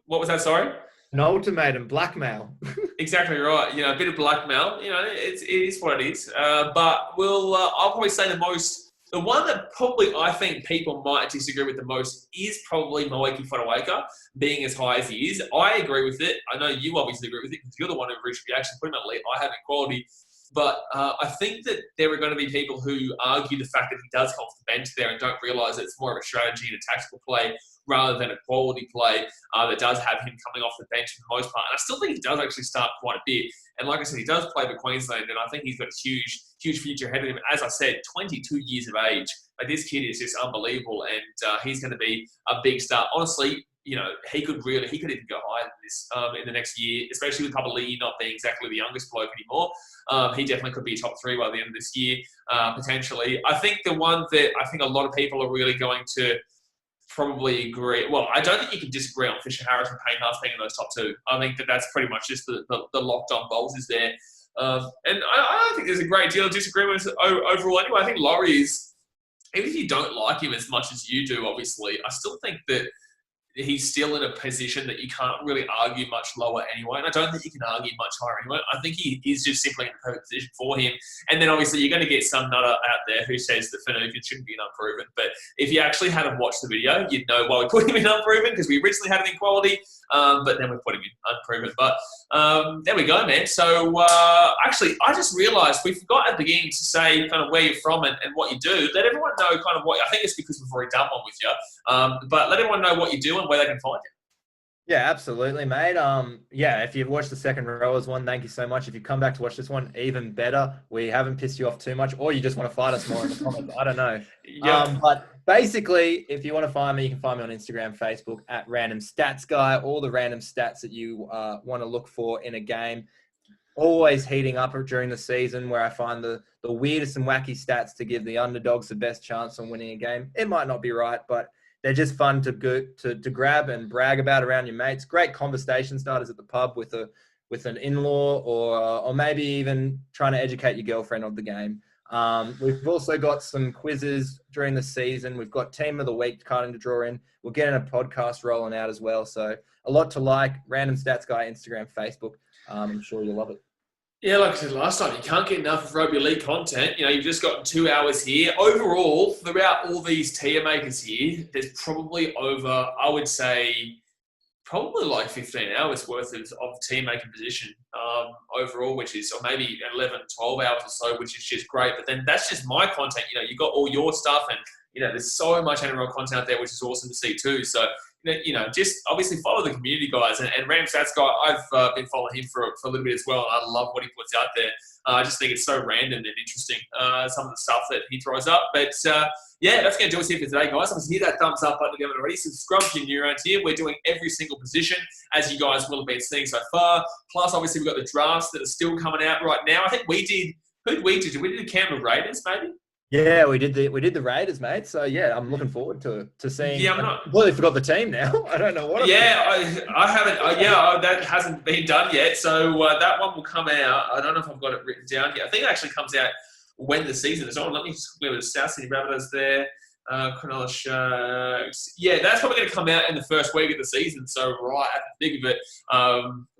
what was that? Sorry. An ultimatum, blackmail. Exactly right. A bit of blackmail. It is what it is. But I'll probably say the one that probably I think people might disagree with the most is probably Moeaki Fotuaika being as high as he is. I agree with it. I know you obviously agree with it because you're the one who originally actually put him at elite. I have equality. But I think that there are going to be people who argue the fact that he does come off the bench there and don't realise that it's more of a strategy and a tactical play rather than a quality play that does have him coming off the bench for the most part. And I still think he does actually start quite a bit. And like I said, he does play for Queensland, and I think he's got a huge future ahead of him. As I said, 22 years of age. Like, this kid is just unbelievable, and he's going to be a big star. Honestly, he could even go higher than this in the next year, especially with Papali'i not being exactly the youngest bloke anymore. He definitely could be top 3 by the end of this year, potentially. I think the one that I think a lot of people are really going to probably agree. Well, I don't think you can disagree on Fisher Harris and Payne Haas being in those top 2. I think that's pretty much just the locked-on bowls is there. And I don't think there's a great deal of disagreement overall anyway. I think Lawrie is, even if you don't like him as much as you do, obviously, I still think that he's still in a position that you can't really argue much lower anyway. And I don't think you can argue much higher anyway. I think he is just simply in a perfect position for him. And then obviously you're going to get some nutter out there who says that Finucane shouldn't be an unproven. But if you actually hadn't watched the video, you'd know why we put him in unproven, because we originally had him in quality, but then we put him in unproven. But there we go, man. So actually, I just realised we forgot at the beginning to say kind of where you're from and what you do. Let everyone know kind of what, I think it's because we've already done one with you, but let everyone know what you do and where they can find you. Yeah, absolutely, mate. If you've watched the second rowers one, thank you so much. If you come back to watch this one, even better. We haven't pissed you off too much, or you just want to fight us more in the comments. I don't know. Yep. But basically, if you want to find me, you can find me on Instagram, Facebook at RandomStatsGuy. All the random stats that you want to look for in a game. Always heating up during the season, where I find the weirdest and wacky stats to give the underdogs the best chance on winning a game. It might not be right, but they're just fun to grab and brag about around your mates. Great conversation starters at the pub with an in-law, or maybe even trying to educate your girlfriend of the game. We've also got some quizzes during the season. We've got Team of the Week starting to draw in. We're getting a podcast rolling out as well. So a lot to like. Random Stats Guy, Instagram, Facebook. I'm sure you'll love it. Yeah, like I said last time, you can't get enough of rugby league content. You've just gotten 2 hours here. Overall, throughout all these tier makers here, there's probably over, I would say, probably like 15 hours worth of team making position overall, which is, or maybe 11, 12 hours or so, which is just great. But then that's just my content. You've got all your stuff, and, there's so much NRL content out there, which is awesome to see too. So, just obviously follow the community, guys. And Random Stats Guy, I've been following him for a little bit as well. I love what he puts out there. I just think it's so random and interesting, some of the stuff that he throws up. But that's going to do us here for today, guys. Obviously, hit that thumbs up button if you haven't already. Subscribe if you're new around here. We're doing every single position, as you guys will have been seeing so far. Plus, obviously, we've got the drafts that are still coming out right now. I think we did, who did we do? We did the Canberra Raiders, maybe? Yeah, we did the Raiders, mate. So yeah, I'm looking forward to seeing. Yeah, I completely forgot the team now. I don't know what. Yeah, I haven't. That hasn't been done yet. So that one will come out. I don't know if I've got it written down yet. I think it actually comes out when the season is on. Let me just quickly with the stats. Any Rabbitohs there? Cronulla Sharks. Yeah, that's probably going to come out in the first week of the season. So right at the thick of it.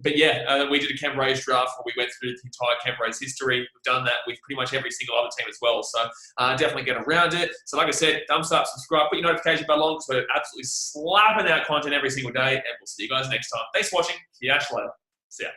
But yeah, we did a Cam Rays draft where we went through the entire Cam Rays history. We've done that with pretty much every single other team as well. So definitely get around it. So like I said, thumbs up, subscribe, put your notification bell on because we're absolutely slapping out content every single day. And we'll see you guys next time. Thanks for watching. See you later. See ya.